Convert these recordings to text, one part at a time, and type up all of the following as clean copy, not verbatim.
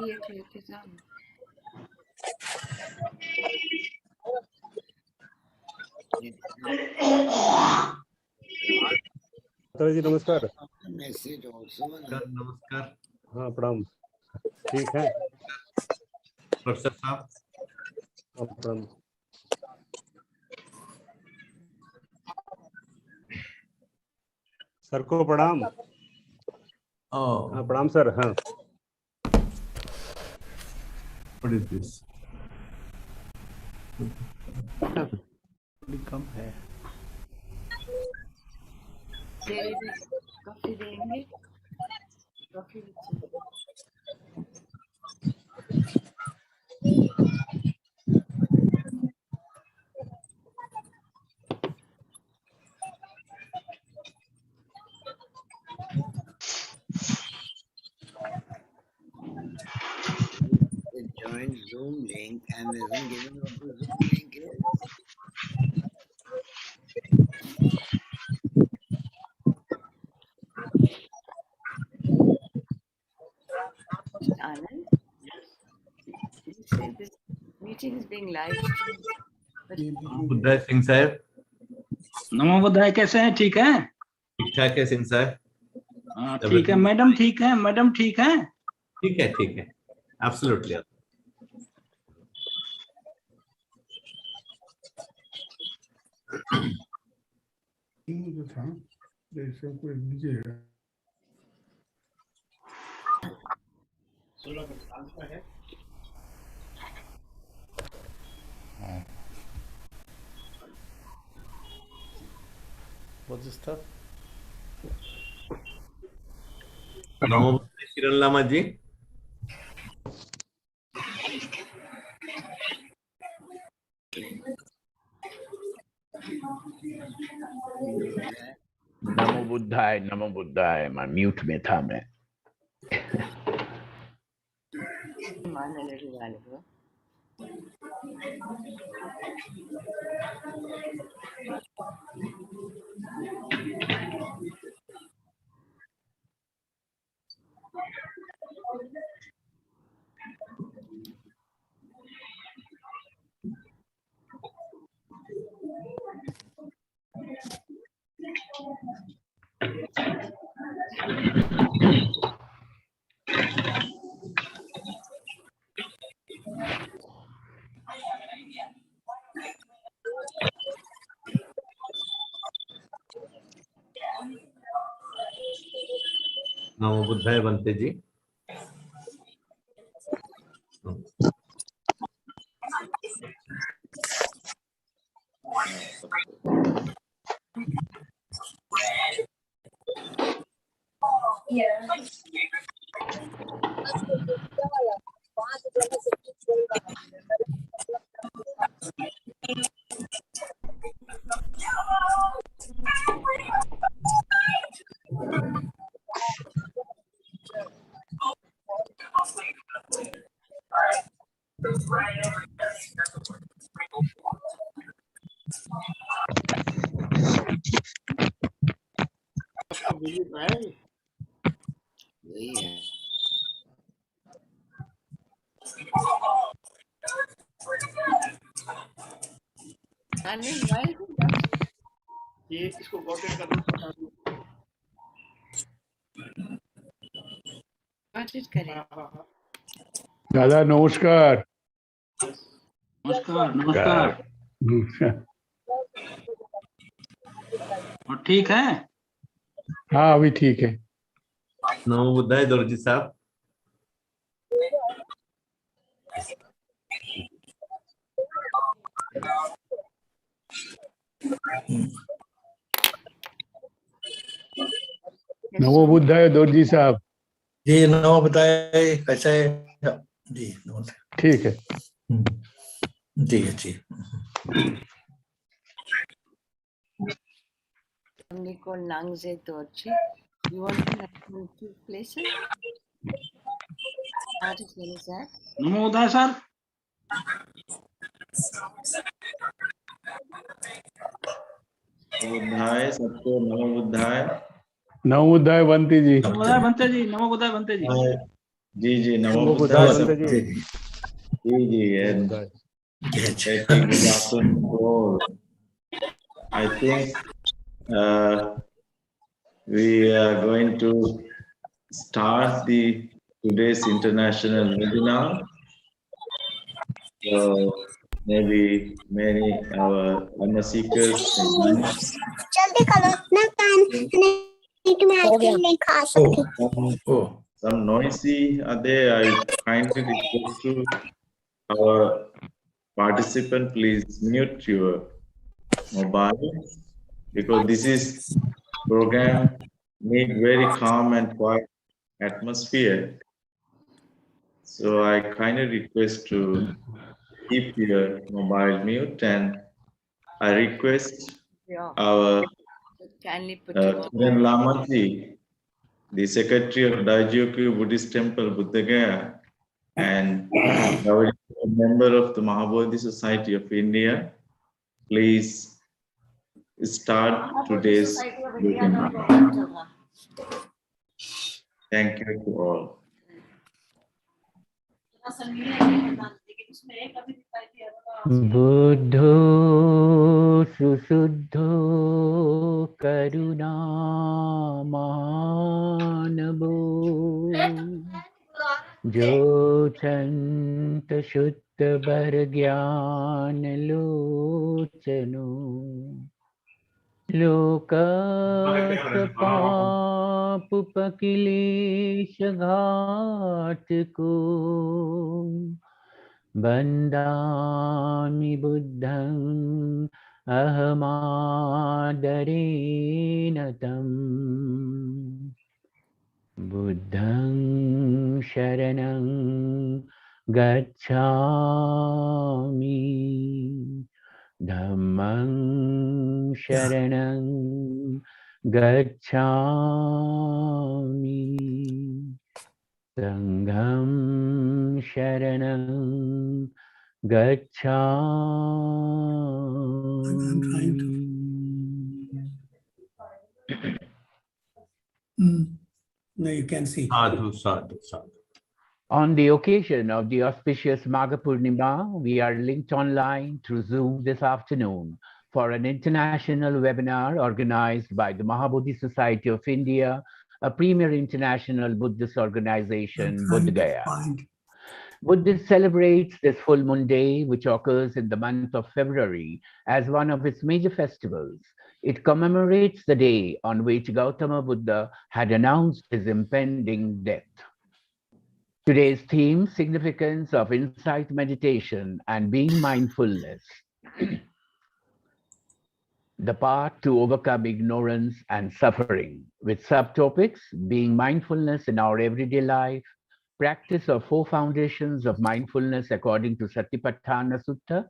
जी नमस्कार। नमस्कार। हाँ प्रणाम। ठीक है प्रोफेसर साहब। प्रणाम। सर को प्रणाम। हाँ प्रणाम सर। हाँ What is this? थोड़ी कम है। कॉफी देंगे? Coffee join Zoom link and isn't given what the Zoom link is. Anand, you say this meeting is being live streamed. बुद्धाय सिंह साहब। नमो बुद्धाय, कैसे हैं? ठीक है? ठीक ठाक है सिंह साहब। हाँ ठीक है। मैडम ठीक है? मैडम ठीक है? ठीक है, ठीक है, एब्सोल्युटली। जो था जैसे कोई लीजिएगा 16 साल का है। What's this stuff? नमो किरण लामा जी। नमो बुद्धाय, नमो बुद्धाय। मैं म्यूट में था मैं। Man, a little while ago. नमो बुद्धाय बनते जी। वही है। Anand, why is it not? ये इसको कॉपी करना What it करें? दादा नमस्कार। नमस्कार नमस्कार। और ठीक है? हाँ अभी ठीक है। नमो बुद्धाय दौरजी साहब। नमो बुद्धाय दौरजी साहब। जी नमो बुद्धाय, कैसे है? जी नमस्ते। ठीक है। जी जी। Somebody called Nangze Dorchi. You want to know two places? How to finish that? NaMo बुद्धाय sir. बुद्धाय सबको नमो बुद्धाय। नमो बुद्धाय बंती जी। नमो बुद्धाय बनते जी। नमो बुद्धाय बनते जी। जी नमो नमो बुद्धाय बुद्धाय सब जी जी जी and very good afternoon to all. I think we are going to start the today's international webinar. So maybe many our Dharma seekers can join us. Some noisy are there. I kindly request to our participant, please mute your mobile because this is program need very calm and quiet atmosphere. So I kindly request to keep your mobile mute, and I request Yeah. our Kindly put your mobile. Kiran Lamaji, the secretary of Daijokyu Buddhist Temple, Buddha Gaya, and a member of the Mahabhuti Society of India, please start today's webinar. Thank you to all. बुद्धो सुशुद्धो करुणामानवो जो चंत शुद्ध बर ज्ञान लोचनो लोकसपापुपकिलेश घाट को बन्दामि बुद्धं अहमादरेण तम् बुद्धं शरणं गच्छामि धम्मं शरणं गच्छामि संघं शरणं गच्छामि. No, you can see. Sadhu, sadhu, sadhu. On the occasion of the auspicious Magha Purnima, we are linked online through Zoom this afternoon for an international webinar organized by the Mahabhuti Society of India, a premier international Buddhist organization, Buddha Gaya. Buddhism celebrates this full moon day, which occurs in the month of February, as one of its major festivals. It commemorates the day on which Gautama Buddha had announced his impending death. Today's theme, significance of insight meditation and being mindfulness. The path to overcome ignorance and suffering, with subtopics, being mindfulness in our everyday life, practice of 4 foundations of mindfulness according to Satipatthana Sutta,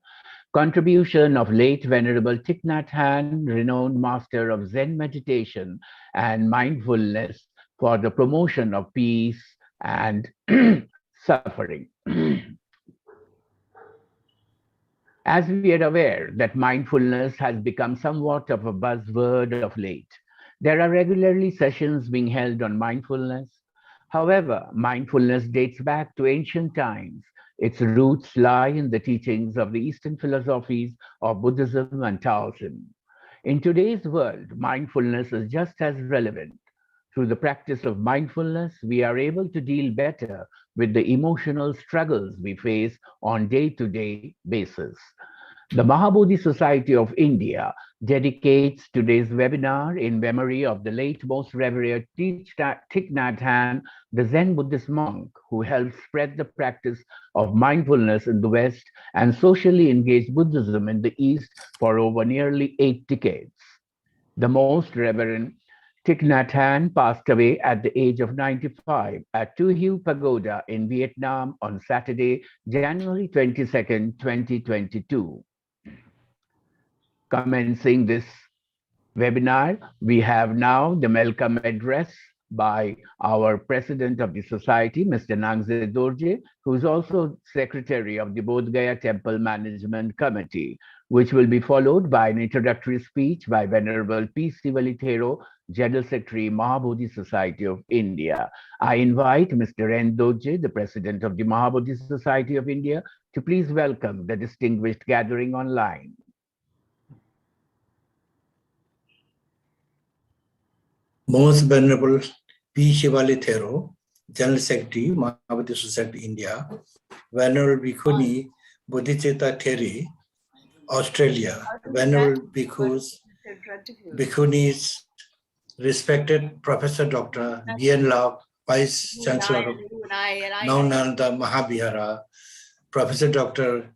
contribution of late Venerable Thich Nhat Hanh, renowned master of Zen meditation and mindfulness for the promotion of peace and suffering. As we are aware that mindfulness has become somewhat of a buzzword of late, there are regularly sessions being held on mindfulness. However, mindfulness dates back to ancient times. Its roots lie in the teachings of the Eastern philosophies of Buddhism and Taoism. In today's world, mindfulness is just as relevant. Through the practice of mindfulness, we are able to deal better with the emotional struggles we face on a day-to-day basis. The Mahabhuti Society of India dedicates today's webinar in memory of the late Most Revered Thich Nhat Hanh, the Zen Buddhist monk who helped spread the practice of mindfulness in the West and socially engaged Buddhism in the East for over nearly 8 decades. The Most Reverend Thich Nhat Hanh passed away at the age of 95 at Tu Hieu Pagoda in Vietnam on Saturday, January 22nd, 2022. Commencing this webinar, we have now the welcome address by our President of the Society, Mr. Nangze Dorje, who is also Secretary of the Bodh Gaya Temple Management Committee, which will be followed by an introductory speech by Venerable P. Sivalithero, General Secretary, Mahabhuti Society of India. I invite Mr. N. Dorje, the President of the Mahabhuti Society of India, to please welcome the distinguished gathering online. Most Venerable P. Sivalithero, General Secretary, Mahabhuti Society, India, Venerable Bhikkhuni Bodhicitta Theri, Australia, Venerable Bhikkhunis, respected Professor Dr. B.N. Lal, Vice Chancellor of Naunanda Mahavihara, Professor Dr.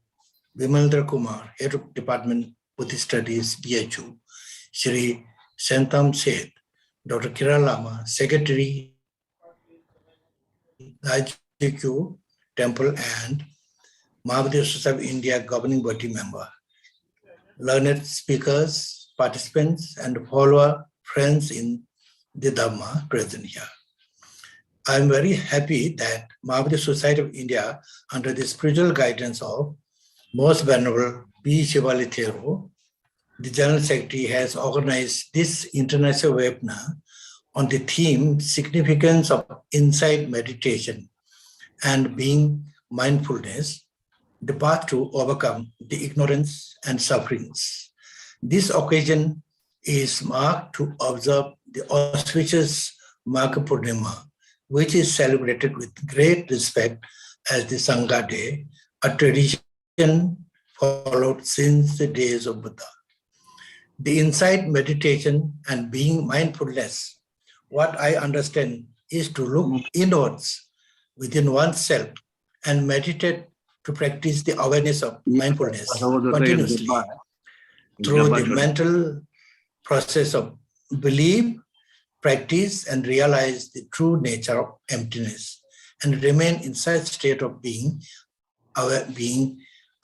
Vimaldra Kumar, Head of Department Buddhist Studies, BHU, Shri Sentam Seth, Dr. Kiran Lama, Secretary, IGQ Temple and Mahabhuti Society of India Governing Body Member, learned speakers, participants, and follower friends in the Dhamma present here. I am very happy that Mahabhuti Society of India, under the spiritual guidance of Most Venerable P. Sivalithero, the General Secretary, has organized this international webinar on the theme Significance of Insight Meditation and Being Mindfulness, the path to overcome the ignorance and sufferings. This occasion is marked to observe the auspicious Magha Purnima, which is celebrated with great respect as the Sangha Day, a tradition followed since the days of Buddha. The insight meditation and being mindfulness, what I understand is to look inwards within oneself and meditate to practice the awareness of mindfulness continuously through the mental process of belief, practice, and realize the true nature of emptiness and remain in such state of being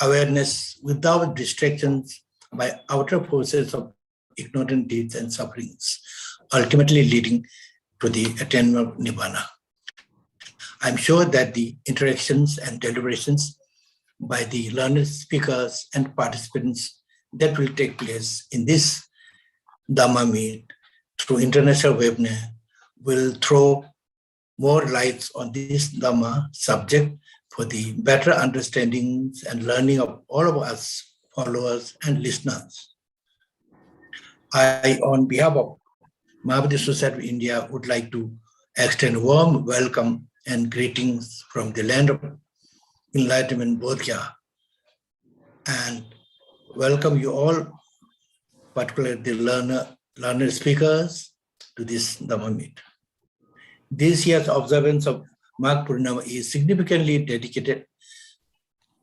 awareness without distractions by outer forces of ignorant deeds and sufferings, ultimately leading to the attainment of Nibbana. I'm sure that the interactions and deliberations by the learned speakers and participants that will take place in this Dhamma meet through international webinar will throw more lights on this Dhamma subject for the better understandings and learning of all of us followers and listeners. I, on behalf of Mahabhuti Society of India, would like to extend a warm welcome and greetings from the land of Enlightenment, Bodh Gaya, and welcome you all, particularly the learned speakers, to this Dhamma meet. This year's observance of Magha Purnima is significantly dedicated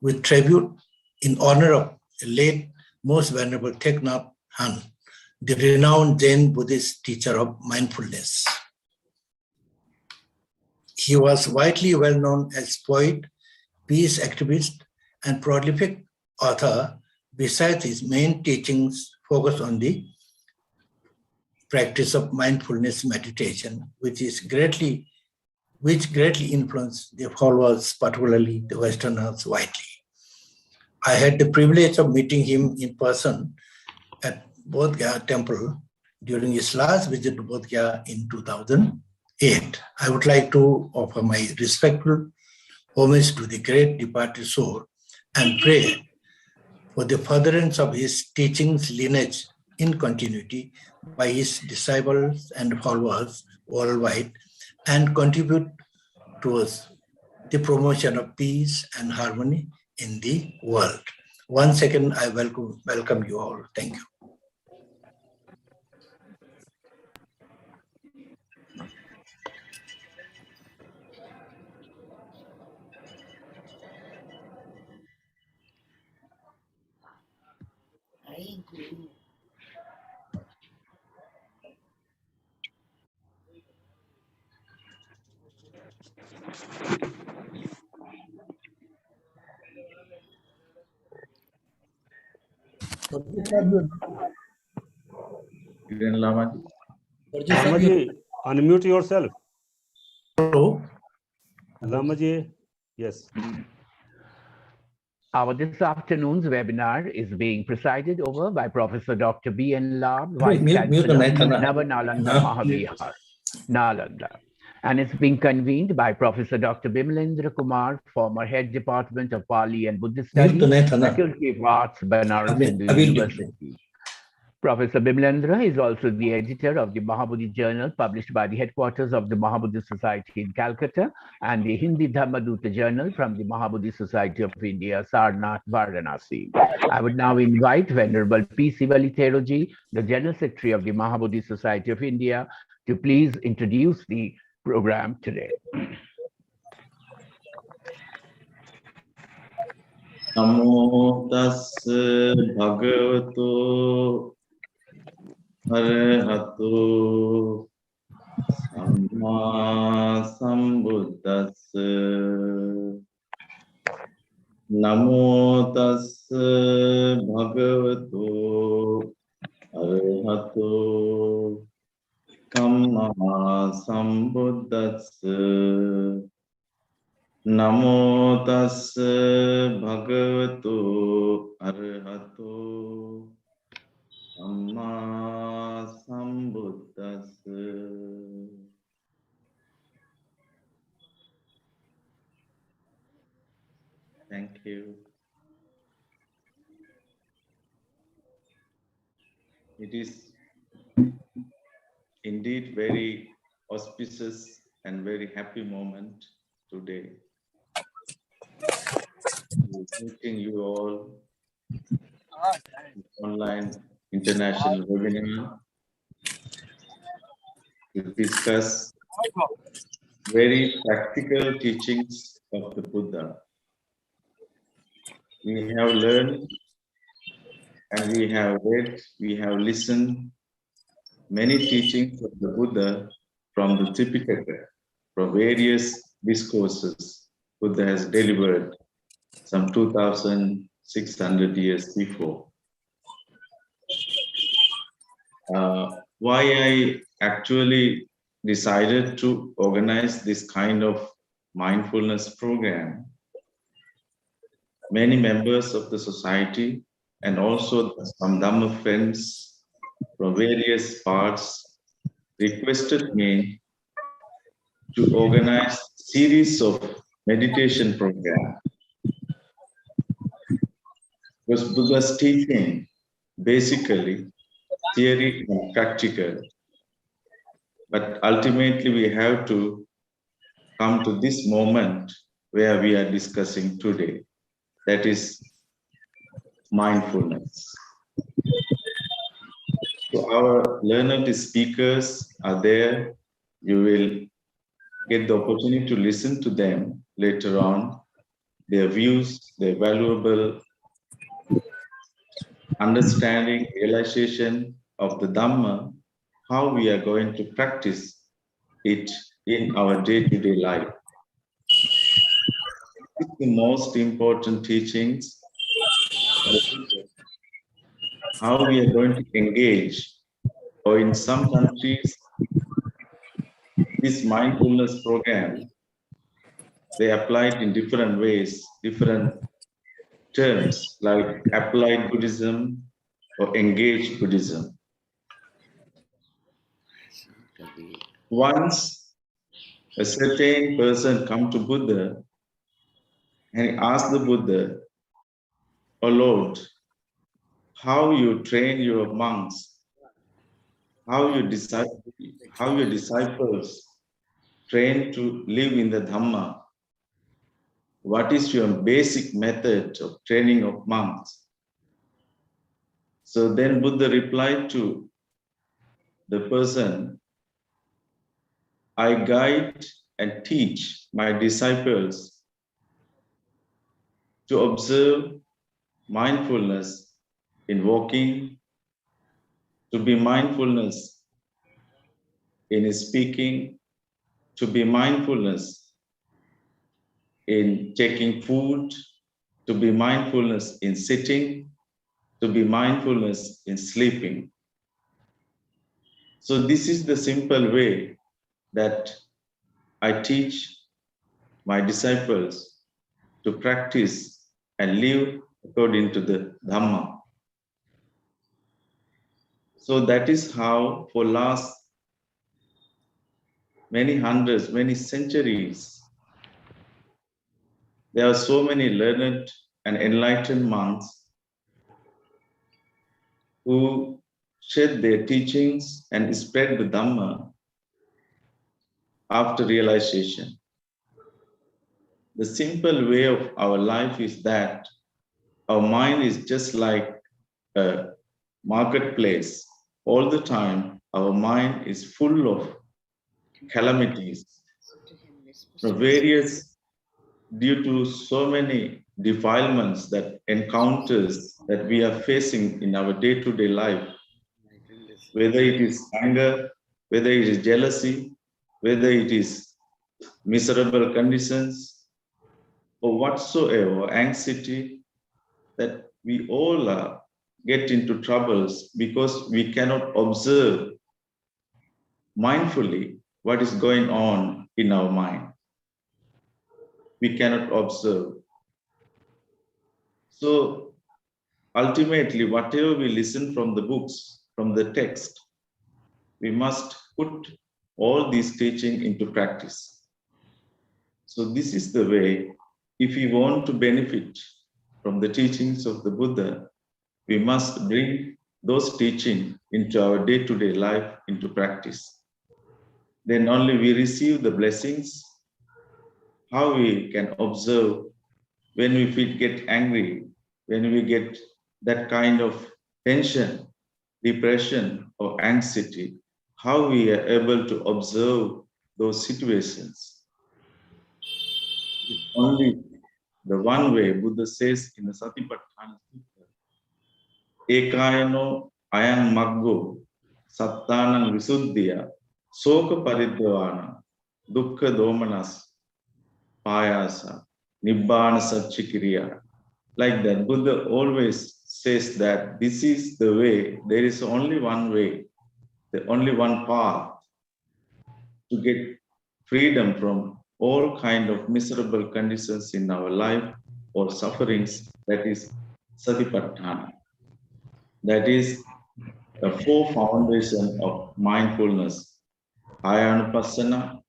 with tribute in honor of the late Most Venerable Thich Nhat Hanh, the renowned Jain Buddhist teacher of mindfulness. He was widely well known as poet, peace activist, and prolific author. Besides his main teachings focus on the practice of mindfulness meditation, which greatly influenced the followers, particularly the Westerners, widely. I had the privilege of meeting him in person at Bodh Gaya Temple during his last visit to Bodh Gaya in 2008. I would like to offer my respectful homage to the great departed soul and pray for the furtherance of his teachings lineage in continuity by his disciples and followers worldwide, and contribute towards the promotion of peace and harmony in the world. Once again, I welcome you all. Thank you. Kiran Lama ji. Lama ji, unmute yourself. Hello. Lamaji, yes. Our this afternoon's webinar is being presided over by Professor Dr. B.N. Lab, Wait, Vice mute the Chancellor, mic, Anna. Navanalanda Mahabihar, Nalanda. And it's being convened by Professor Dr. Bimlendra Kumar, former Head Department of Pali and Buddhist Studies, Faculty of Arts, Banaras Hindu University. Professor Bimlendra is also the editor of the Mahabuddhi Journal, published by the headquarters of the Mahabuddhi Society in Calcutta, and the Hindi Dhammaduta Journal from the Mahabhuti Society of India, Sarnath, Varanasi. I would now invite Venerable P. Sivalitheroji, the General Secretary of the Mahabhuti Society of India, to please introduce the program today. Namo tassa bhagavato arahato samma sambuddhassa. Namo tassa bhagavato arahato samma sambuddhassa. Namo tassa bhagavato arahato samma sambuddhassa. Thank you. It is indeed very auspicious and very happy moment today. Meeting you all online international webinar to discuss very practical teachings of the Buddha. We have learned and we have read, we have listened many teachings of the Buddha from the Tipitaka, from various discourses Buddha has delivered some 2,600 years before. Why I actually decided to organize this kind of mindfulness program, many members of the society and also some Dhamma friends from various parts requested me to organize a series of meditation programs. Because Buddha's teaching, basically, theory and practical. But ultimately, we have to come to this moment where we are discussing today. That is mindfulness. So our learned speakers are there. You will get the opportunity to listen to them later on, their views, their valuable understanding, realization of the Dhamma, how we are going to practice it in our day-to-day life. It's the most important teachings, how we are going to engage, or in some countries, this mindfulness program, they apply it in different ways, different terms like applied Buddhism or engaged Buddhism. Once a certain person come to Buddha and he asked the Buddha, "Oh Lord, how you train your monks, how your disciples train to live in the Dhamma? What is your basic method of training of monks?" So then Buddha replied to the person, "I guide and teach my disciples to observe mindfulness in walking, to be mindfulness in speaking, to be mindfulness in taking food, to be mindfulness in sitting, to be mindfulness in sleeping." So this is the simple way that I teach my disciples to practice and live according to the Dhamma. So that is how for last many hundreds, many centuries, there are so many learned and enlightened monks who shed their teachings and spread the Dhamma after realization. The simple way of our life is that our mind is just like a marketplace. All the time, our mind is full of calamities, due to so many defilements that encounters that we are facing in our day-to-day life, whether it is anger, whether it is jealousy, whether it is miserable conditions, or whatsoever, anxiety, that we all get into troubles because we cannot observe mindfully what is going on in our mind. We cannot observe. So ultimately, whatever we listen from the books, from the text, we must put all these teaching into practice. So this is the way, if we want to benefit from the teachings of the Buddha, we must bring those teachings into our day-to-day life, into practice. Then only we receive the blessings. How we can observe when we get angry, when we get that kind of tension, depression, or anxiety, how we are able to observe those situations. It's only the one way Buddha says in the Satipatthana Sutta, Ekayano ayang maggo sattanang visuddhiya soka paridhavana dukkha domanas payasa nibbana satchikiriya. Like that, Buddha always says that this is the way, there is only one way, the only one path to get freedom from all kind of miserable conditions in our life or sufferings, that is Satipatthana. That is the four foundation of mindfulness: Ayanupassana,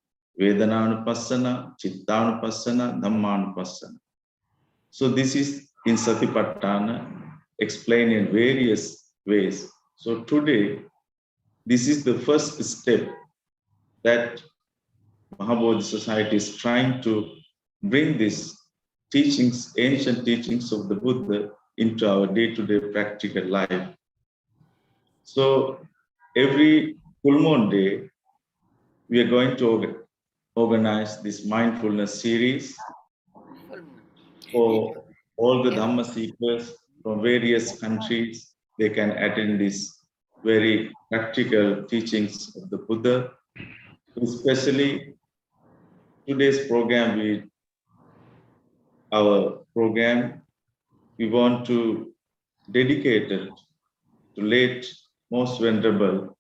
Vedananupassana, Chittanupassana, Dhammanupassana. So this is in Satipatthana explained in various ways. So today, this is the first step that Mahabhuti Society is trying to bring these teachings, ancient teachings of the Buddha, into our day-to-day practical life. So every full moon day, we are going to organize this mindfulness series for all the Dhamma seekers from various countries. They can attend these very practical teachings of the Buddha. Especially today's program, our program, we want to dedicate it to late most venerable,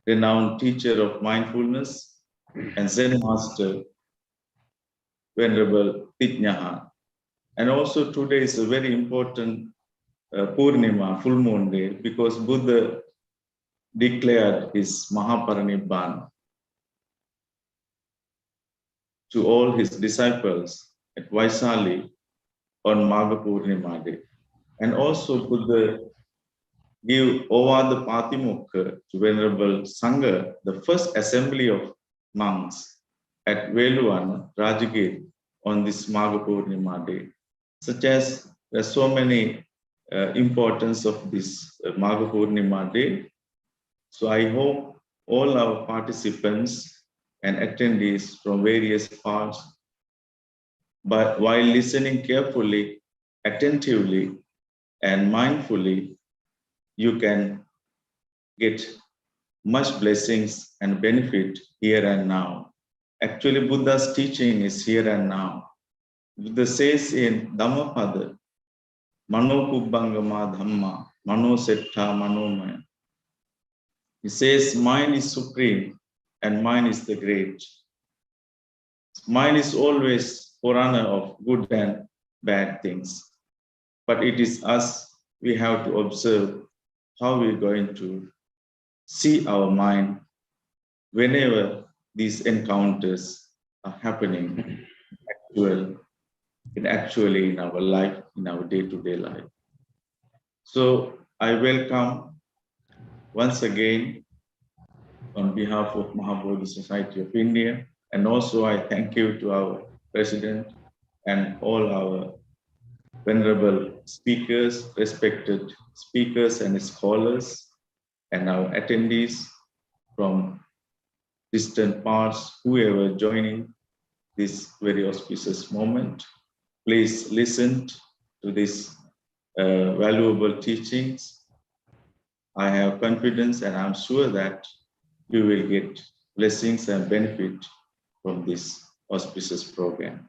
renowned teacher of mindfulness and Zen master, Venerable Thich Nhat Hanh. And also today is a very important Purnima, full moon day, because Buddha declared his Mahaparinibbana to all his disciples at Vaisali on Magha Purnima day. And also Buddha give Ovada Patimukha to Venerable Sangha, the first assembly of monks at Veluvan, Rajagiri, on this Magha Purnima day. Such as there are so many importance of this Magha Purnima day. So I hope all our participants and attendees from various parts, but while listening carefully, attentively, and mindfully, you can get much blessings and benefit here and now. Actually, Buddha's teaching is here and now. Buddha says in Dhammapada, Mano Kubbangama Dhamma, Mano Setta Manomaya. He says mind is supreme and mind is the great. Mind is always forerunner of good and bad things. But it is us, we have to observe how we're going to see our mind whenever these encounters are happening actually in our life, in our day-to-day life. So I welcome once again on behalf of Mahabhuti Society of India, and also I thank you to our President and all our venerable speakers, respected speakers and scholars, and our attendees from distant parts, whoever joining this very auspicious moment. Please listen to these valuable teachings. I have confidence and I'm sure that you will get blessings and benefit from this auspicious program.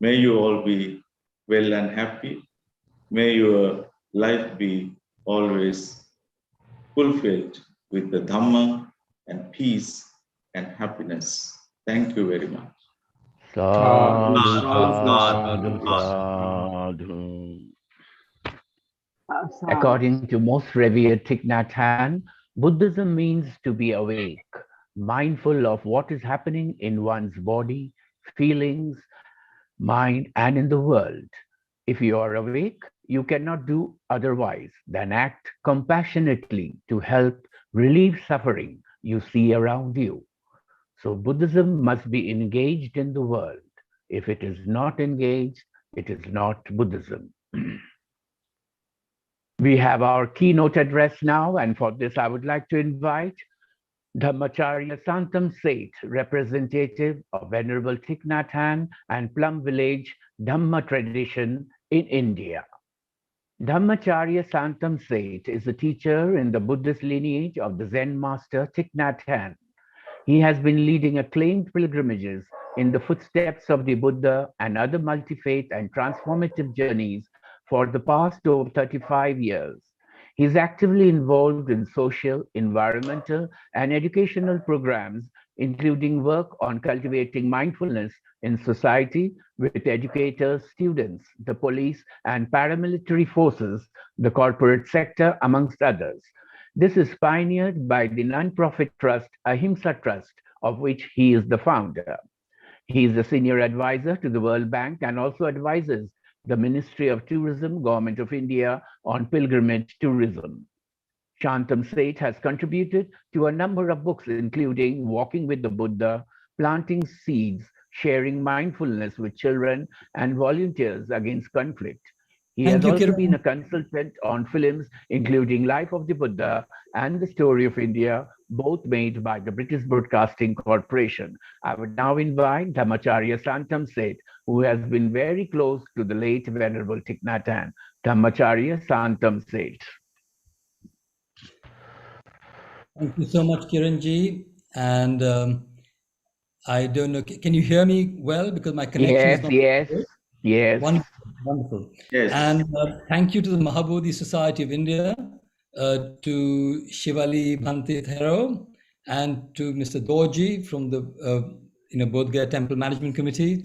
May you all be well and happy. May your life be always fulfilled with the Dhamma and peace and happiness. Thank you very much. Sadhu, Sadhu, sadhu, sadhu. According to most revered Thich Nhat Hanh, Buddhism means to be awake, mindful of what is happening in one's body, feelings, mind, and in the world. If you are awake, you cannot do otherwise than act compassionately to help relieve suffering you see around you. So Buddhism must be engaged in the world. If it is not engaged, it is not Buddhism. We have our keynote address now, and for this I would like to invite Dhammacharya Santam Seth, representative of Venerable Thich Nhat Hanh and Plum Village Dhamma tradition in India. Dhammacharya Santam Seth is a teacher in the Buddhist lineage of the Zen master Thich Nhat Hanh. He has been leading acclaimed pilgrimages in the footsteps of the Buddha and other multi-faith and transformative journeys for the past over 35 years. He is actively involved in social, environmental, and educational programs, including work on cultivating mindfulness in society with educators, students, the police, and paramilitary forces, the corporate sector, amongst others. This is pioneered by the non-profit trust Ahimsa Trust, of which he is the founder. He is a senior advisor to the World Bank and also advises the Ministry of Tourism, Government of India on pilgrimage tourism. Shantam Seth has contributed to a number of books, including Walking with the Buddha, Planting Seeds, Sharing Mindfulness with Children, and Volunteers Against Conflict. He has also been a consultant on films, including Life of the Buddha and The Story of India, both made by the British Broadcasting Corporation. I would now invite Dhammacharya Santam Seth, who has been very close to the late Venerable Thich Nhat Hanh. Dhammacharya Santam Seth. Thank you so much, Kiranji. And I don't know, can you hear me well? Because my connection is not good. Yes. Wonderful. Yes. And thank you to the Mahabhuti Society of India, to Shivali Bhante Thero, and to Mr. Dorji from the Bodh Gaya Temple Management Committee,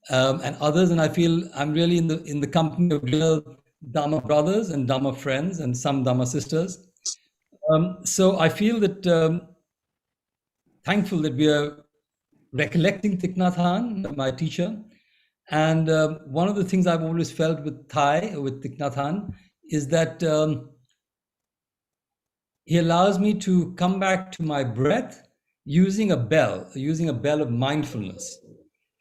and others. And I feel I'm really in the company of real Dhamma brothers and Dhamma friends and some Dhamma sisters. So I feel that thankful that we are recollecting Thich Nhat Hanh, my teacher. And one of the things I've always felt with Thich Nhat Hanh, is that he allows me to come back to my breath using a bell of mindfulness.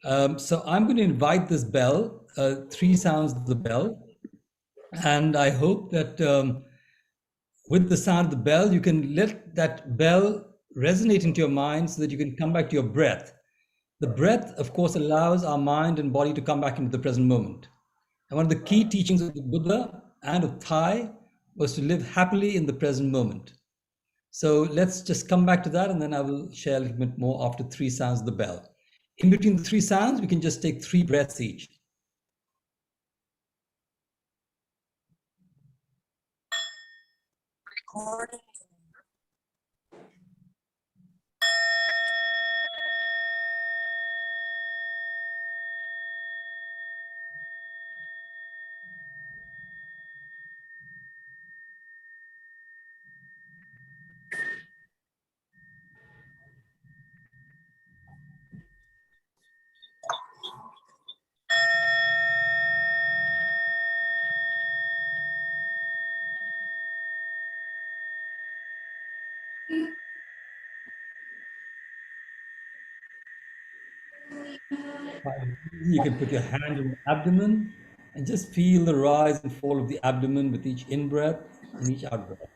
So I'm going to invite this bell, 3 sounds of the bell. And I hope that with the sound of the bell, you can let that bell resonate into your mind so that you can come back to your breath. The breath, of course, allows our mind and body to come back into the present moment. And one of the key teachings of the Buddha and of Thai was to live happily in the present moment. So let's just come back to that, and then I will share a little bit more after 3 sounds of the bell. In between the 3 sounds, we can just take 3 breaths each. You can put your hand on the abdomen and just feel the rise and fall of the abdomen with each in-breath and each out-breath.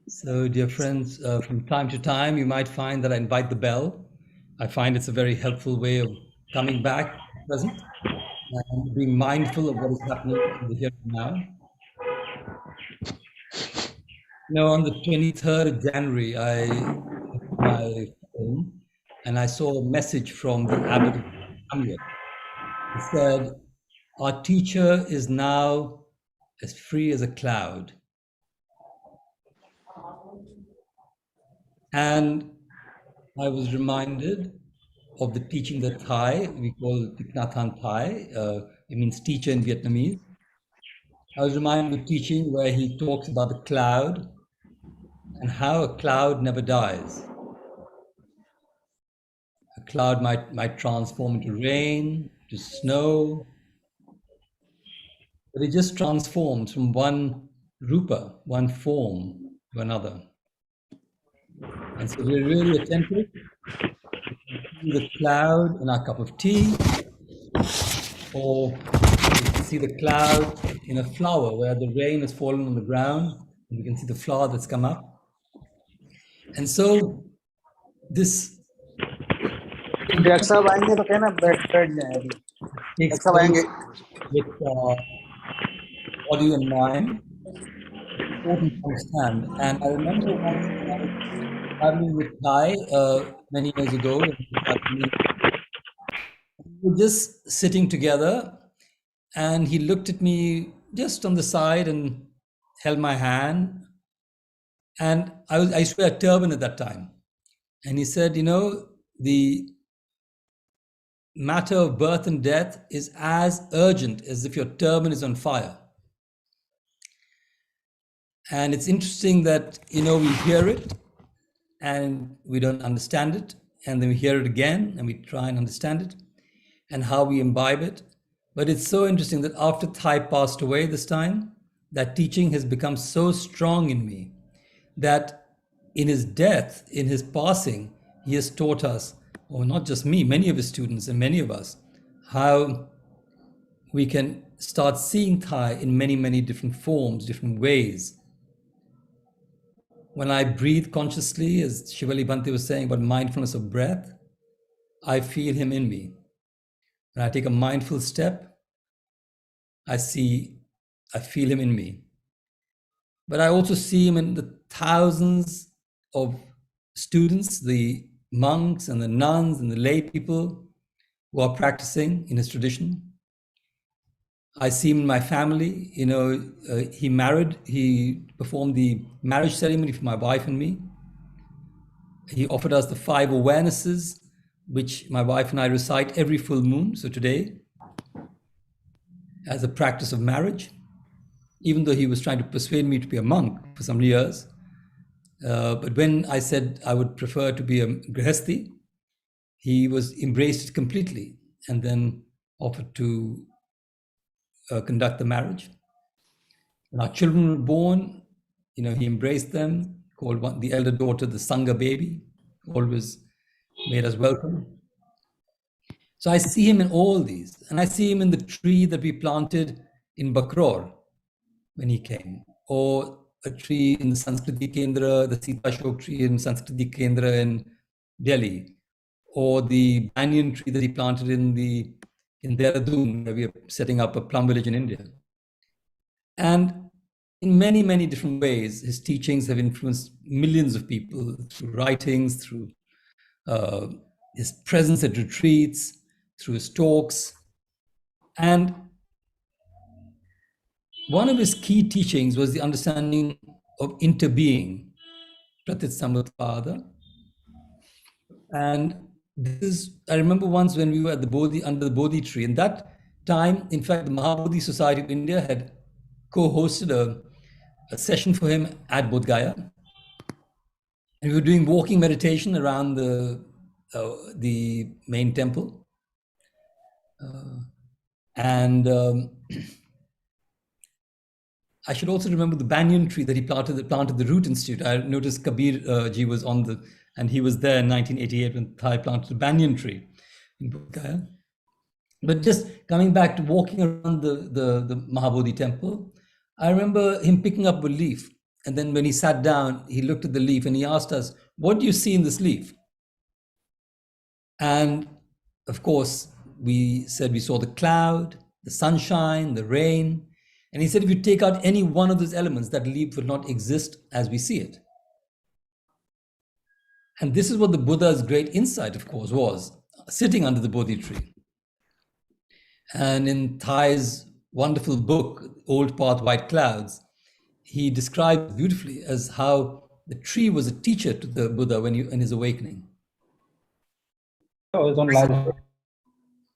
So, dear friends, from time to time, you might find that I invite the bell. I find it's a very helpful way of coming back present and being mindful of what is happening in the here and now. You know, on the 23rd of January, I looked at my phone and I saw a message from the abbot of Amrit. It said, "Our teacher is now as free as a cloud." And I was reminded of the teaching that Thai, we call it Thich Nhat Hanh Thai, it means teacher in Vietnamese. I was reminded of teaching where he talks about the cloud and how a cloud never dies. A cloud might transform into rain, to snow, but it just transforms from one rupa, one form, to another. And so we're really attentive to the cloud in our cup of tea, or we can see the cloud in a flower where the rain has fallen on the ground and we can see the flower that's come up. And so this doctor साहब आएंगे तो कहना बैठ जाए अभी takes साहब आएंगे with body and mind, important to understand. And I remember once I was traveling with Thai many years ago, we were just sitting together, and he looked at me just on the side and held my hand. And I used to wear a turban at that time. And he said, you know, the matter of birth and death is as urgent as if your turban is on fire. And it's interesting that, you know, we hear it and we don't understand it. And then we hear it again and we try and understand it and how we imbibe it. But it's so interesting that after Thai passed away this time, that teaching has become so strong in me that in his death, in his passing, he has taught us, or not just me, many of his students and many of us, how we can start seeing Thai in many, many different forms, different ways. When I breathe consciously, as Shivali Bhante was saying about mindfulness of breath, I feel him in me. When I take a mindful step, I feel him in me. But I also see him in the thousands of students, the monks and the nuns and the lay people who are practicing in his tradition. I see him in my family. You know, he performed the marriage ceremony for my wife and me. He offered us the 5 awarenesses, which my wife and I recite every full moon. So today, as a practice of marriage, even though he was trying to persuade me to be a monk for some years. But when I said I would prefer to be a grihasthi, he embraced it completely and then offered to conduct the marriage. When our children were born, you know, he embraced them, called the elder daughter the Sangha baby, always made us welcome. So I see him in all these, and I see him in the tree that we planted in Bakror when he came, or a tree in the Sanskriti Kendra, the Sita Ashok tree in Sanskriti Kendra in Delhi, or the banyan tree that he planted in Dehradun, where we are setting up a plum village in India. And in many, many different ways, his teachings have influenced millions of people through writings, through his presence at retreats, through his talks. And one of his key teachings was the understanding of interbeing, Pratitsamutpada. And I remember once when we were at the under the Bodhi tree, and that time, in fact, the Mahabhuti Society of India had co-hosted a session for him at Bodh Gaya. And we were doing walking meditation around the main temple. I should also remember the banyan tree that he planted the Root Institute. I noticed Kabir ji was and he was there in 1988 when Thai planted a banyan tree in Bodh Gaya. But just coming back to walking around the Mahabodhi temple, I remember him picking up a leaf. And then when he sat down, he looked at the leaf and he asked us, "What do you see in this leaf?" And of course, we said we saw the cloud, the sunshine, the rain. And he said, if you take out any one of those elements, that leaf will not exist as we see it. And this is what the Buddha's great insight, of course, was, sitting under the Bodhi tree. And in Thai's wonderful book, Old Path, White Clouds, he described beautifully as how the tree was a teacher to the Buddha in his awakening. Oh, it's on live.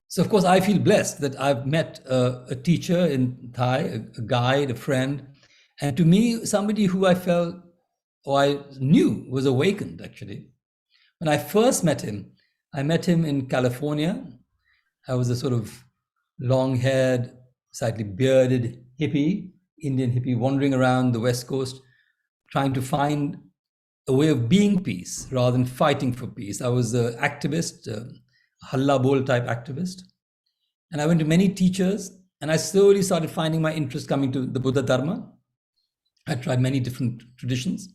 So, of course, I feel blessed that I've met a teacher in Thai, a guide, a friend, and to me, somebody who I felt or I knew was awakened, actually. When I first met him, I met him in California. I was a sort of long-haired, slightly bearded hippie, Indian hippie, wandering around the West Coast, trying to find a way of being peace rather than fighting for peace. I was an activist, Halla Bol type activist. And I went to many teachers, and I slowly started finding my interest coming to the Buddha Dharma. I tried many different traditions.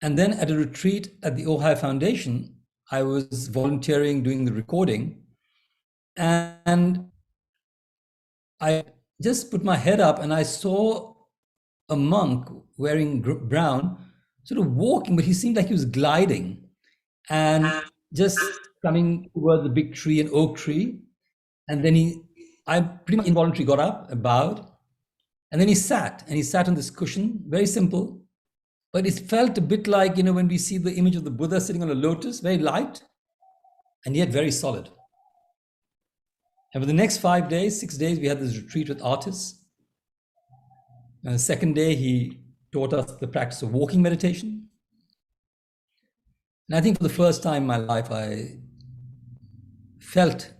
And then at a retreat at the Ojai Foundation, I was volunteering, doing the recording. And I just put my head up and I saw a monk wearing brown, sort of walking, but he seemed like he was gliding and just coming towards the big tree, an oak tree. And then I pretty much involuntarily got up and bowed. And then he sat on this cushion, very simple, but it felt a bit like, when we see the image of the Buddha sitting on a lotus, very light and yet very solid. And for the next 6 days, we had this retreat with artists. And the second day, he taught us the practice of walking meditation. And I think for the first time in my life, I felt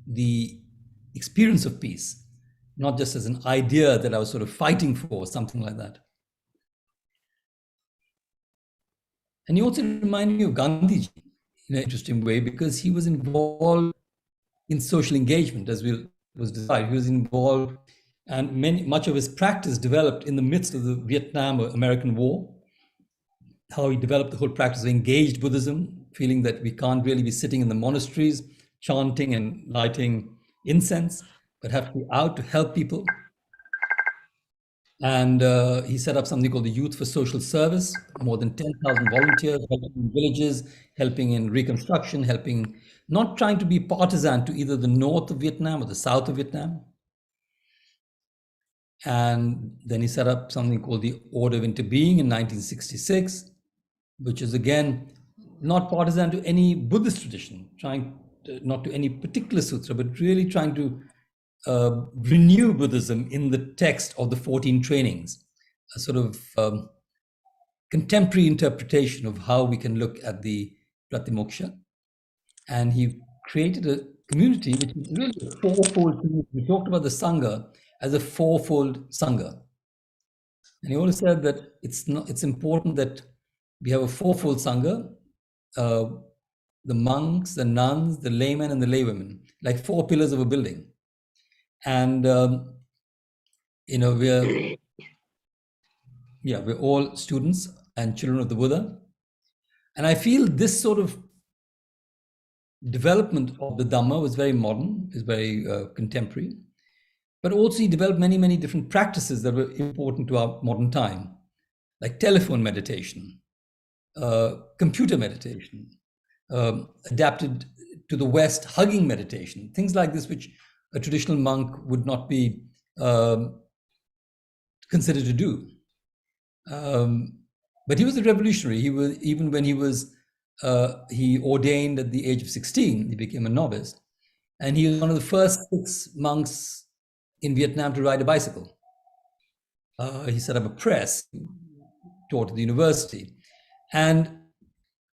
the experience of peace, not just as an idea that I was sort of fighting for, something like that. And he also reminded me of Gandhiji in an interesting way, because he was involved in social engagement, as was described. He was involved, and much of his practice developed in the midst of the Vietnam or American War. How he developed the whole practice of engaged Buddhism, feeling that we can't really be sitting in the monasteries, chanting and lighting incense, but have to be out to help people. And he set up something called the Youth for Social Service, more than 10,000 volunteers, helping in villages, helping in reconstruction, not trying to be partisan to either the north of Vietnam or the south of Vietnam. And then he set up something called the Order of Interbeing in 1966, which is again not partisan to any Buddhist tradition, not to any particular sutra, but really trying to renew Buddhism in the text of the 14 trainings, a sort of contemporary interpretation of how we can look at the Pratimoksha. And he created a community which is really a fourfold community. We talked about the Sangha as a fourfold Sangha. And he always said that it's important that we have a fourfold Sangha, the monks, the nuns, the laymen, and the laywomen, like 4 pillars of a building. And we're all students and children of the Buddha. And I feel this sort of development of the Dhamma was very modern, is very contemporary, but also he developed many, many different practices that were important to our modern time, like telephone meditation, computer meditation, adapted to the West, hugging meditation, things like this, which a traditional monk would not be considered to do. But he was a revolutionary. Even when he was he ordained at the age of 16. He became a novice. And he was one of the first 6 monks in Vietnam to ride a bicycle. He set up a press, taught at the university. And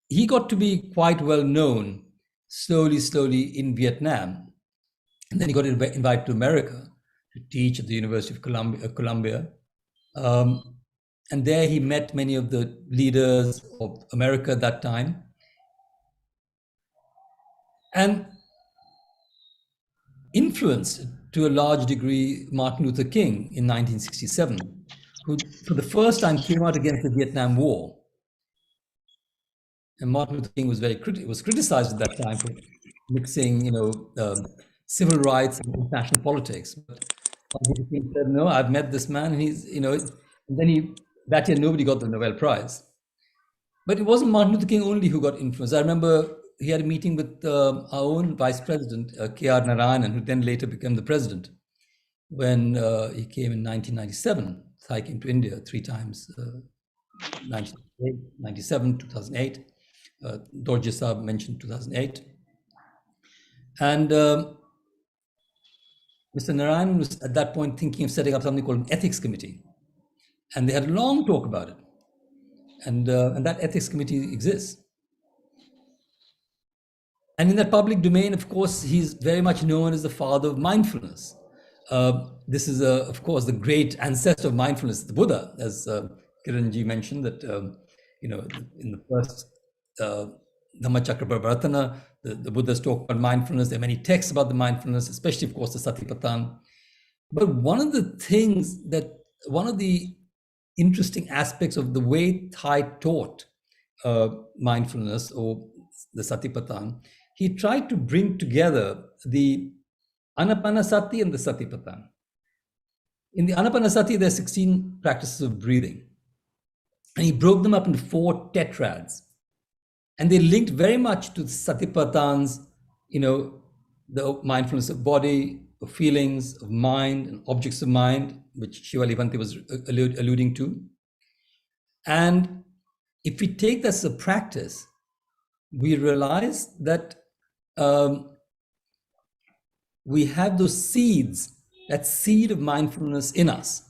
he got to be quite well known slowly in Vietnam. And then he got invited to America to teach at the University of Columbia. And there he met many of the leaders of America at that time. And influenced to a large degree Martin Luther King in 1967, who for the first time came out against the Vietnam War. And Martin Luther King was was criticized at that time for mixing, civil rights and international politics. But Martin Luther King said, "No, I've met this man, and he's, and then that year nobody got the Nobel Prize. But it wasn't Martin Luther King only who got influenced. I remember he had a meeting with our own vice president, K.R. Narayanan, who then later became the president, when he came in 1997. So I came to India 3 times, 1998, 97, 2008. Dorji Saab mentioned 2008. And Mr. Narayanan was at that point thinking of setting up something called an ethics committee. And they had a long talk about it. And that ethics committee exists. And in that public domain, of course, he's very much known as the father of mindfulness. This is, of course, the great ancestor of mindfulness, the Buddha, as Kiranji mentioned, that, in the first Dhammachakravartana, the Buddha's talk about mindfulness. There are many texts about the mindfulness, especially, of course, the Satipatthana. But one of the interesting aspects of the way Thai taught mindfulness, or the Satipatthana, he tried to bring together the Anapanasati and the Satipatthana. In the Anapanasati, there are 16 practices of breathing. And he broke them up into 4 tetrads. And they linked very much to the Satipatthana's, the mindfulness of body, of feelings, of mind, and objects of mind, which Shivalivante was alluding to. And if we take this as a practice, we realize that we have those seeds, that seed of mindfulness in us.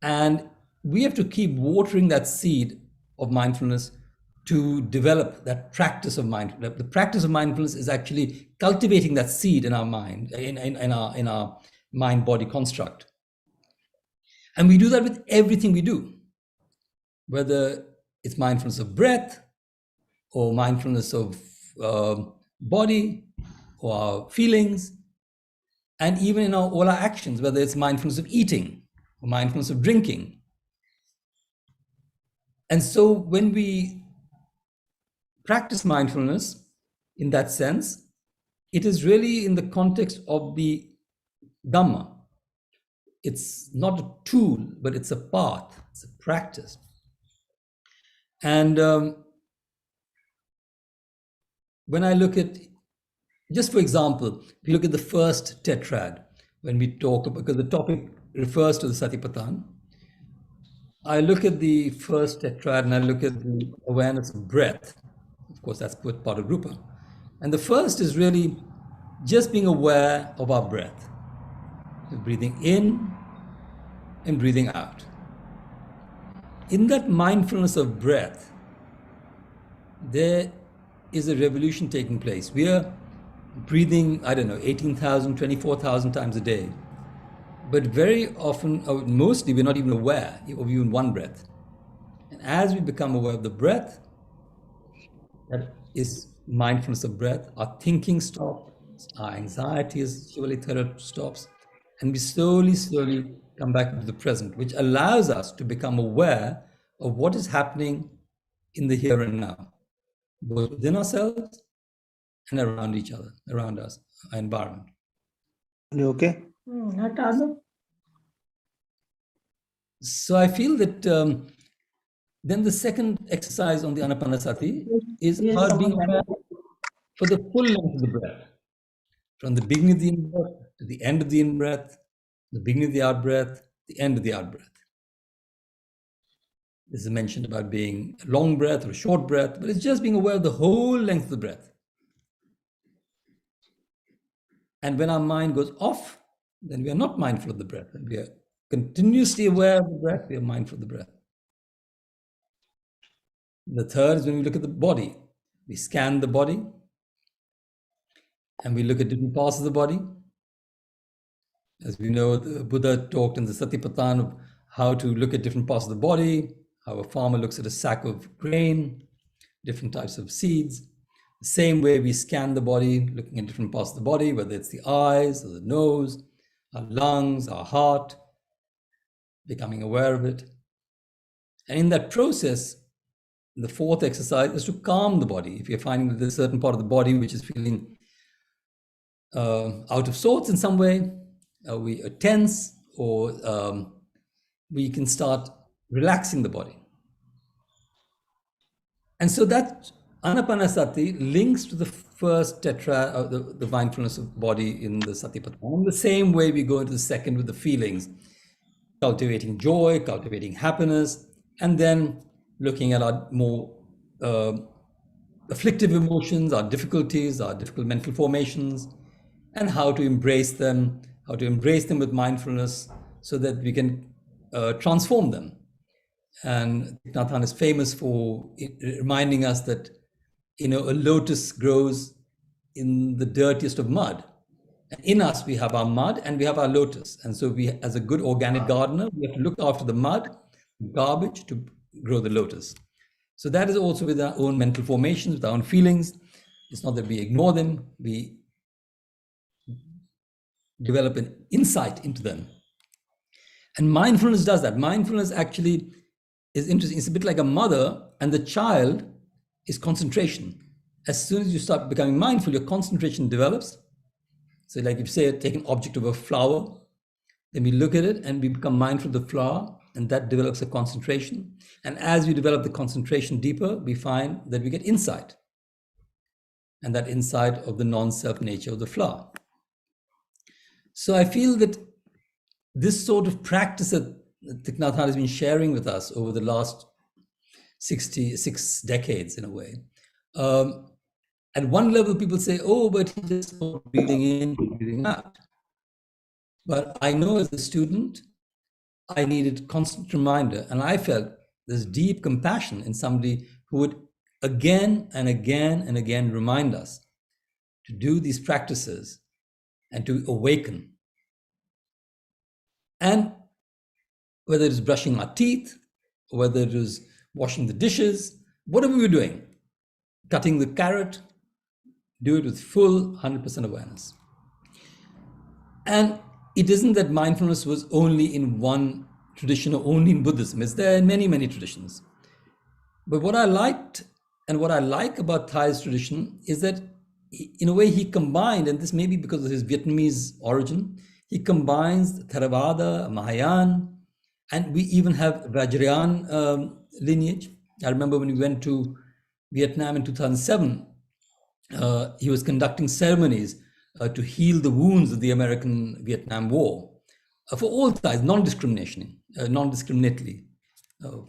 And we have to keep watering that seed of mindfulness to develop that practice of mindfulness. The practice of mindfulness is actually cultivating that seed in our mind, in our mind-body construct. And we do that with everything we do, whether it's mindfulness of breath, or mindfulness of body, or our feelings, and even in all our actions, whether it's mindfulness of eating, or mindfulness of drinking. And so when we practice mindfulness in that sense, it is really in the context of the Dhamma. It's not a tool, but it's a path, it's a practice. And when I look at, just for example, if you look at the first tetrad, when we talk about, because the topic refers to the Satipatthana, I look at the first tetrad and I look at the awareness of breath. Of course, that's part of Rupa. And the first is really just being aware of our breath. So breathing in and breathing out. In that mindfulness of breath, there is a revolution taking place. We are breathing, 18,000, 24,000 times a day. But very often, or mostly, we're not even aware of even one breath. And as we become aware of the breath, that is mindfulness of breath, our thinking stops, our anxiety, as Shivalithara, stops, and we slowly come back into the present, which allows us to become aware of what is happening in the here and now, both within ourselves and around each other, around us, our environment. You okay? So I feel that then the second exercise on the Anapanasati is about being aware for the full length of the breath, from the beginning of the in-breath to the end of the in-breath, the beginning of the out-breath, the end of the out-breath. This is mentioned about being a long breath or a short breath, but it's just being aware of the whole length of the breath. And when our mind goes off, then we are not mindful of the breath. When we are continuously aware of the breath, we are mindful of the breath. The third is when we look at the body. We scan the body and we look at different parts of the body. As we know, the Buddha talked in the Satipatthana of how to look at different parts of the body, how a farmer looks at a sack of grain, different types of seeds. The same way we scan the body, looking at different parts of the body, whether it's the eyes or the nose, our lungs, our heart, becoming aware of it. And in that process, the fourth exercise is to calm the body. If you're finding that there's a certain part of the body which is feeling out of sorts in some way, we are tense, or we can start relaxing the body. And so that Anapanasati links to the first tetra, the mindfulness of body in the Satipatthana. In the same way we go into the second with the feelings, cultivating joy, cultivating happiness, and then looking at our more afflictive emotions, our difficulties, our difficult mental formations, and how to embrace them with mindfulness so that we can transform them. And Thich Nhat Hanh is famous for reminding us that, a lotus grows in the dirtiest of mud. And in us, we have our mud and we have our lotus. And so we, as a good organic gardener, we have to look after the mud, garbage, to grow the lotus. So that is also with our own mental formations, with our own feelings. It's not that we ignore them, we develop an insight into them. And mindfulness does that. Mindfulness actually is interesting. It's a bit like a mother, and the child is concentration. As soon as you start becoming mindful, your concentration develops. So like if you say, take an object of a flower, then we look at it and we become mindful of the flower, and that develops a concentration. And as we develop the concentration deeper, we find that we get insight. And that insight of the non-self nature of the flower. So I feel that this sort of practice that Thich Nhat Hanh has been sharing with us over the last 66 decades, in a way. At one level, people say, oh, but he's just breathing in, breathing out. But I know as a student, I needed constant reminder. And I felt this deep compassion in somebody who would again and again and again remind us to do these practices and to awaken. And whether it is brushing our teeth, or whether it is washing the dishes, whatever we're doing, cutting the carrot, do it with full 100% awareness. And it isn't that mindfulness was only in one tradition or only in Buddhism. It's there in many, many traditions. But what I liked and what I like about Thay's tradition is that in a way he combined, and this may be because of his Vietnamese origin, he combines Theravada, Mahayana, and we even have Vajrayana lineage. I remember when we went to Vietnam in 2007, he was conducting ceremonies to heal the wounds of the American-Vietnam War for all sides, non-discriminatingly.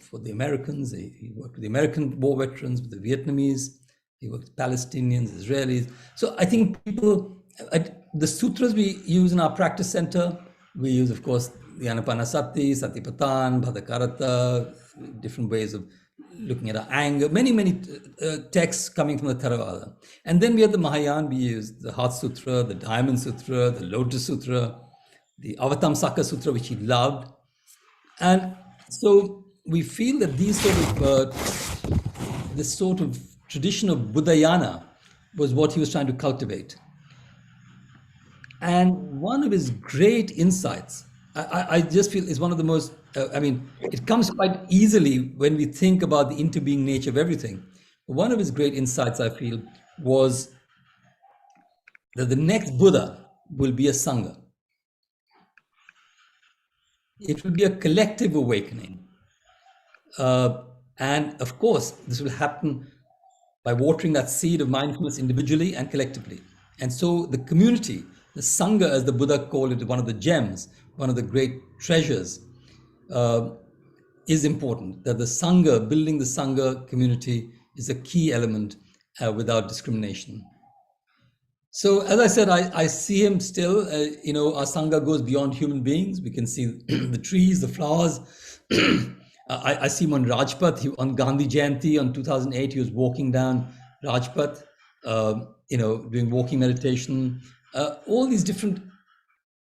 For the Americans, he worked with the American war veterans, with the Vietnamese, he worked with Palestinians, Israelis. So I think the sutras we use in our practice center, we use, of course, the Anapanasati, Satipatthana, Bhadakarata, different ways of looking at our anger, many texts coming from the Theravada. And then we have the Mahayana, we use the Heart Sutra, the Diamond Sutra, the Lotus Sutra, the Avatamsaka Sutra, which he loved. And so we feel that these this sort of tradition of Buddhayana was what he was trying to cultivate. And one of his great insights, I just feel is one of the most, it comes quite easily when we think about the interbeing nature of everything. One of his great insights, I feel, was that the next Buddha will be a Sangha. It will be a collective awakening. And of course, this will happen by watering that seed of mindfulness individually and collectively. And so the community, the Sangha, as the Buddha called it, one of the gems, one of the great treasures, is important, that the Sangha, building the Sangha community is a key element without discrimination. So as I said, I see him still, our Sangha goes beyond human beings. We can see the trees, the flowers. I see him on Rajpath, on Gandhi Jayanti on 2008, he was walking down Rajpath, doing walking meditation, all these different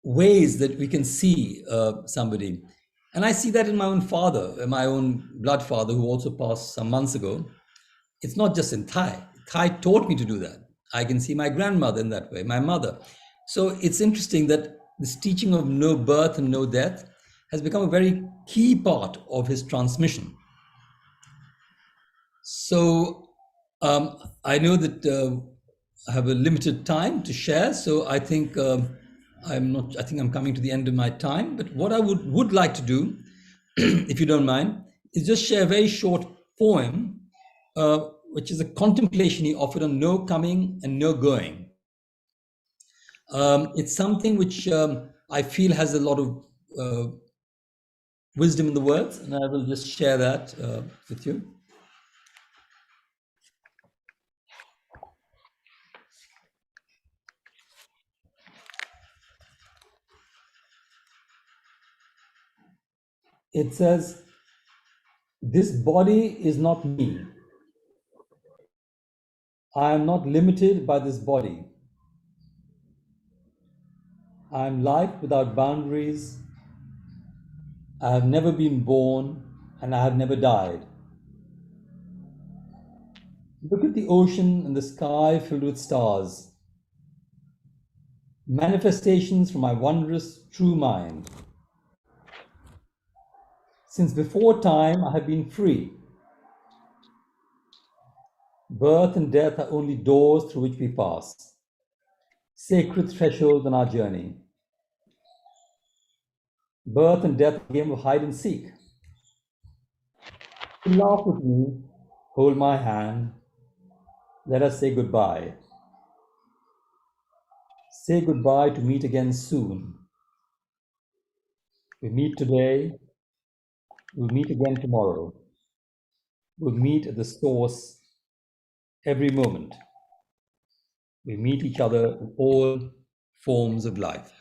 ways that we can see somebody. And I see that in my own father, my own blood father, who also passed some months ago. It's not just in Thai. Thai taught me to do that. I can see my grandmother in that way, my mother. So it's interesting that this teaching of no birth and no death has become a very key part of his transmission. So I know that I have a limited time to share, so I think I'm coming to the end of my time. But what I would like to do, if you don't mind, is just share a very short poem, which is a contemplation he offered on no coming and no going. It's something which I feel has a lot of wisdom in the words, and I will just share that with you. It says, "This body is not me. I am not limited by this body. I am life without boundaries. I have never been born and I have never died. Look at the ocean and the sky filled with stars, manifestations from my wondrous true mind. Since before time I have been free. Birth and death are only doors through which we pass, sacred thresholds on our journey. Birth and death are a game of hide and seek. Laugh with me, hold my hand, let us say goodbye. Say goodbye to meet again soon. We meet today, we'll meet again tomorrow. We'll meet at the source every moment. We meet each other in all forms of life."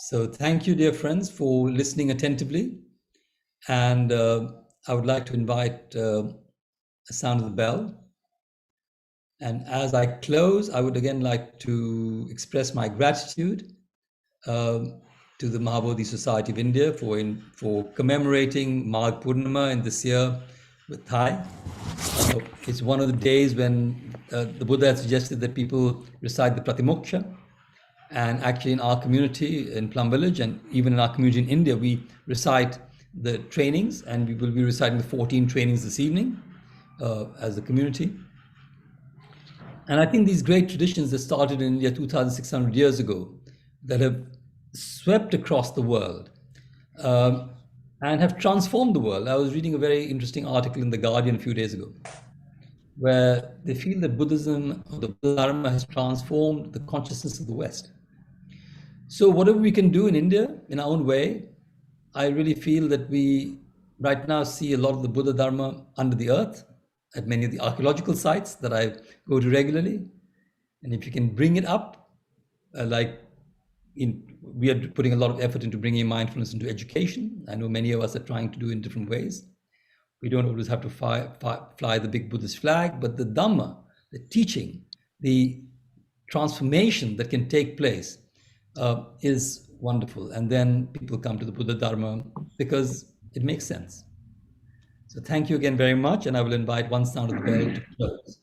So thank you, dear friends, for listening attentively. And I would like to invite a sound of the bell. And as I close, I would again like to express my gratitude to the Mahabhuti Society of India for commemorating Magha Purnima in this year with Thai. It's one of the days when the Buddha had suggested that people recite the Pratimoksha. And actually in our community in Plum Village, and even in our community in India, we recite the trainings, and we will be reciting the 14 trainings this evening as a community. And I think these great traditions that started in India 2,600 years ago, that have swept across the world and have transformed the world. I was reading a very interesting article in The Guardian a few days ago, where they feel that Buddhism, or the Buddha Dharma, has transformed the consciousness of the West. So whatever we can do in India in our own way, I really feel that we right now see a lot of the Buddha Dharma under the earth at many of the archaeological sites that I go to regularly. And if you can bring it up, we are putting a lot of effort into bringing mindfulness into education. I know many of us are trying to do it in different ways. We don't always have to fly the big Buddhist flag, but the Dhamma, the teaching, the transformation that can take place is wonderful. And then people come to the Buddha Dharma because it makes sense. So thank you again very much, and I will invite one sound of the bell to close.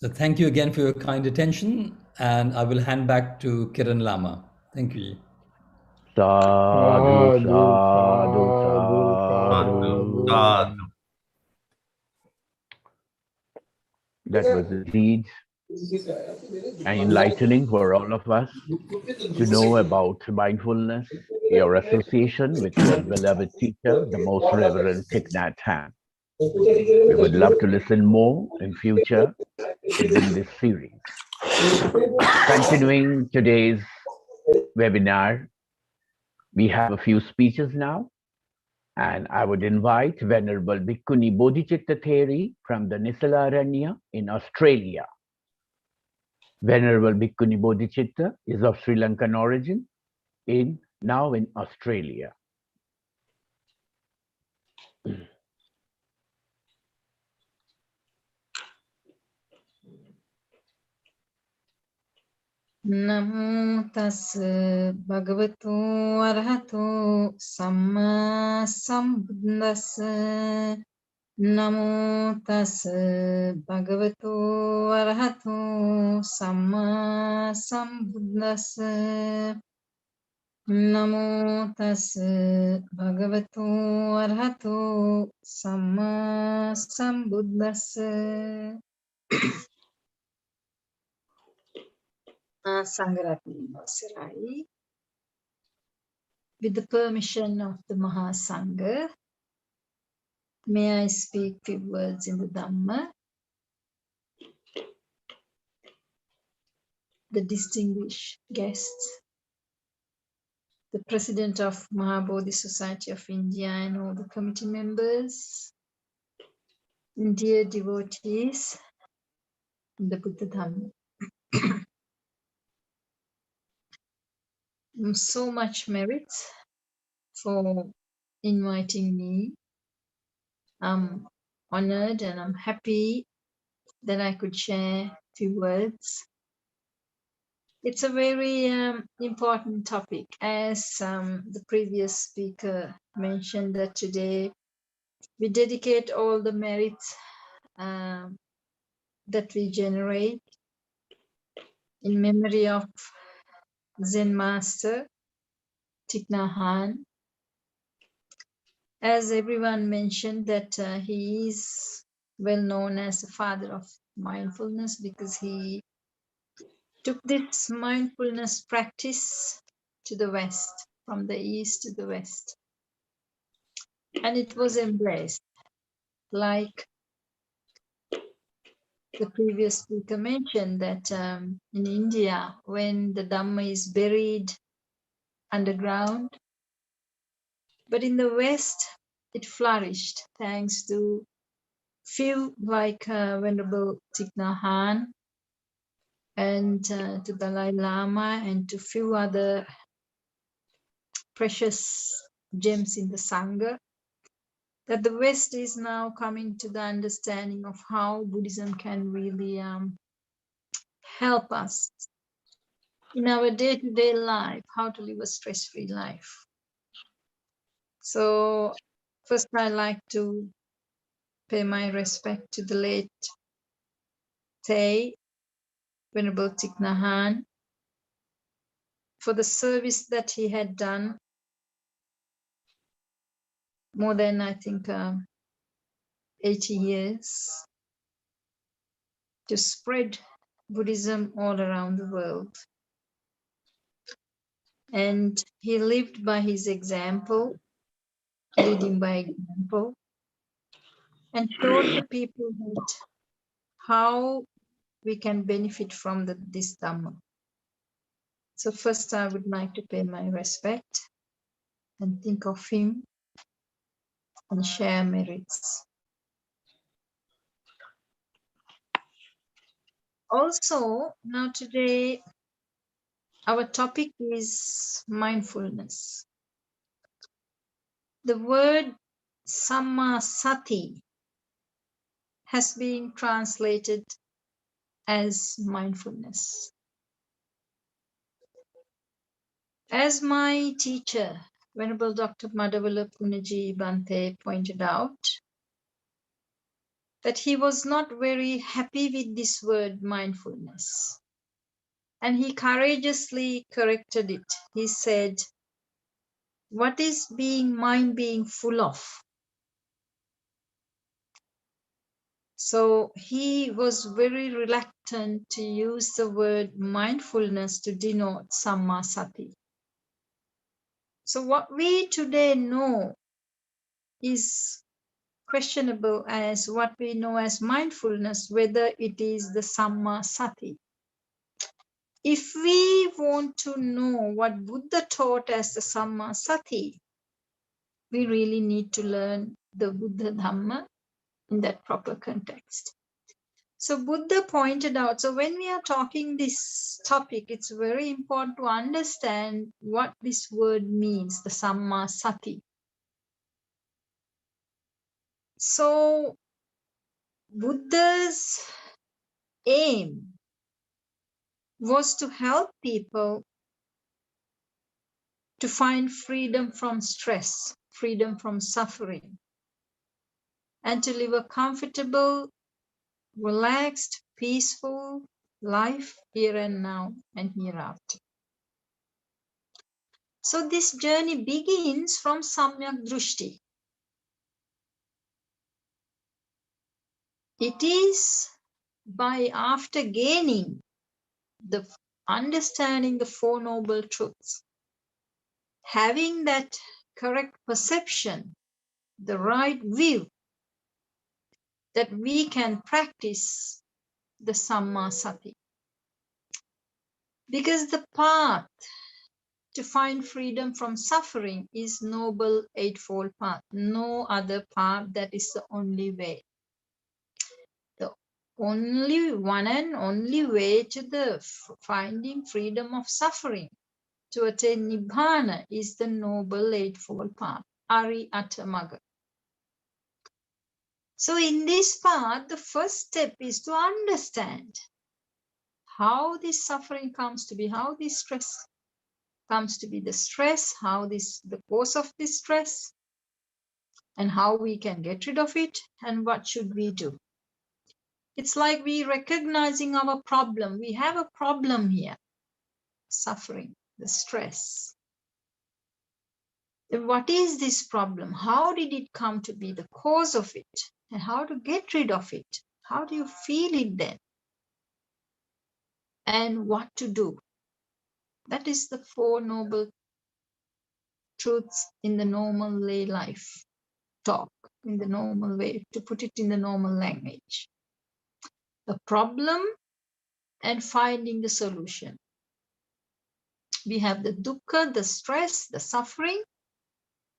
So thank you again for your kind attention, and I will hand back to Kiran Lama. Thank you. Sadhu, sadhu, Sadhu, sadhu. sadhu. That was indeed enlightening for all of us to know about mindfulness, your association with your beloved teacher, the Most Reverend Thich Nhat Hanh. We would love to listen more in future within this series. Continuing today's webinar, we have a few speeches now, and I would invite Venerable Bhikkhuni Bodhicitta Theri from the Nisalaranya in Australia. Venerable Bhikkhuni Bodhicitta is of Sri Lankan origin, now in Australia. Namo tassa bhagavato arahato samma sambuddhassa. Namo tassa bhagavato arahato samma sambuddhassa. Namo tassa bhagavato arahato samma sambuddhassa. Sangharatni Sarai. With the permission of the Mahasangha, may I speak few words in the Dhamma. The distinguished guests, the President of Mahabhuti Society of India and all the committee members, and dear devotees in the Buddha Dhamma. So much merit for inviting me. I'm honored and I'm happy that I could share a few words. It's a very important topic, as the previous speaker mentioned, that today we dedicate all the merits that we generate in memory of Zen Master Thich Nhat Hanh. As everyone mentioned, that he is well known as the father of mindfulness because he took this mindfulness practice to the West, from the East to the West. And it was embraced. Like the previous speaker mentioned, that in India, when the Dhamma is buried underground, but in the West, it flourished thanks to few like Venerable Thich Nhat Hanh and to Dalai Lama and to few other precious gems in the Sangha, that the West is now coming to the understanding of how Buddhism can really help us in our day-to-day life, how to live a stress-free life. So first I'd like to pay my respect to the late Thay, Venerable Thich Nhat Hanh, for the service that he had done more than, I think, 80 years to spread Buddhism all around the world. And he lived by his example, leading by example, and showed the people that how we can benefit from this Dhamma. So first I would like to pay my respect and think of him and share merits. Also, now today, our topic is mindfulness. The word Sammasati has been translated as mindfulness. As my teacher, Venerable Dr. Madhavala Punaji Bhante, pointed out, that he was not very happy with this word mindfulness. And he courageously corrected it. He said, what is mind being full of? So he was very reluctant to use the word mindfulness to denote samma sati. So what we today know is questionable as what we know as mindfulness, whether it is the samma sati. If we want to know what Buddha taught as the samma sati, we really need to learn the Buddha Dhamma in that proper context. So Buddha pointed out, so when we are talking this topic, it's very important to understand what this word means, the samma sati. So Buddha's aim was to help people to find freedom from stress, freedom from suffering, and to live a comfortable, relaxed, peaceful life here and now and hereafter. So this journey begins from Samyak Drushti. It is by after gaining the understanding the Four Noble Truths, having that correct perception, the right view, that we can practice the Samma Sati. Because the path to find freedom from suffering is Noble Eightfold Path. No other path that is the only way. The only one and only way to the finding freedom of suffering, to attain Nibbana, is the Noble Eightfold Path, Arihata Magha. So in this path, the first step is to understand how this suffering comes to be, how this stress comes to be, the stress, how this, the cause of this stress, and how we can get rid of it, and what should we do. It's like we recognizing our problem. We have a problem here, suffering, the stress. And what is this problem? How did it come to be, the cause of it, and how to get rid of it? How do you feel it then? And what to do? That is the Four Noble Truths in the normal lay life talk, in the normal way, to put it in the normal language. The problem and finding the solution. We have the dukkha, the stress, the suffering,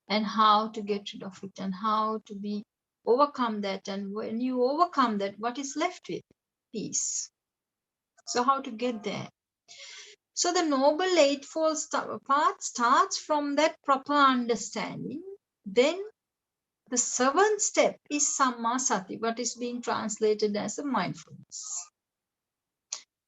and how to get rid of it, and how to be overcome that. And when you overcome that, what is left with? Peace. So how to get there? So the Noble Eightfold Path starts from that proper understanding. Then the seventh step is Samma Sati, what is being translated as a mindfulness.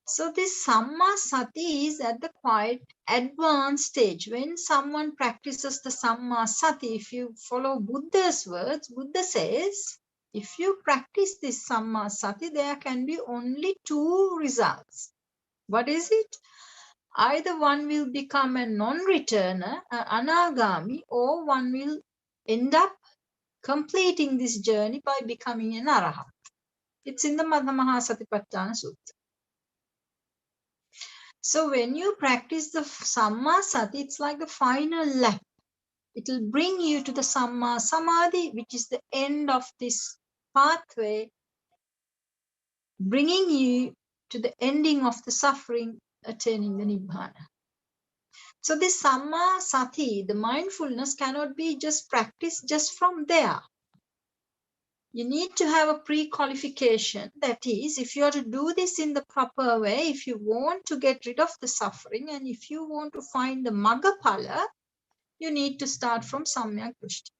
So this Samma Sati is at the quite advanced stage. When someone practices the Samma Sati, if you follow Buddha's words, Buddha says, if you practice this Samma Sati, there can be only two results. What is it? Either one will become a non-returner, an anagami, or one will end up completing this journey by becoming an arahat. It's in the Mahasatipatthana Sutta. So when you practice the Samma Sati, it's like the final lap. It will bring you to the Samma Samadhi, which is the end of this pathway, bringing you to the ending of the suffering, attaining the Nibbana. So this Samma Sati, the mindfulness, cannot be just practiced just from there. You need to have a pre-qualification. That is, if you are to do this in the proper way, if you want to get rid of the suffering, and if you want to find the Magha Phala, you need to start from Samyak Drushti.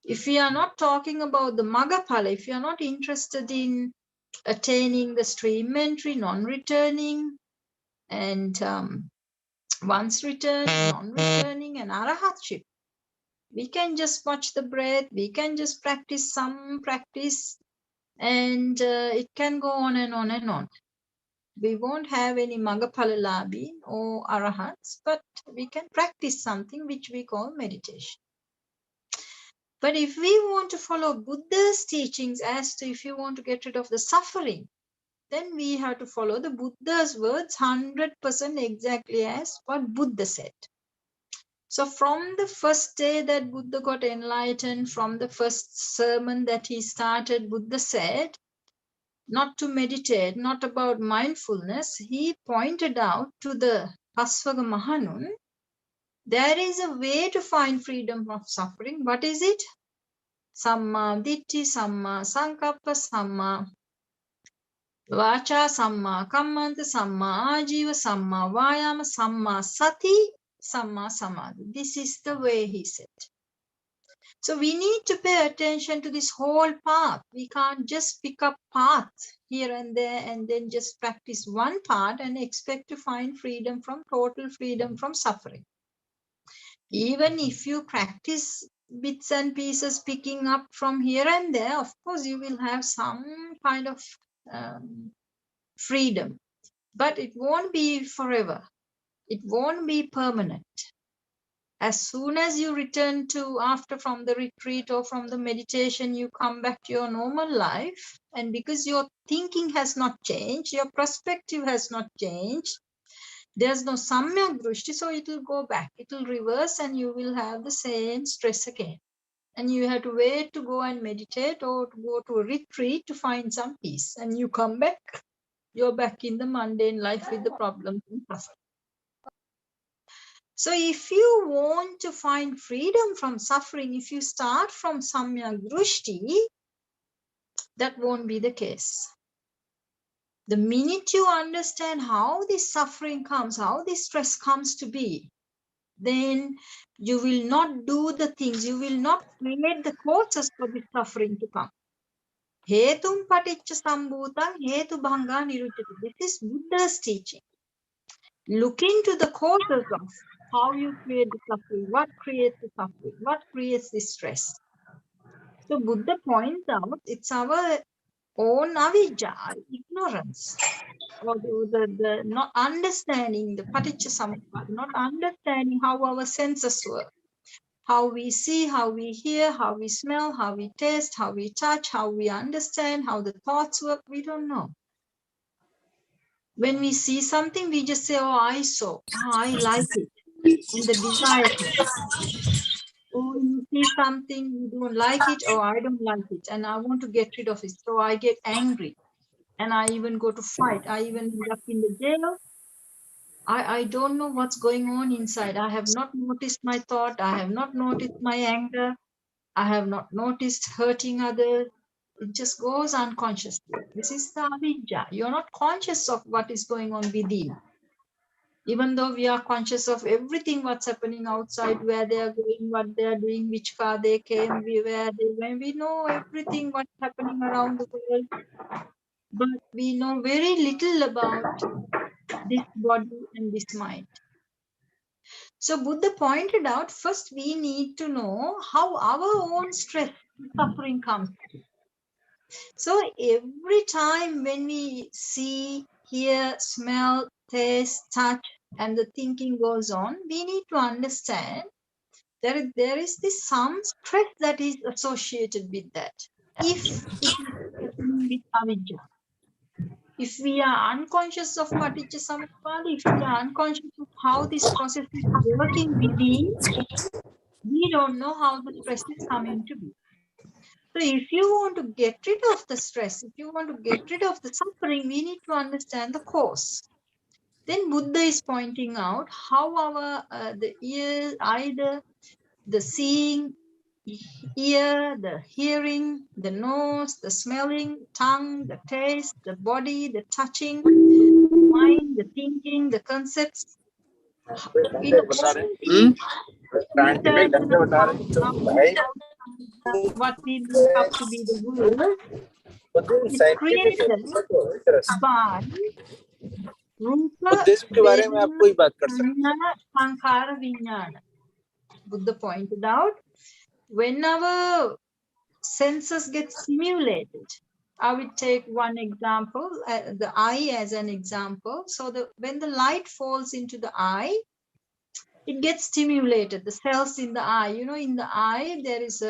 If we are not talking about the Magha Phala, if you are not interested in attaining the stream entry, non-returning, and once returning, non-returning, and arahatship, we can just watch the breath, we can just practice some practice And it can go on and on and on. We won't have any Magha Phalalabhi or Arahats, but we can practice something which we call meditation. But if we want to follow Buddha's teachings as to if you want to get rid of the suffering, then we have to follow the Buddha's words 100% exactly as what Buddha said. So from the first day that Buddha got enlightened, from the first sermon that he started, Buddha said, not to meditate, not about mindfulness. He pointed out to the Pasvaga Mahanun, there is a way to find freedom from suffering. What is it? Samma Ditti, Samma Sankappa, Samma Vacha, Samma Kammanta, Samma Ajiva, Samma Vayama, Samma Sati, Samma Samadhi. This is the way, he said. So we need to pay attention to this whole path. We can't just pick up paths here and there and then just practice one part and expect to find freedom from total freedom from suffering. Even if you practice bits and pieces picking up from here and there, of course you will have some kind of freedom, but it won't be forever. It won't be permanent. As soon as you return to from the retreat or from the meditation, you come back to your normal life. And because your thinking has not changed, your perspective has not changed, there's no samyak drushti, so it will go back. It will reverse and you will have the same stress again. And you have to wait to go and meditate or to go to a retreat to find some peace. And you come back, you're back in the mundane life with the problems and suffering. So if you want to find freedom from suffering, if you start from samyak drushti, that won't be the case. The minute you understand how this suffering comes, how this stress comes to be, then you will not do the things, you will not create the causes for this suffering to come. Hetum paticca sambhutam hetu bhanga niruchyate. This is Buddha's teaching. Look into the causes of how you create the suffering, what creates the suffering, what creates the stress. So Buddha points out it's our own avijja, ignorance, or the not understanding the paticca samuppada, not understanding how our senses work, how we see, how we hear, how we smell, how we taste, how we touch, how we understand, how the thoughts work. We don't know. When we see something, we just say, oh, I saw, I like it. And the desire comes. Or you see something, you don't like it, or I don't like it, and I want to get rid of it. So I get angry, and I even go to fight. I even end up in the jail. I don't know what's going on inside. I have not noticed my thought. I have not noticed my anger. I have not noticed hurting others. It just goes unconsciously. This is the avijja. You're not conscious of what is going on within. Even though we are conscious of everything what's happening outside, where they are going, what they are doing, which car they came, where they went, we know everything what's happening around the world, but we know very little about this body and this mind. So Buddha pointed out, first we need to know how our own stress and suffering comes. So every time when we see, hear, smell, taste, touch, and the thinking goes on, we need to understand that there is this some stress that is associated with that. If it is happening with avijja, if we are unconscious of paticca samuppada, if we are unconscious of how this process is working within, we don't know how the stress is coming to be. So if you want to get rid of the stress, if you want to get rid of the suffering, we need to understand the cause. Then Buddha is pointing out how our the ear, either the seeing, ear, the hearing, the nose, the smelling, tongue, the taste, the body, the touching, the mind, the thinking, the concepts. We know what we look up to be the world is created by Rupa, Vedana, Sankara, Vijnana. Buddha pointed out, when our senses get stimulated, I will take one example, the eye as an example. So when the light falls into the eye, it gets stimulated. The cells in the eye, you know, in the eye there is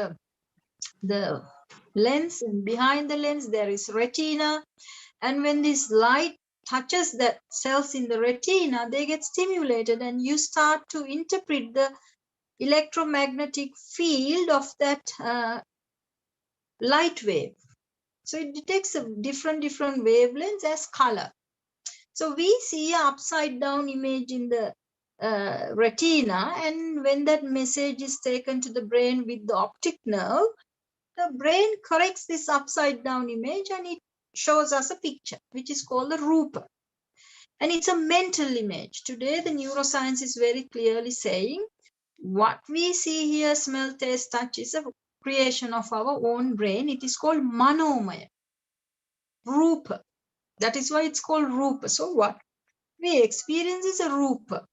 the lens, and behind the lens there is retina. And when this light touches the cells in the retina, they get stimulated, and you start to interpret the electromagnetic field of that light wave. So it detects a different wavelengths as color. So we see an upside down image in the retina, and when that message is taken to the brain with the optic nerve, the brain corrects this upside down image and it shows us a picture, which is called the rupa. And it's a mental image. Today, the neuroscience is very clearly saying what we see here, smell, taste, touch, is a creation of our own brain. It is called manomaya, rupa. That is why it's called rupa. So what we experience is a rupa.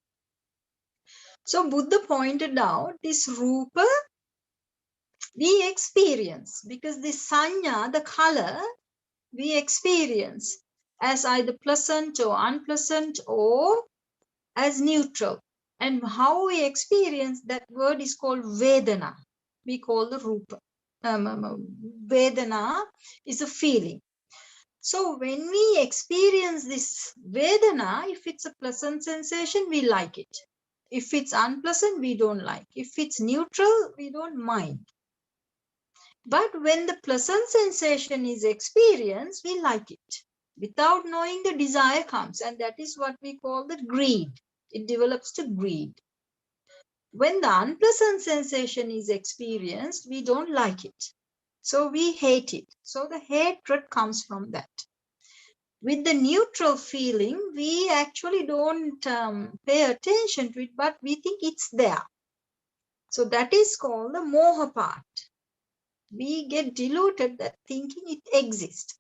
So Buddha pointed out this rupa we experience, because the sanya, the color, we experience as either pleasant or unpleasant or as neutral. And how we experience that word is called Vedana. We call the rupa. Vedana is a feeling. So when we experience this Vedana, if it's a pleasant sensation, we like it. If it's unpleasant, we don't like. If it's neutral, we don't mind. But when the pleasant sensation is experienced, we like it. Without knowing, the desire comes, and that is what we call the greed. It develops to greed. When the unpleasant sensation is experienced, we don't like it. So we hate it. So the hatred comes from that. With the neutral feeling, we actually don't pay attention to it, but we think it's there. So that is called the moha part. We get deluded that thinking it exists.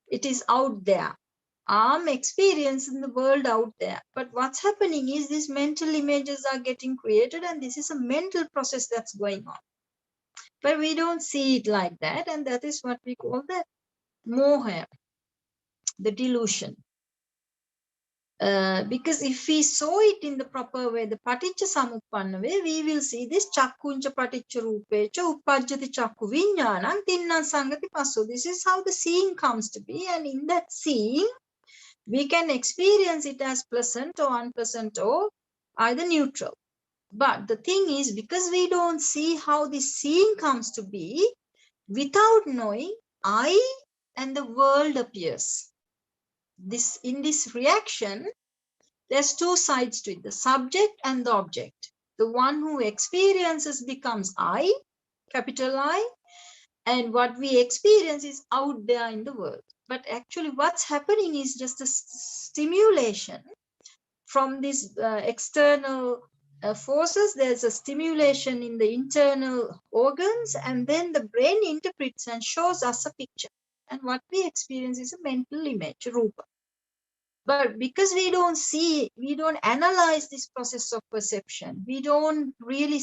It is out there. I'm experiencing the world out there. But what's happening is these mental images are getting created, and this is a mental process that's going on. But we don't see it like that, and that is what we call the moha, the delusion. Because if we saw it in the proper way, the paticca samuppanna way, we will see this chakkuncha paticca rupecha uppajjati chakku viññānaṁ tinnaṁ sangati passo. This is how the seeing comes to be, and in that seeing, we can experience it as pleasant or unpleasant or either neutral. But the thing is, because we don't see how this seeing comes to be, without knowing, I and the world appears. In this reaction, there's two sides to it, the subject and the object. The one who experiences becomes I, capital I, and what we experience is out there in the world. But actually what's happening is just a stimulation from these external forces. There's a stimulation in the internal organs, and then the brain interprets and shows us a picture. And what we experience is a mental image, rupa. But because we don't see, we don't analyze this process of perception, we don't really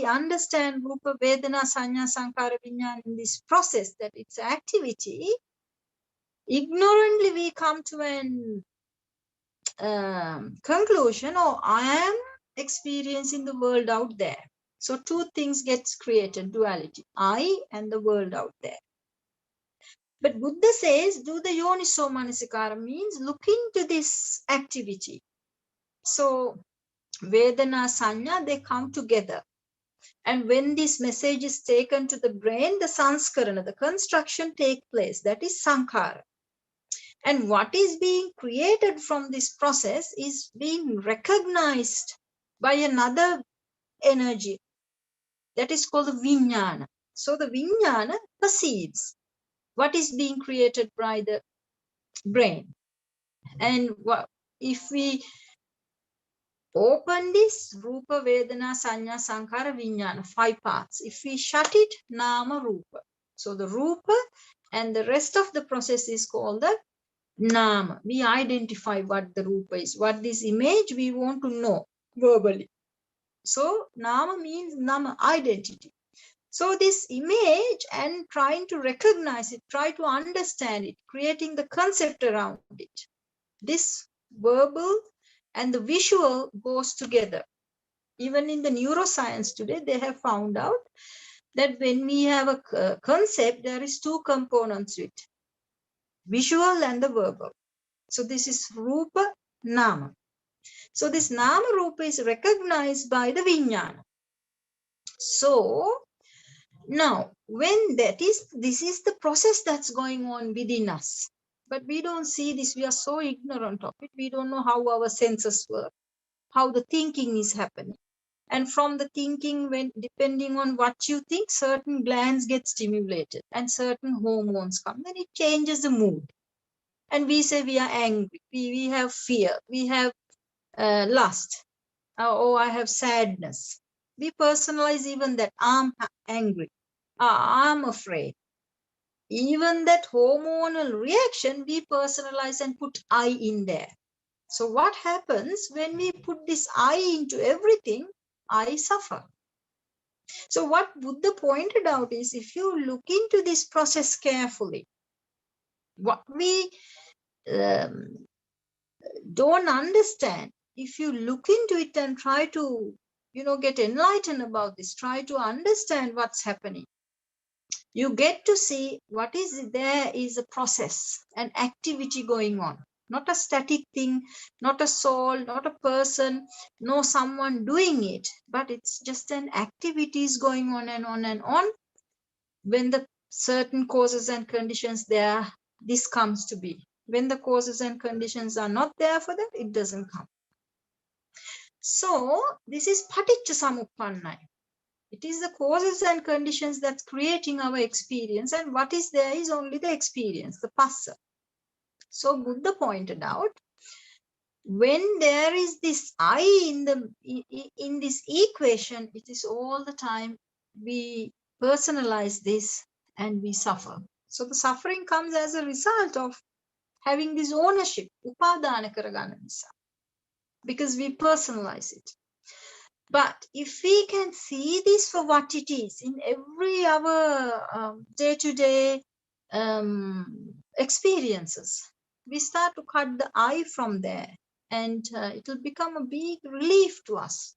understand rupa, vedana, sanya, sankhara, viññāna in this process, that it's activity, ignorantly we come to an conclusion, oh, I am experiencing the world out there. So two things gets created, duality, I and the world out there. But Buddha says, do the yoniso manasikara, means look into this activity. So Vedana, Sanya, they come together. And when this message is taken to the brain, the sanskarana, the construction takes place. That is sankhara. And what is being created from this process is being recognized by another energy. That is called the viññāna. So the viññāna perceives what is being created by the brain. And if we open this rupa, vedana, sanya, sankhara, viññāna, 5 parts, if we shut it, nama, rupa. So the rupa and the rest of the process is called the nama. We identify what the rupa is, what this image we want to know verbally. So nama means nama, identity. So this image and trying to recognize it, try to understand it, creating the concept around it. This verbal and the visual goes together. Even in the neuroscience today, they have found out that when we have a concept, there is two components to it, visual and the verbal. So this is Rupa, Nama. So this Nama Rupa is recognized by the Vijnana. So now, when this is the process that's going on within us, but we don't see this, we are so ignorant of it, we don't know how our senses work, how the thinking is happening. And from the thinking, when depending on what you think, certain glands get stimulated and certain hormones come, then it changes the mood. And we say we are angry, we have fear, we have lust, or I have sadness. We personalize even that, I'm angry, I'm afraid. Even that hormonal reaction, we personalize and put I in there. So what happens when we put this I into everything? I suffer. So what Buddha pointed out is, if you look into this process carefully, what we don't understand, if you look into it and try to, get enlightened about this, try to understand what's happening, you get to see what is there is a process, an activity going on, not a static thing, not a soul, not a person, no someone doing it, but it's just an activities going on and on and on. When the certain causes and conditions there, this comes to be. When the causes and conditions are not there for that, it doesn't come. So this is paticca samuppanna. It is the causes and conditions that's creating our experience, and what is there is only the experience, the passa. So Buddha pointed out, when there is this I in this equation, it is all the time we personalize this and we suffer. So the suffering comes as a result of having this ownership, upadana karagana nisa, because we personalize it. But if we can see this for what it is in every our day-to-day experiences, we start to cut the I from there, and it will become a big relief to us.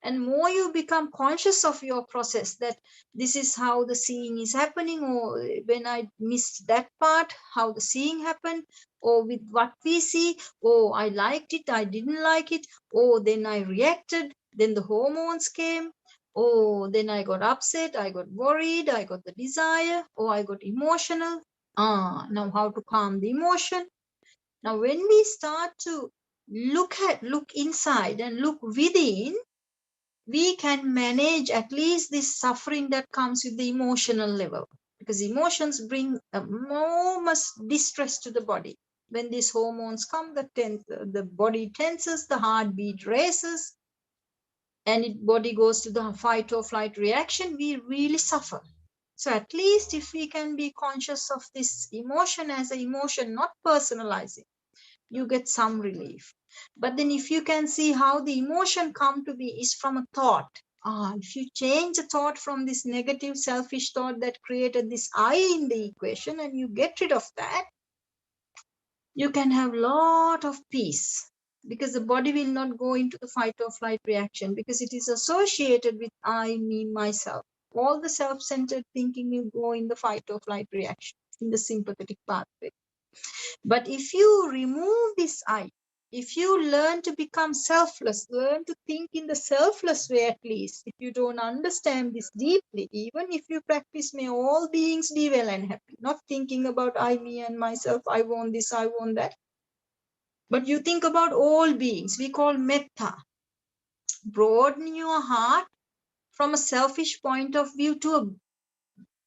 And more you become conscious of your process, that this is how the seeing is happening, or when I missed that part, how the seeing happened, or with what we see, oh, I liked it, I didn't like it, oh, then I reacted, then the hormones came, oh, then I got upset, I got worried, I got the desire, or I got emotional. Now how to calm the emotion? Now when we start to look inside and look within, we can manage at least this suffering that comes with the emotional level, because emotions bring enormous distress to the body. When these hormones come, the body tenses, the heartbeat races, and body goes to the fight or flight reaction, we really suffer. So at least if we can be conscious of this emotion as an emotion, not personalizing, you get some relief. But then if you can see how the emotion come to be is from a thought. If you change the thought from this negative selfish thought that created this I in the equation, and you get rid of that, you can have a lot of peace, because the body will not go into the fight or flight reaction, because it is associated with I, me, myself. All the self-centered thinking will go in the fight or flight reaction, in the sympathetic pathway. But if you remove this I, if you learn to become selfless, learn to think in the selfless way at least, if you don't understand this deeply, even if you practice may all beings be well and happy, not thinking about I, me and myself, I want this, I want that. But you think about all beings, we call metta. Broaden your heart from a selfish point of view to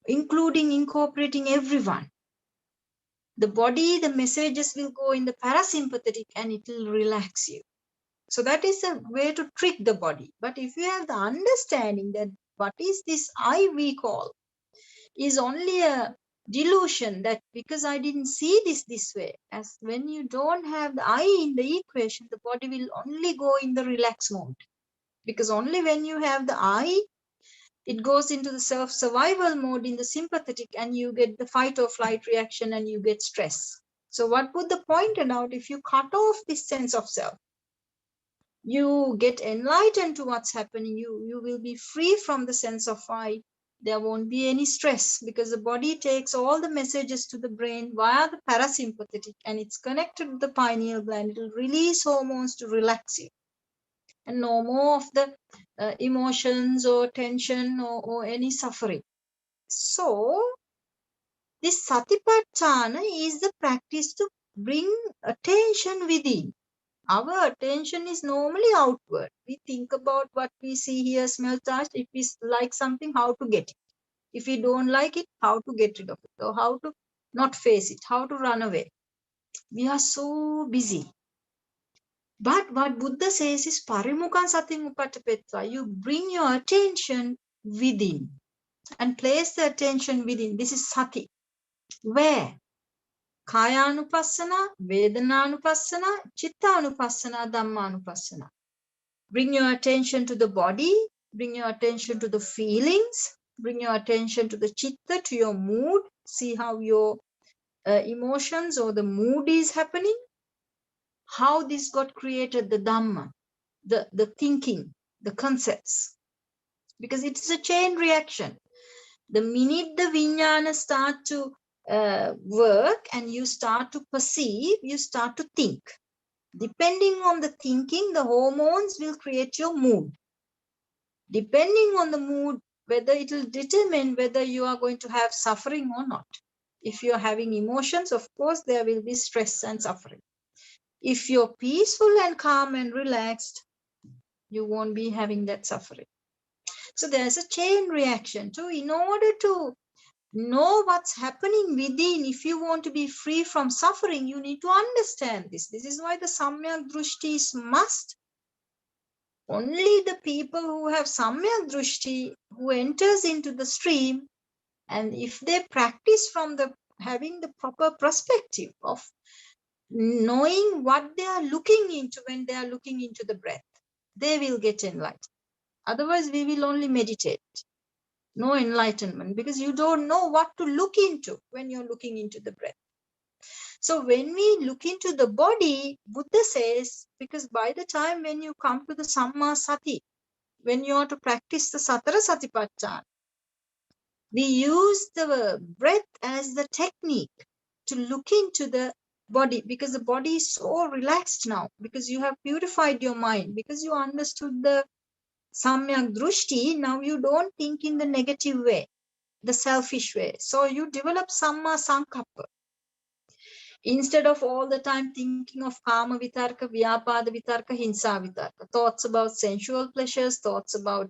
incorporating everyone. The body, the messages will go in the parasympathetic and it will relax you. So that is a way to trick the body. But if you have the understanding that what is this I we call is only a delusion, that because I didn't see this way, as when you don't have the I in the equation, the body will only go in the relaxed mode. Because only when you have the I, It goes into the self-survival mode in the sympathetic, and you get the fight or flight reaction and you get stress. So what Buddha pointed out, if you cut off this sense of self, you get enlightened to what's happening. You will be free from the sense of I. There won't be any stress because the body takes all the messages to the brain via the parasympathetic, and it's connected to the pineal gland. It will release hormones to relax you. And no more of the emotions or tension or any suffering. So this satipatthana is the practice to bring attention within. Our attention is normally outward. We think about what we see, hear, smell, touch. If we like something, how to get it. If we don't like it, how to get rid of it, or how to not face it, how to run away. We are so busy. But what Buddha says is parimukhan sating upatapetva. You bring your attention within and place the attention within. This is sati. Where? Kaya-anupassana, Vedana-anupassana, Chitta-anupassana, Dhamma-anupassana. Bring your attention to the body, bring your attention to the feelings, bring your attention to the chitta, to your mood. See how your emotions or the mood is happening. How this got created, the Dhamma, the thinking, the concepts. Because it is a chain reaction. The minute the vijnana start to work and you start to perceive, you start to think. Depending on the thinking, the hormones will create your mood. Depending on the mood, whether it will determine whether you are going to have suffering or not. If you are having emotions, of course, there will be stress and suffering. If you're peaceful and calm and relaxed, you won't be having that suffering. So there's a chain reaction too. In order to know what's happening within, if you want to be free from suffering, you need to understand this. This is why the samyak drushti is must. Only the people who have samyak drushti, who enters into the stream, and if they practice from the having the proper perspective of knowing what they are looking into when they are looking into the breath, they will get enlightened. Otherwise, we will only meditate. No enlightenment, because you don't know what to look into when you're looking into the breath. So when we look into the body, Buddha says, because by the time when you come to the Samma Sati, when you are to practice the Satara Satipatthana, we use the breath as the technique to look into the body, because the body is so relaxed now, because you have purified your mind, because you understood the Samyak Drushti. Now you don't think in the negative way, the selfish way. So you develop Samma Sankappa. Instead of all the time thinking of Kama Vitarka, Vyapada Vitarka, Hinsa Vitarka, thoughts about sensual pleasures, thoughts about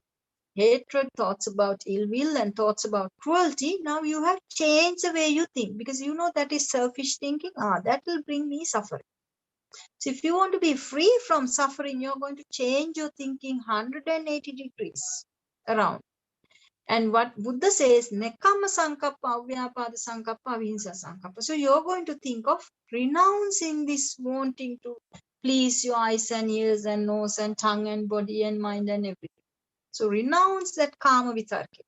hatred, thoughts about ill will, and thoughts about cruelty. Now you have changed the way you think, because you know that is selfish thinking. That will bring me suffering. So if you want to be free from suffering, you're going to change your thinking 180 degrees around. And what Buddha says, Nekama Sankappa, Avyapada Sankappa, Ahinsa Sankappa. So you're going to think of renouncing this wanting to please your eyes and ears and nose and tongue and body and mind and everything. So renounce that Kama Vitarke,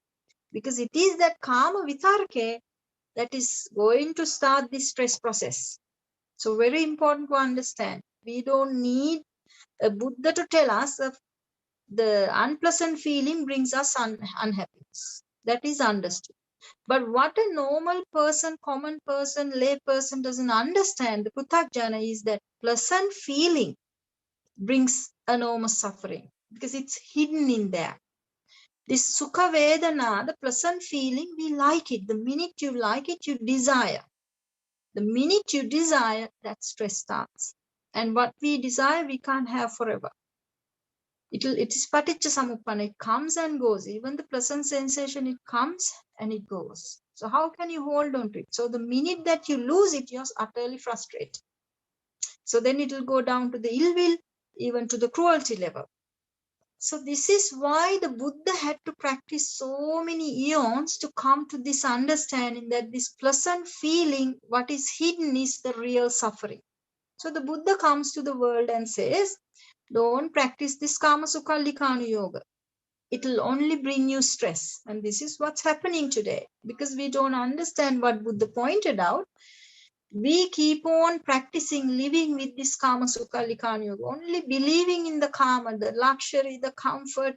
because it is that Kama Vitarke that is going to start this stress process. So very important to understand. We don't need a Buddha to tell us that the unpleasant feeling brings us unhappiness. That is understood. But what a normal person, common person, lay person doesn't understand, the Pruthajjana, is that pleasant feeling brings enormous suffering, because it's hidden in there. This Sukha Vedana, the pleasant feeling, we like it. The minute you like it, you desire. The minute you desire, that stress starts. And what we desire, we can't have forever. It is paticca samuppanna. It comes and goes. Even the pleasant sensation, it comes and it goes. So how can you hold on to it? So the minute that you lose it, you're utterly frustrated. So then it will go down to the ill will, even to the cruelty level. So this is why the Buddha had to practice so many eons to come to this understanding that this pleasant feeling, what is hidden, is the real suffering. So the Buddha comes to the world and says, don't practice this Kama Sukha Likanu Yoga. it'll only bring you stress. And this is what's happening today. Because we don't understand what Buddha pointed out, we keep on practicing living with this Kama Sukha Likkhana Yoga, only believing in the Kama, the luxury, the comfort,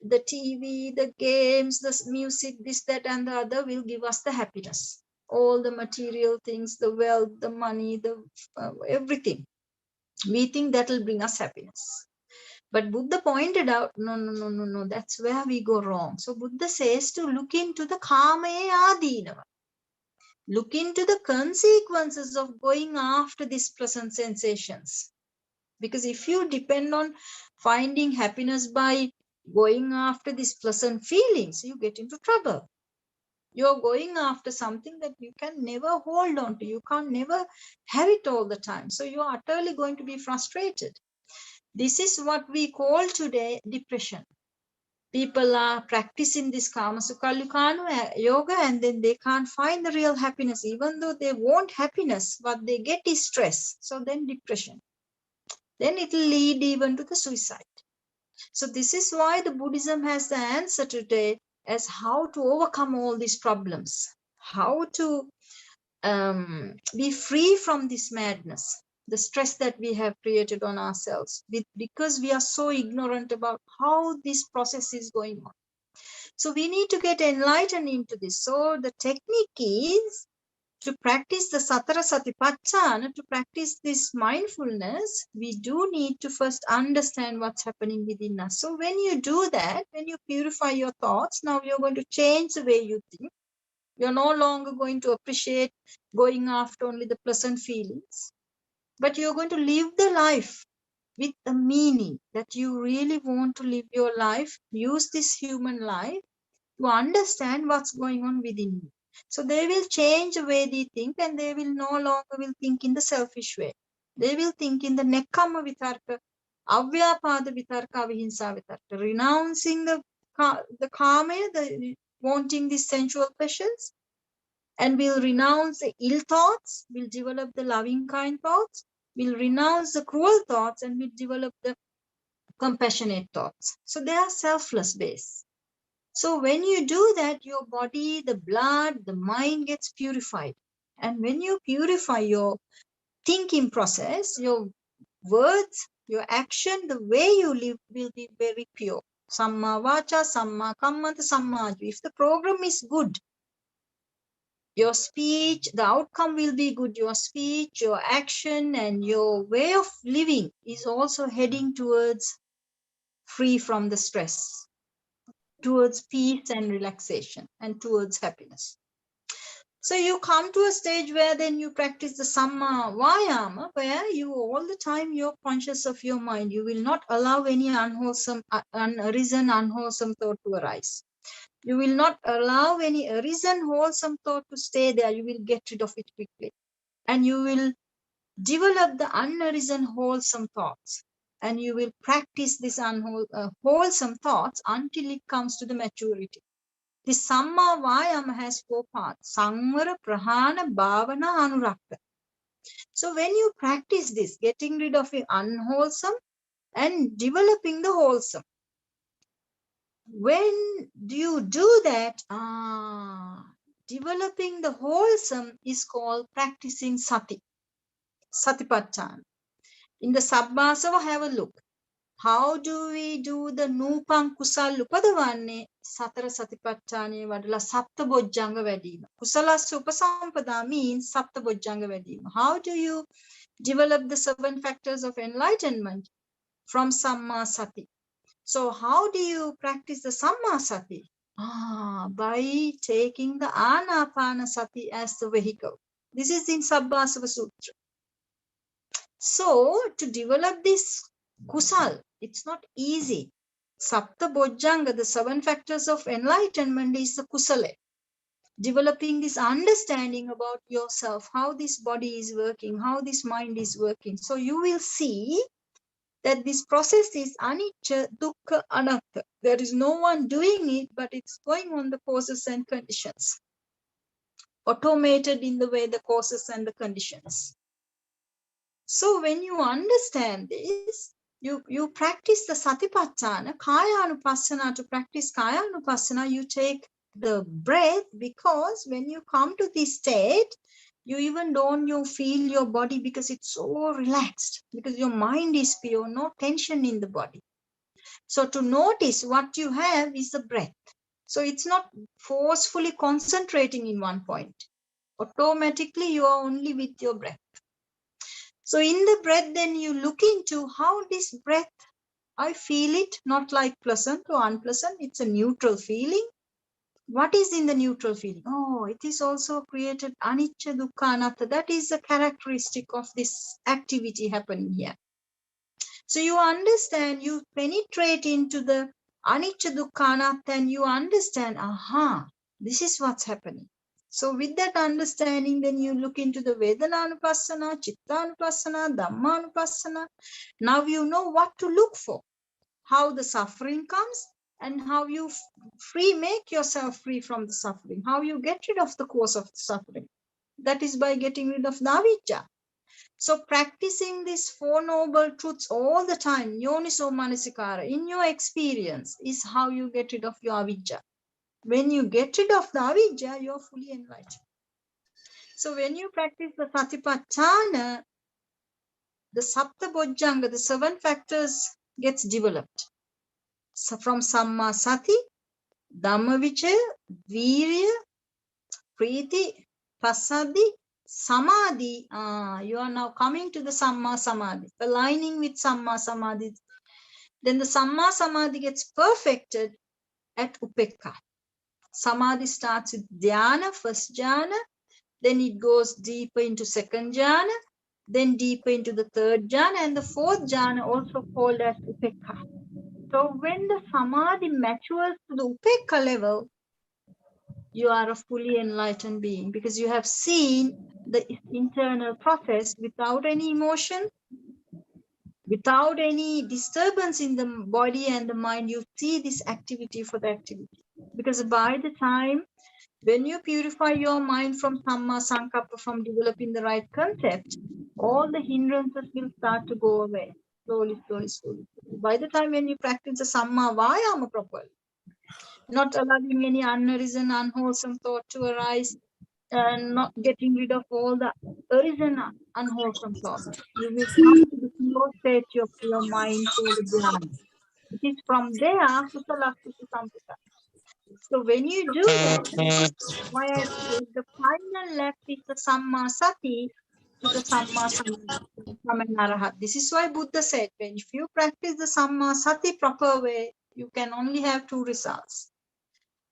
the TV, the games, the music, this, that, and the other will give us the happiness. All the material things, the wealth, the money, the everything. We think that will bring us happiness. But Buddha pointed out, no, that's where we go wrong. So Buddha says to look into the Kamaye Adinava. Look into the consequences of going after these pleasant sensations. Because if you depend on finding happiness by going after these pleasant feelings, you get into trouble. You're going after something that you can never hold on to. You can't never have it all the time. So you're utterly going to be frustrated. This is what we call today depression. People are practicing this Kama Sukha Likkhana Yoga and then they can't find the real happiness. Even though they want happiness, what they get is stress. So then depression. Then it will lead even to the suicide. So this is why the Buddhism has the answer today as how to overcome all these problems. How to be free from this madness, the stress that we have created on ourselves because we are so ignorant about how this process is going on. So we need to get enlightened into this. So the technique is to practice the Satara Satipatthana, to practice this mindfulness, we do need to first understand what's happening within us. So when you do that, when you purify your thoughts, now you're going to change the way you think. You're no longer going to appreciate going after only the pleasant feelings, but you're going to live the life with a meaning that you really want to live your life, use this human life to understand what's going on within you. So they will change the way they think and they will no longer will think in the selfish way. They will think in the nekkhamma vitarka, avyapada vitarka, avihimsa vitarka, renouncing the kama, the wanting these sensual pleasures, and will renounce the ill thoughts, will develop the loving kind thoughts, will renounce the cruel thoughts and will develop the compassionate thoughts. So they are selfless base. So when you do that, your body, the blood, the mind gets purified. And when you purify your thinking process, your words, your action, the way you live will be very pure. Samma vacha, samma kammanta, samma. If the program is good, your speech, the outcome will be good. Your speech, your action, and your way of living is also heading towards free from the stress, towards peace and relaxation, and towards happiness. So you come to a stage where then you practice the Samma Vayama, where you all the time you're conscious of your mind. You will not allow any unwholesome, unarisen, unwholesome thought to arise. You will not allow any arisen, wholesome thought to stay there. You will get rid of it quickly. And you will develop the unarisen, wholesome thoughts. And you will practice this wholesome thoughts until it comes to the maturity. The Samma Vayama has 4 parts: Samvara, Prahana, Bhavana, Anurakta. So when you practice this, getting rid of the unwholesome and developing the wholesome, when you do that, developing the wholesome is called practicing sati, satipatthana. In the Sabbasava, have a look. How do we do the Nupang Kusal Upadavanne? Satara Satipatthane Vadala Saptabojjanga Vadima. Kusala Supasampada means Saptabojjanga Vadima. How do you develop the 7 factors of enlightenment? From Samma Sati. So how do you practice the Samma Sati? By taking the Anapana Sati as the vehicle. This is in Sabbasava Sutra. So to develop this Kusal, it's not easy. Sapta Bojjanga, the 7 factors of enlightenment, is the Kusale. Developing this understanding about yourself, how this body is working, how this mind is working. So you will see that this process is anicca, dukkha, anatta. There is no one doing it, but it's going on the causes and conditions. Automated in the way the causes and the conditions. So when you understand this, you practice the satipatthana, kaya anupassana. To practice kaya anupassana, you take the breath, because when you come to this state, you even don't feel your body because it's so relaxed, because your mind is pure, no tension in the body. So to notice what you have is the breath. So it's not forcefully concentrating in one point. Automatically you are only with your breath. So in the breath, then you look into how this breath, I feel it, not like pleasant or unpleasant. It's a neutral feeling. What is in the neutral feeling? Oh, it is also created anicca, dukkha, anatta. That is the characteristic of this activity happening here. So you understand, you penetrate into the anicca, dukkha, anatta, and you understand, aha, this is what's happening. So with that understanding, then you look into the Vedananupassana, Chittanupassana, Dhammanupassana. Now you know what to look for, how the suffering comes, and how you make yourself free from the suffering, how you get rid of the cause of the suffering. That is by getting rid of the avijja. So practicing these Four Noble Truths all the time, yoniso manasikara, in your experience, is how you get rid of your avijja. When you get rid of the avijja, you're fully enlightened. So when you practice the satipatthana, the sapta bojjhanga, the 7 factors gets developed. So from samma sati, dhammavicaya, virya, priti, pasadi, samadhi. You are now coming to the samma samadhi, aligning with samma samadhi. Then the samma samadhi gets perfected at upekka. Samadhi starts with dhyana, first jhana, then it goes deeper into second jhana, then deeper into the third jhana, and the fourth jhana also called as upekka. So when the samadhi matures to the upekka level, you are a fully enlightened being, because you have seen the internal process without any emotion, without any disturbance in the body and the mind. You see this activity for the activity. Because by the time when you purify your mind from samma sankappa, from developing the right concept, all the hindrances will start to go away. Slowly, slowly, slowly. By the time when you practice the samma vayama properly, not allowing any unarisen, unwholesome thought to arise, and not getting rid of all the arisen, unwholesome thoughts, you will come to the pure state of your mind through the jnana. It is from there, kusala samputa. So when you do that, why I say the final lap is the samma sati to the samma samadhi, become an arahat. This is why Buddha said, when if you practice the samma sati proper way, you can only have 2 results.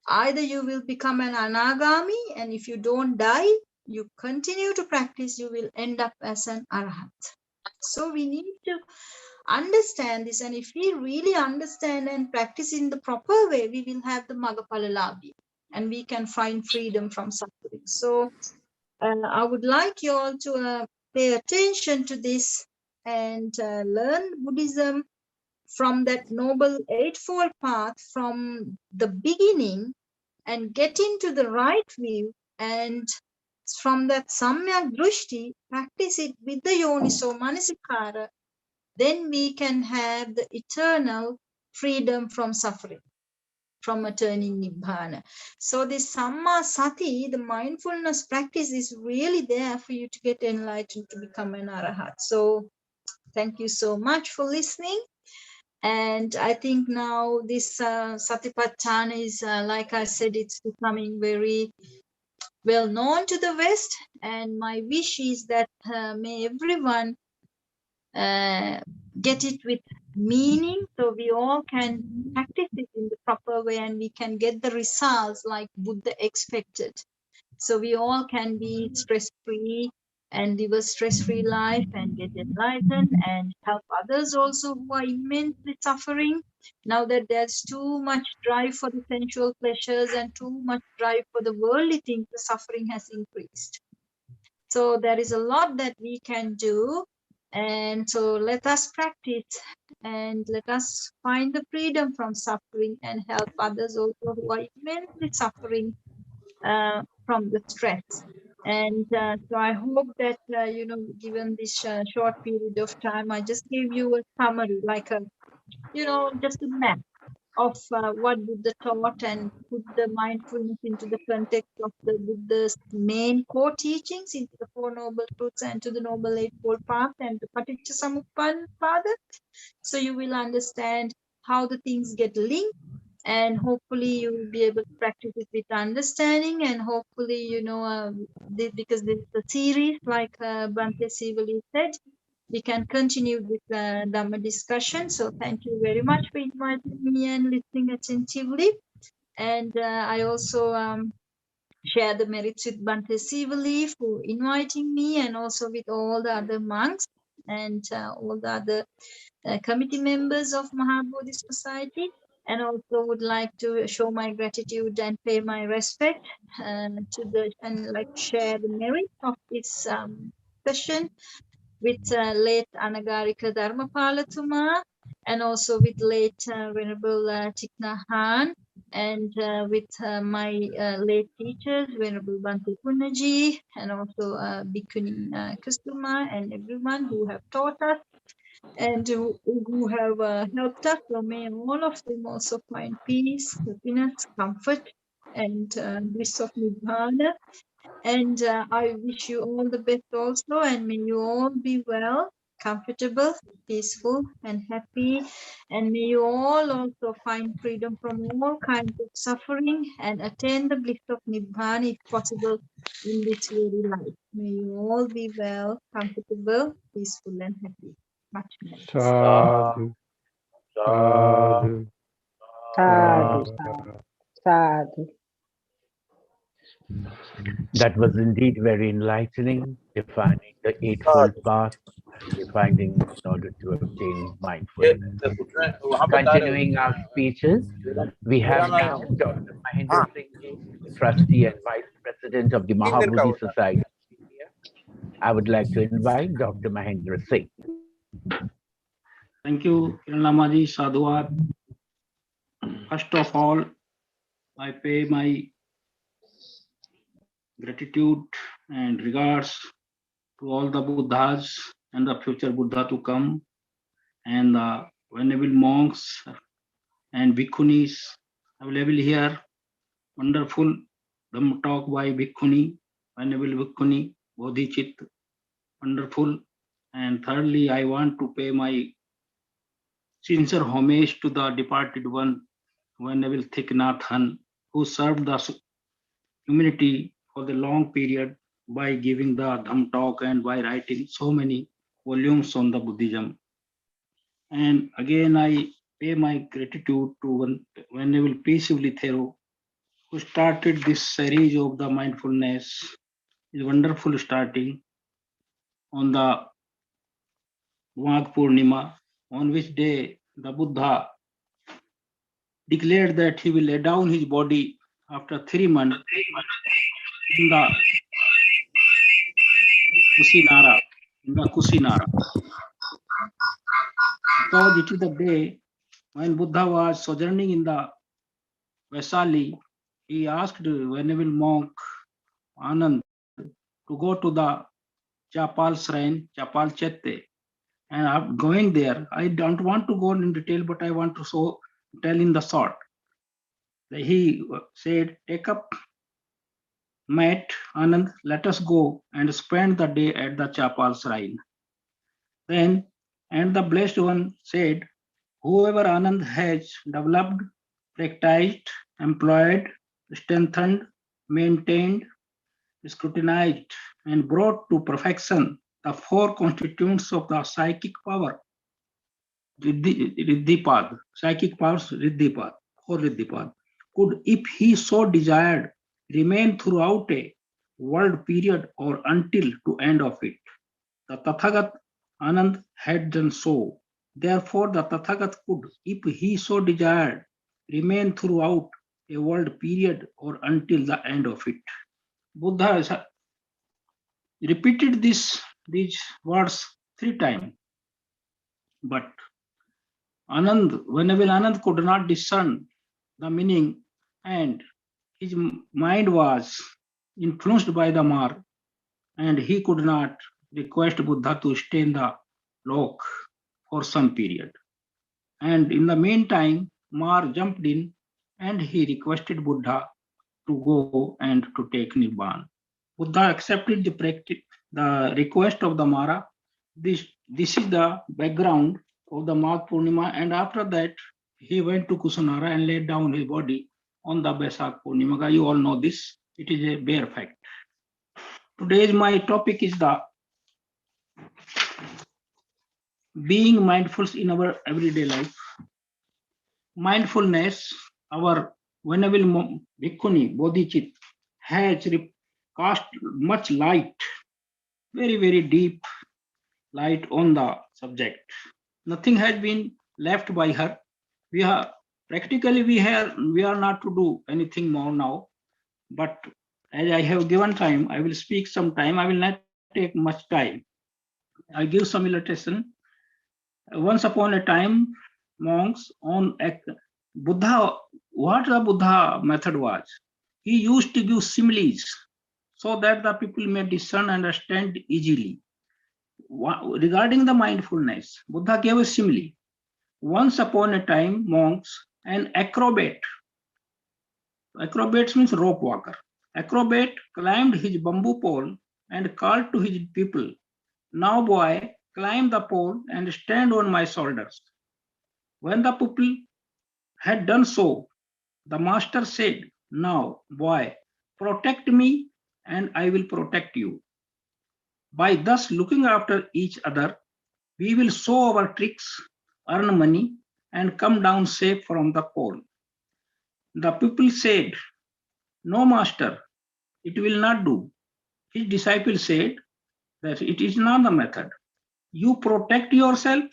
Either you will become an anagami, and if you don't die, you continue to practice, you will end up as an arahat. So we need to understand this, and if we really understand and practice in the proper way, we will have the Magapalalabi, and we can find freedom from suffering. So I would like you all to pay attention to this and learn Buddhism from that noble eightfold path from the beginning, and get into the right view, and from that samyak drushti, practice it with the yoniso manasikara. Then we can have the eternal freedom from suffering, from attaining nibbana. So this samma sati, the mindfulness practice, is really there for you to get enlightened, to become an arahat. So thank you so much for listening. And I think now this satipatthana is, like I said, it's becoming very well known to the West. And my wish is that may everyone get it with meaning, so we all can practice it in the proper way, and we can get the results like Buddha expected. So we all can be stress-free and live a stress-free life and get enlightened and help others also who are immensely suffering. Now that there's too much drive for the sensual pleasures and too much drive for the worldly things, the suffering has increased. So there is a lot that we can do. And so let us practice and let us find the freedom from suffering and help others also who are immensely suffering from the stress. And so I hope that, given this short period of time, I just gave you a summary, like just a map of what Buddha taught and put the mindfulness into the context of the Buddha's main core teachings, into the Four Noble Truths and to the Noble Eightfold Path and the Paticca So you will understand how the things get linked, and hopefully you will be able to practice it with understanding, and hopefully, because this is a series, like Bhante Sivali said, we can continue with Dhamma discussion. So thank you very much for inviting me and listening attentively. And I also share the merits with Bhante Sivali for inviting me, and also with all the other monks and all the other committee members of Mahabodhi Society. And also would like to show my gratitude and pay my respect and like share the merit of this session with late Anagarika Dharmapalatuma, and also with late Venerable Thich Han, and with my late teachers, Venerable Bhante Punnaji, and also Bhikkhuni Kusuma, and everyone who have taught us and who have helped us. So may all of them also find peace, happiness, comfort, and bliss of Nibbana. And I wish you all the best also, and may you all be well, comfortable, peaceful, and happy. And may you all also find freedom from all kinds of suffering and attain the bliss of Nibbana if possible in this very life. May you all be well, comfortable, peaceful, and happy. Much more. Sadhu, sadhu, Sadhu, sadhu. sadhu. That was indeed very enlightening, defining the Eightfold Path, defining in order to obtain mindfulness. Continuing our speeches, we have now Dr. Mahendra Singh Ji, Trustee and Vice President of the Mahabhuti Society of India. I would like to invite Dr. Mahendra Singh. Thank you, Lamaji, Sadhuat. First of all, I pay my gratitude and regards to all the Buddhas and the future Buddha to come, and the venerable monks and bhikkhunis available here. Wonderful Dhamma talk by bhikkhuni, venerable bhikkhuni, Bodhicit, wonderful. And thirdly, I want to pay my sincere homage to the departed one, Venerable Thich Nhat Hanh, who served the humanity for the long period by giving the Dham talk and by writing so many volumes on the Buddhism. And again, I pay my gratitude to Venerable P. Sivali, who started this series of the mindfulness. It's wonderful starting on the Magha Purnima, on which day the Buddha declared that he will lay down his body after 3 months in the Kusinara. Because it is the day when Buddha was sojourning in the Vaisali, he asked Venerable monk Anand to go to the Chapal shrine, Chapal Chette. And after going there, I don't want to go in detail, but I want to tell in the short. He said, take up mat, Anand, let us go and spend the day at the Chapal shrine. Then, and the Blessed One said, whoever Anand has developed, practiced, employed, strengthened, maintained, scrutinized, and brought to perfection the 4 constituents of the psychic power, Riddhipad, psychic powers, Riddhipad, 4 Riddhipad, could, if he so desired, remain throughout a world period or until to end of it. The Tathagat Anand had done so. Therefore, the Tathagat could, if he so desired, remain throughout a world period or until the end of it. Buddha has repeated these words 3 times. But Venerable Anand could not discern the meaning, and his mind was influenced by the mark, and he could not request Buddha to stay in the lok for some period. And in the meantime, Mar jumped in and he requested Buddha to go and to take Nibbana. Buddha accepted the request of the Mara. This is the background of the Magha Purnima, and after that he went to Kusinara and laid down his body on the Baisakh Purnima. You all know this. It is a bare fact. Today's my topic is the being mindful in our everyday life. Mindfulness, our Venerable Bhikkhuni Bodhicitta has cast much light, very, very deep light on the subject. Nothing has been left by her. We are not to do anything more now, but as I have given time, I will speak some time. I will not take much time. I give some illustration. Once upon a time, monks on Buddha, what the Buddha method was, he used to give similes so that the people may discern and understand easily. Regarding the mindfulness, Buddha gave a simile. Once upon a time, monks, an acrobat means rope walker, acrobat climbed his bamboo pole and called to his people, "Now boy, climb the pole and stand on my shoulders." When the people had done so, the master said, "Now boy, protect me and I will protect you. By thus looking after each other, we will show our tricks, earn money, and come down safe from the pole." The people said, "No, master, it will not do." His disciple said that it is not the method. You protect yourself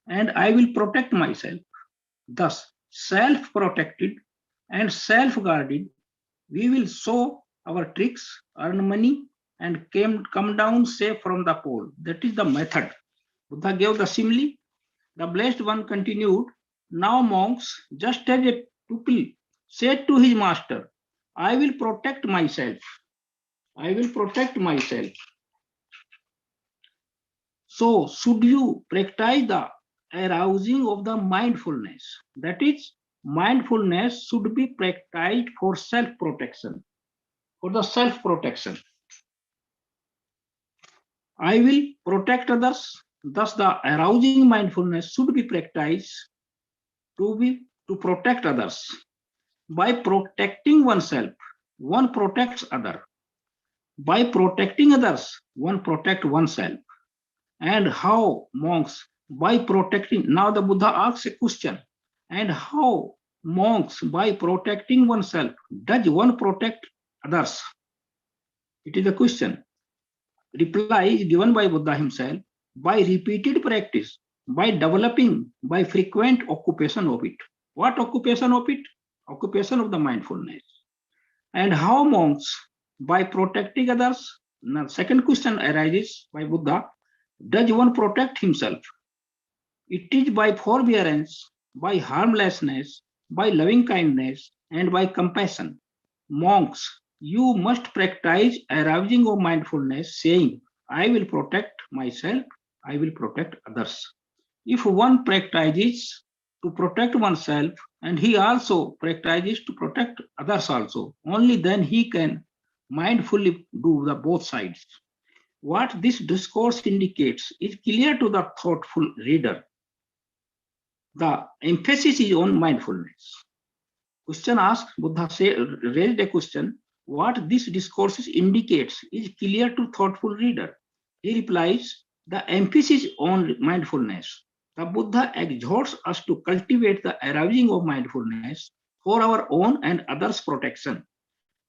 and I will protect myself. Thus, self-protected and self-guarded, we will show our tricks, earn money, and come down safe from the pole. That is the method. Buddha gave the simile. The Blessed One continued, "Now monks, just as a pupil said to his master, I will protect myself. I will protect myself. So should you practice the arousing of the mindfulness. That is, mindfulness should be practiced for self-protection. For the self-protection. I will protect others. Thus, the arousing mindfulness should be practiced to protect others. By protecting oneself, one protects other. By protecting others, one protects oneself. And how, monks, by protecting, now the Buddha asks a question, and how, monks, by protecting oneself, does one protect others? It is a question. Reply is given by Buddha himself, by repeated practice, by developing, by frequent occupation of it. What occupation of it? Occupation of the mindfulness. And how, monks, by protecting others? Now, second question arises by Buddha, does one protect himself? It is by forbearance, by harmlessness, by loving kindness, and by compassion. Monks, you must practice arousing of mindfulness, saying, I will protect myself, I will protect others. If one practices to protect oneself, and he also practices to protect others also, only then he can mindfully do the both sides. What this discourse indicates is clear to the thoughtful reader. The emphasis is on mindfulness. Question asked, Buddha raised a question, what this discourse indicates is clear to thoughtful reader. He replies, the emphasis on mindfulness. The Buddha exhorts us to cultivate the arousing of mindfulness for our own and others' protection.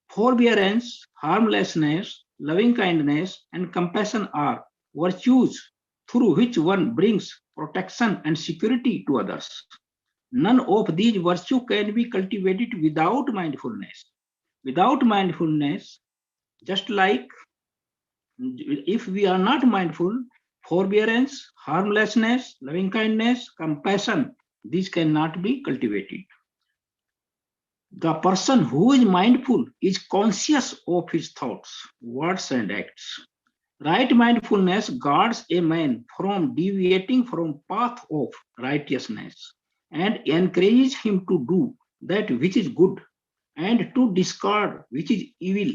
Forbearance, harmlessness, loving kindness, and compassion are virtues through which one brings protection and security to others. None of these virtues can be cultivated without mindfulness. Without mindfulness, just like if we are not mindful, forbearance, harmlessness, loving kindness, compassion, these cannot be cultivated. The person who is mindful is conscious of his thoughts, words, and acts. Right mindfulness guards a man from deviating from path of righteousness and encourages him to do that which is good and to discard which is evil.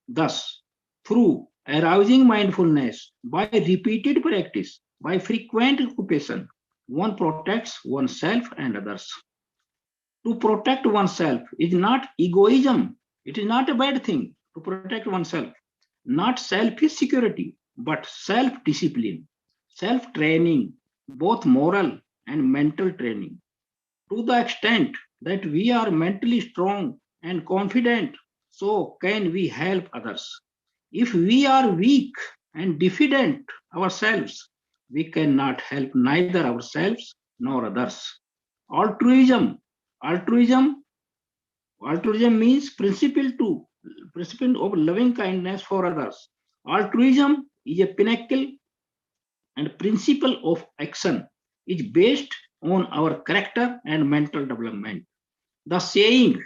Thus, through arousing mindfulness by repeated practice, by frequent occupation, one protects oneself and others. To protect oneself is not egoism. It is not a bad thing to protect oneself. Not selfish security, but self-discipline, self-training, both moral and mental training. To the extent that we are mentally strong and confident, so can we help others. If we are weak and diffident ourselves, we cannot help neither ourselves nor others. Altruism. Altruism means principle of loving kindness for others. Altruism is a pinnacle and principle of action is based on our character and mental development. The saying,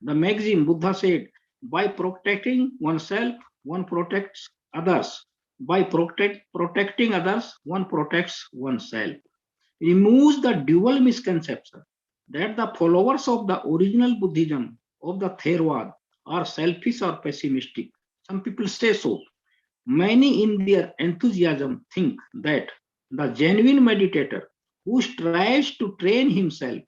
the maxim Buddha said, by protecting oneself, one protects others. By protecting others, one protects oneself. Removes the dual misconception that the followers of the original Buddhism of the Theravada are selfish or pessimistic. Some people say so. Many in their enthusiasm think that the genuine meditator who strives to train himself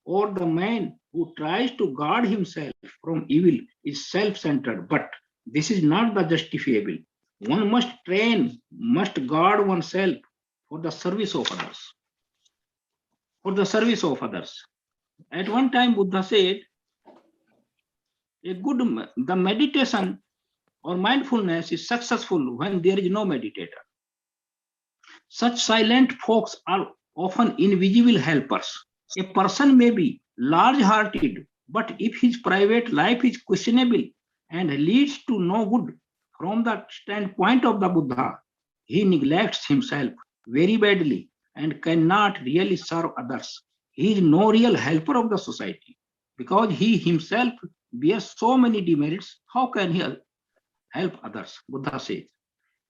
or the man who tries to guard himself from evil is self-centered. But this is not the justifiable. One must train, must guard oneself for the service of others. For the service of others. At one time, Buddha said, the meditation or mindfulness is successful when there is no meditator. Such silent folks are often invisible helpers. A person may be large-hearted, but if his private life is questionable and leads to no good from the standpoint of the Buddha, he neglects himself very badly and cannot really serve others. He is no real helper of the society because he himself bears so many demerits. How can he help others? Buddha says.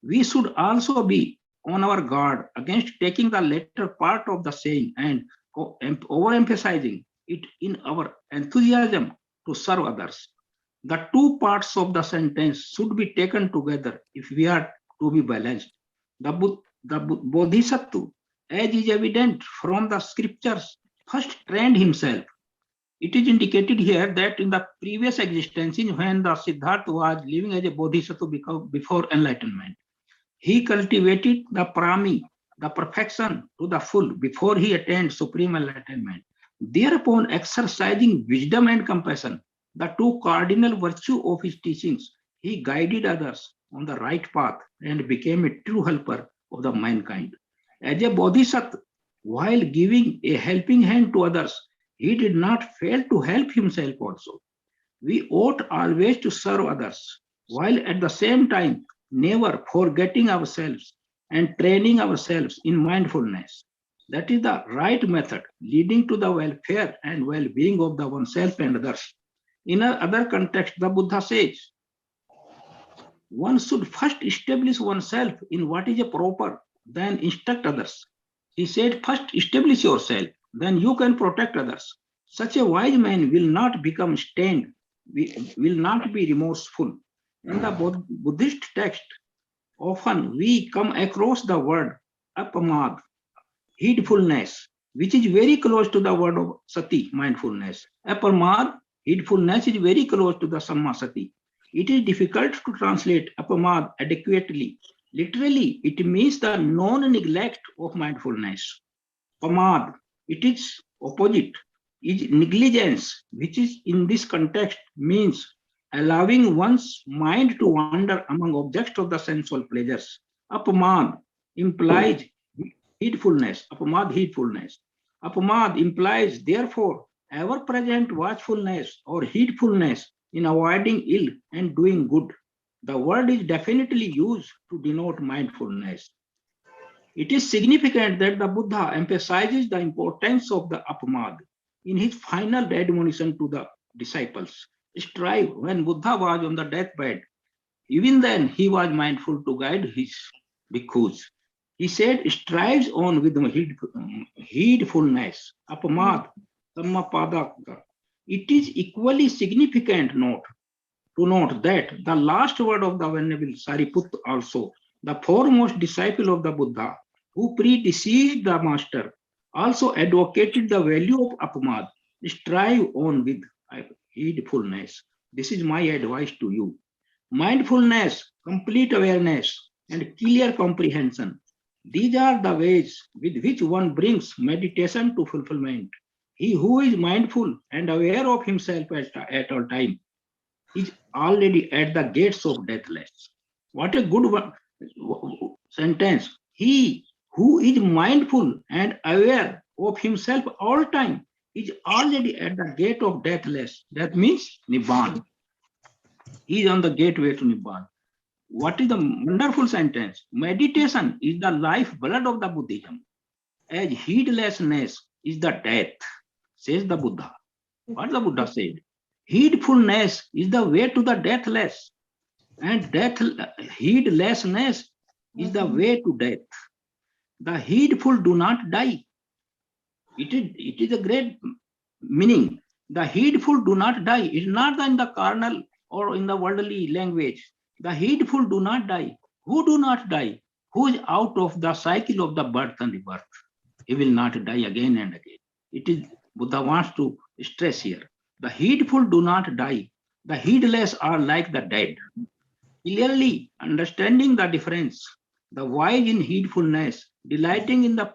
We should also be on our guard against taking the latter part of the saying and overemphasizing it in our enthusiasm to serve others. The two parts of the sentence should be taken together if we are to be balanced. The Bodhisattva, as is evident from the scriptures, first trained himself. It is indicated here that in the previous existences, when the Siddhartha was living as a Bodhisattva before enlightenment, he cultivated the parami, the perfection to the full before he attained supreme enlightenment. Thereupon, exercising wisdom and compassion, the two cardinal virtues of his teachings, he guided others on the right path and became a true helper of the mankind. As a Bodhisattva, while giving a helping hand to others, he did not fail to help himself also. We ought always to serve others, while at the same time never forgetting ourselves and training ourselves in mindfulness. That is the right method leading to the welfare and well-being of the oneself and others. In another context, the Buddha says, one should first establish oneself in what is proper, then instruct others. He said, first establish yourself, then you can protect others. Such a wise man will not become stained, will not be remorseful. In the Buddhist text, often we come across the word apamad, heedfulness, which is very close to the word of sati, mindfulness. Apamad, heedfulness, is very close to the samma sati. It is difficult to translate apamad adequately. Literally, it means the non-neglect of mindfulness. Pamad, it is opposite, is negligence, which is in this context means allowing one's mind to wander among objects of the sensual pleasures. Apamad implies heedfulness. Apamad, heedfulness. Apamad implies, therefore, ever-present watchfulness or heedfulness in avoiding ill and doing good. The word is definitely used to denote mindfulness. It is significant that the Buddha emphasizes the importance of the apamad in his final admonition to the disciples. Strive, when Buddha was on the deathbed, Even then, he was mindful to guide his bhikkhus. He said, strives on with heedfulness. Apamad, sammapadaka. It is equally significant to note that the last word of the Venerable Sariputta also, the foremost disciple of the Buddha, who predeceased the master, also advocated the value of apamad. Strive on with heedfulness. This is my advice to you. Mindfulness, complete awareness, and clear comprehension. These are the ways with which one brings meditation to fulfillment. He who is mindful and aware of himself at all times is already at the gates of deathless. What a good sentence. He who is mindful and aware of himself all time is already at the gate of deathless. That means Nibbana. He is on the gateway to Nibbana. What is the wonderful sentence? Meditation is the lifeblood of the Buddhism, as heedlessness is the death, says the Buddha. What the Buddha said? Heedfulness is the way to the deathless, and heedlessness is the way to death. The heedful do not die. It is a great meaning. The heedful do not die. It is not in the carnal or in the worldly language. The heedful do not die. Who do not die? Who is out of the cycle of the birth and rebirth? He will not die again and again. It is Buddha wants to stress here. The heedful do not die. The heedless are like the dead. Clearly understanding the difference, the wise in heedfulness, delighting in the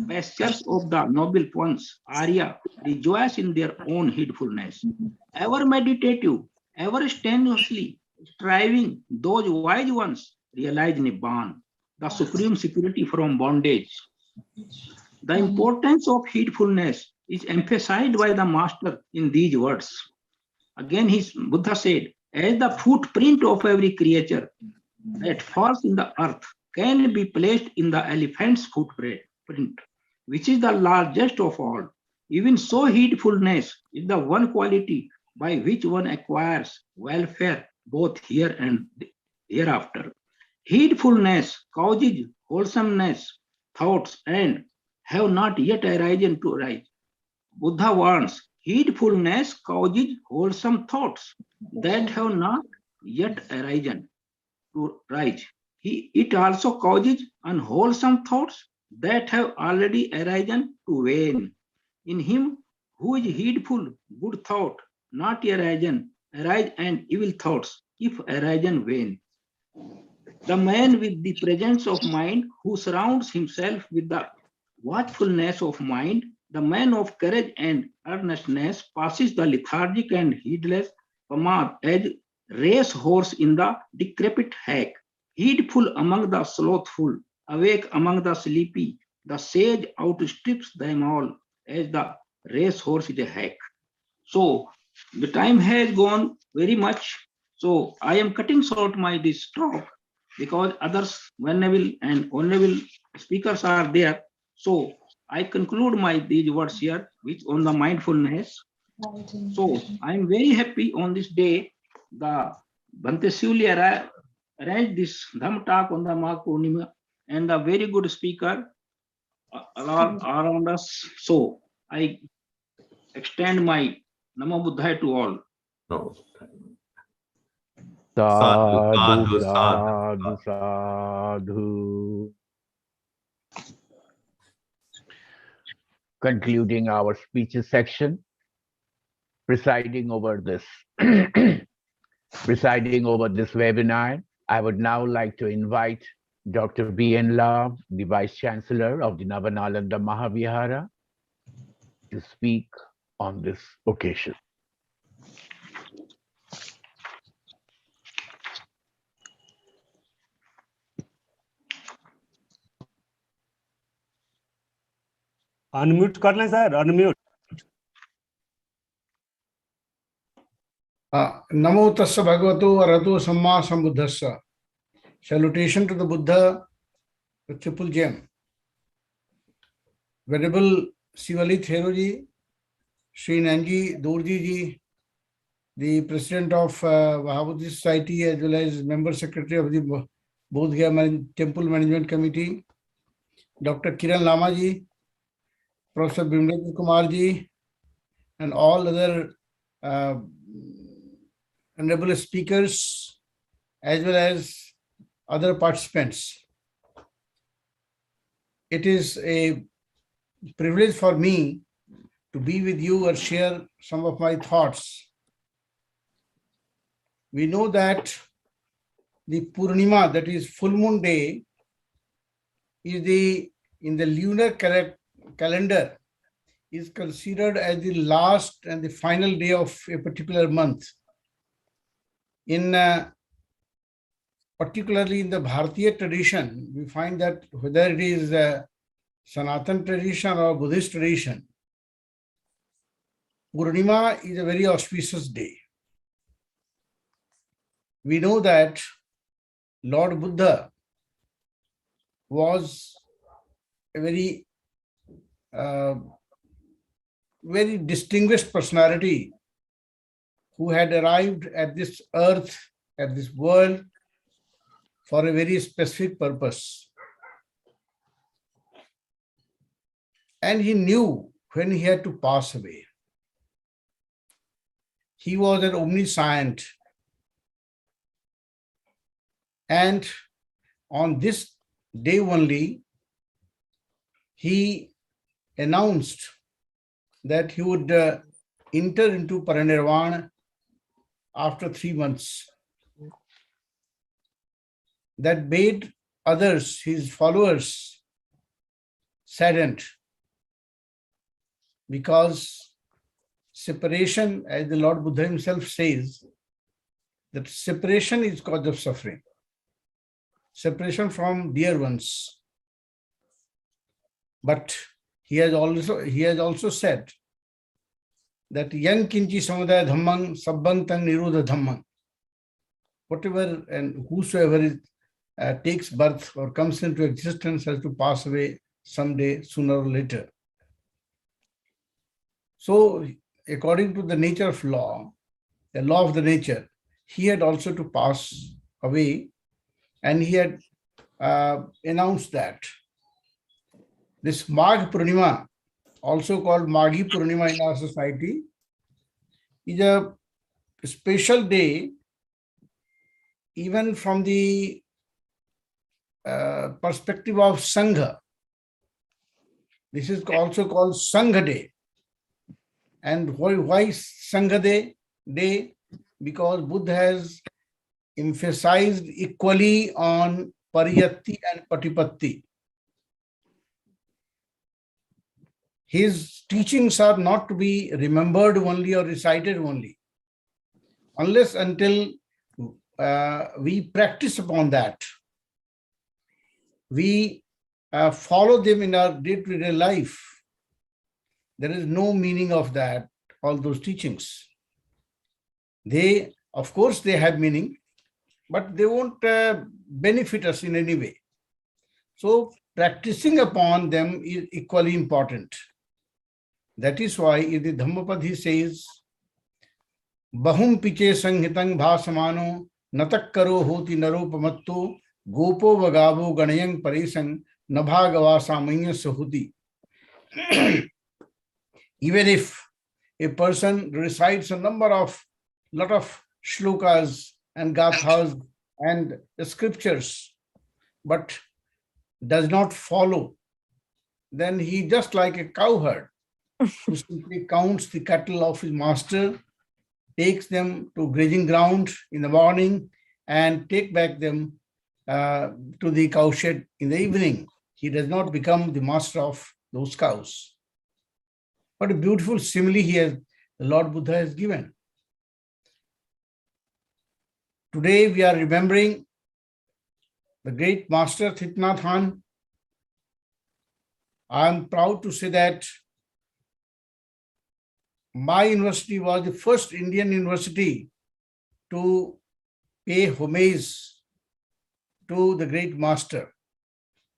pastures of the noble ones, Arya, rejoice in their own heedfulness. Ever meditative, ever strenuously striving, those wise ones realize Nibbana, the supreme security from bondage. The importance of heedfulness is emphasized by the master in these words. Again, Buddha said, as the footprint of every creature that falls in the earth can be placed in the elephant's footprint, which is the largest of all, even so heedfulness is the one quality by which one acquires welfare both here and hereafter. Heedfulness causes wholesomeness, thoughts, and have not yet arisen to rise. Buddha warns, heedfulness causes wholesome thoughts that have not yet arisen to rise. It also causes unwholesome thoughts that have already arisen to wane. In him who is heedful, good thought, not arisen, arise, and evil thoughts, if arisen, wane. The man with the presence of mind who surrounds himself with the watchfulness of mind, the man of courage and earnestness passes the lethargic and heedless pamad as race horse in the decrepit hack, heedful among the slothful, awake among the sleepy. The sage outstrips them all as the race horse is a hack. So the time has gone very much. So I am cutting short this talk because others, venerable and honorable speakers are there. So I conclude these words here, which on the mindfulness. So I am very happy on this day. The Bhante Shivli arranged this Dham talk on the Magha Purnima, and the very good speaker around us. So I extend my Namo Buddhaya to all. No. Sadhu, sadhu, sadhu. Concluding our speeches section, presiding over this webinar, I would now like to invite Dr. B.N. Law, the Vice Chancellor of the Navanalanda Mahavihara, to speak on this occasion. Unmute कर लें sir, unmute. Namo tassa bhagavato arahato samma sambuddhassa. Salutation to the Buddha, the Triple Gem. Venerable Sivali Theroji, Sri Nanji Dorji ji, the president of Mahabhuti Society, as well as member secretary of the Bodh Gaya Temple Management Committee, Dr. Kiran Lama ji, Professor Bimlendra Kumar ji, and all other honorable speakers, as well as other participants. It is a privilege for me to be with you and share some of my thoughts. We know that the Purnima, that is full moon day, is in the lunar calendar, is considered as the last and the final day of a particular month. Particularly in the Bharatiya tradition, we find that whether it is Sanatan tradition or Buddhist tradition, Purnima is a very auspicious day. We know that Lord Buddha was a very distinguished personality who had arrived at this earth, at this world, for a very specific purpose. And he knew when he had to pass away. He was an omniscient. And on this day only, he announced that he would enter into parinirvana after 3 months. That made others, his followers, saddened, because separation, as the Lord Buddha himself says, that separation is cause of suffering. Separation from dear ones. But he has also said that yan kinchi samudaya dhammang sabbang tang nirodha dhammang. Whatever and whosoever takes birth or comes into existence has to pass away someday, sooner or later. So, according to the nature of law, the law of the nature, he had also to pass away, and he had announced that. This Magha Purnima, also called Maghi Purnima in our society, is a special day even from the perspective of Sangha. This is also called Sangha Day. And why Sangha Day? Because Buddha has emphasized equally on Pariyatti and Patipatti. His teachings are not to be remembered only or recited only, unless until we practice upon that. We follow them in our day-to-day life. There is no meaning of that, all those teachings. They, of course, they have meaning, but they won't benefit us in any way. So practicing upon them is equally important. That is why in the Dhammapad he says, Bahum piche sanghitang bhasamano natakkaro hoti naropamatto gopo vagavo ganayang parisang nabhagava samanya sahuti. Even if a person recites a lot of shlokas and gathas and scriptures, but does not follow, then he just like a cowherd who simply counts the cattle of his master, takes them to grazing ground in the morning and take back them to the cowshed in the evening. He does not become the master of those cows. What a beautiful simile the Lord Buddha has given. Today we are remembering the great master Thich Nhat Hanh. I am proud to say that my university was the first Indian university to pay homage to the great master,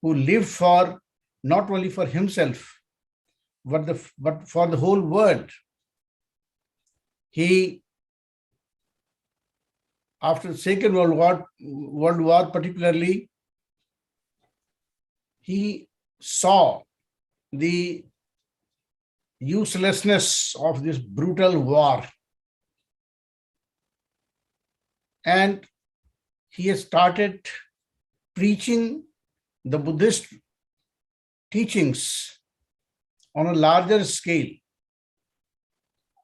who lived for not only for himself, but for the whole world. He after the Second World War particularly, he saw the uselessness of this brutal war. And he has started preaching the Buddhist teachings on a larger scale.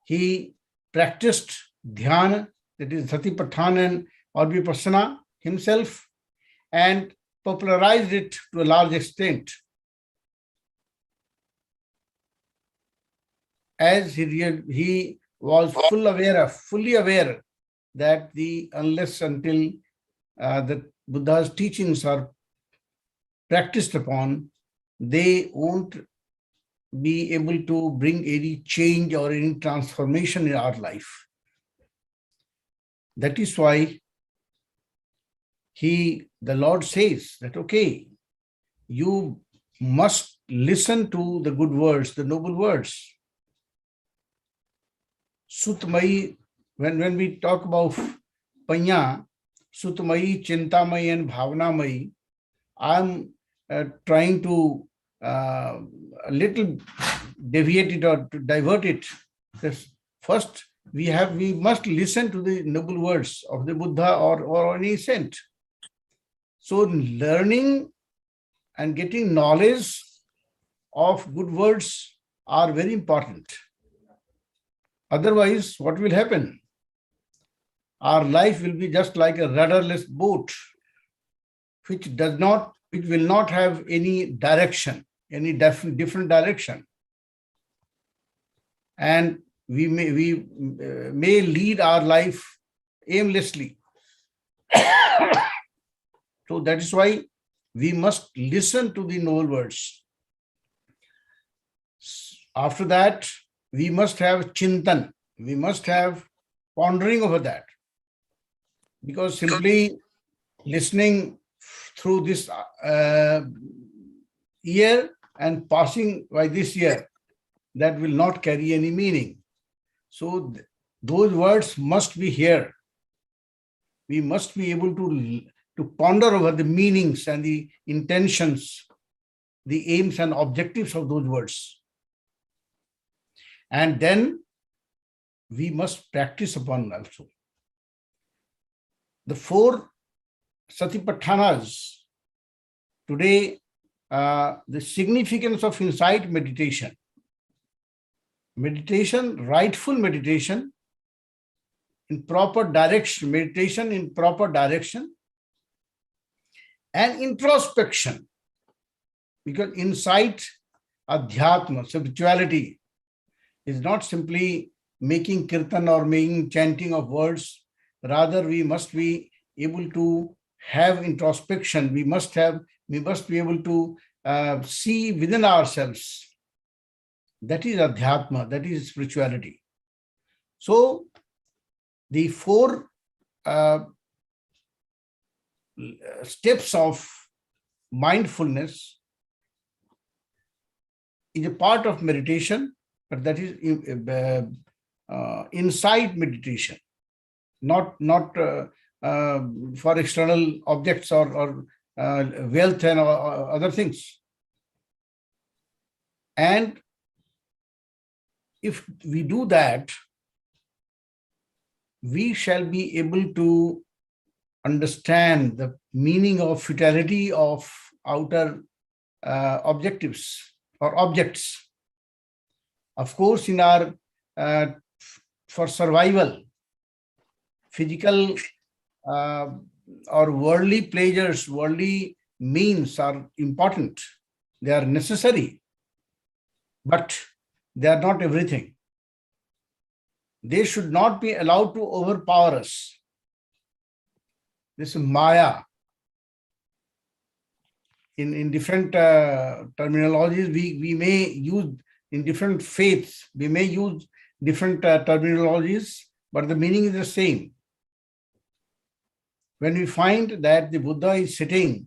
He practiced dhyana, that is satipatthana or vipassana himself, and popularized it to a large extent. As he was fully aware that unless until the Buddha's teachings are practiced upon, they won't be able to bring any change or any transformation in our life. That is why the Lord says that, okay, you must listen to the good words, the noble words. Sutmayi, when we talk about Panya, Sutmayi, Chintamai, and Bhavanamayi, I'm trying to a little deviate it or to divert it. First, we must listen to the noble words of the Buddha or any saint. So learning and getting knowledge of good words are very important. Otherwise, what will happen? Our life will be just like a rudderless boat, which will not have any direction, any different direction. And we may lead our life aimlessly. So that is why we must listen to the noble words. After that, we must have chintan. We must have pondering over that. Because simply listening through this year and passing by this year, that will not carry any meaning. So those words must be here. We must be able to ponder over the meanings and the intentions, the aims and objectives of those words. And then we must practice upon also. The 4 Satipatthanas, today, the significance of insight meditation. Meditation, rightful meditation, in proper direction, meditation in proper direction, and introspection. Because insight, adhyatma, spirituality, is not simply making kirtan or making chanting of words. Rather, we must be able to have introspection. We must be able to see within ourselves. That is adhyatma, that is spirituality. So, the 4 steps of mindfulness is a part of meditation, but that is insight meditation, not for external objects or wealth and other things. And if we do that, we shall be able to understand the meaning of futility of outer objectives or objects. Of course, in our for survival, physical or worldly pleasures, worldly means are important. They are necessary, but they are not everything. They should not be allowed to overpower us. This Maya, in different terminologies, we may use in different faiths, we may use different terminologies, but the meaning is the same. When we find that the Buddha is sitting,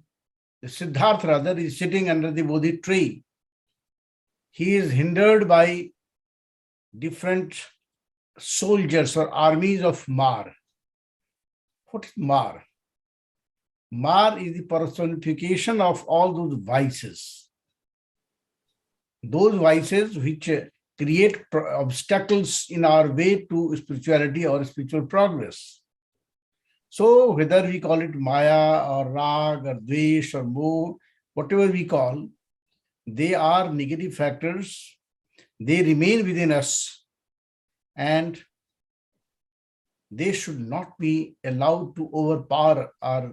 the Siddhartha rather is sitting under the Bodhi tree, he is hindered by different soldiers or armies of Mar, What is Mar? Mar is the personification of all those vices. Those vices which create obstacles in our way to spirituality or spiritual progress. So whether we call it Maya or Rag or Dvesh or Moh, whatever we call, they are negative factors. They remain within us and they should not be allowed to overpower our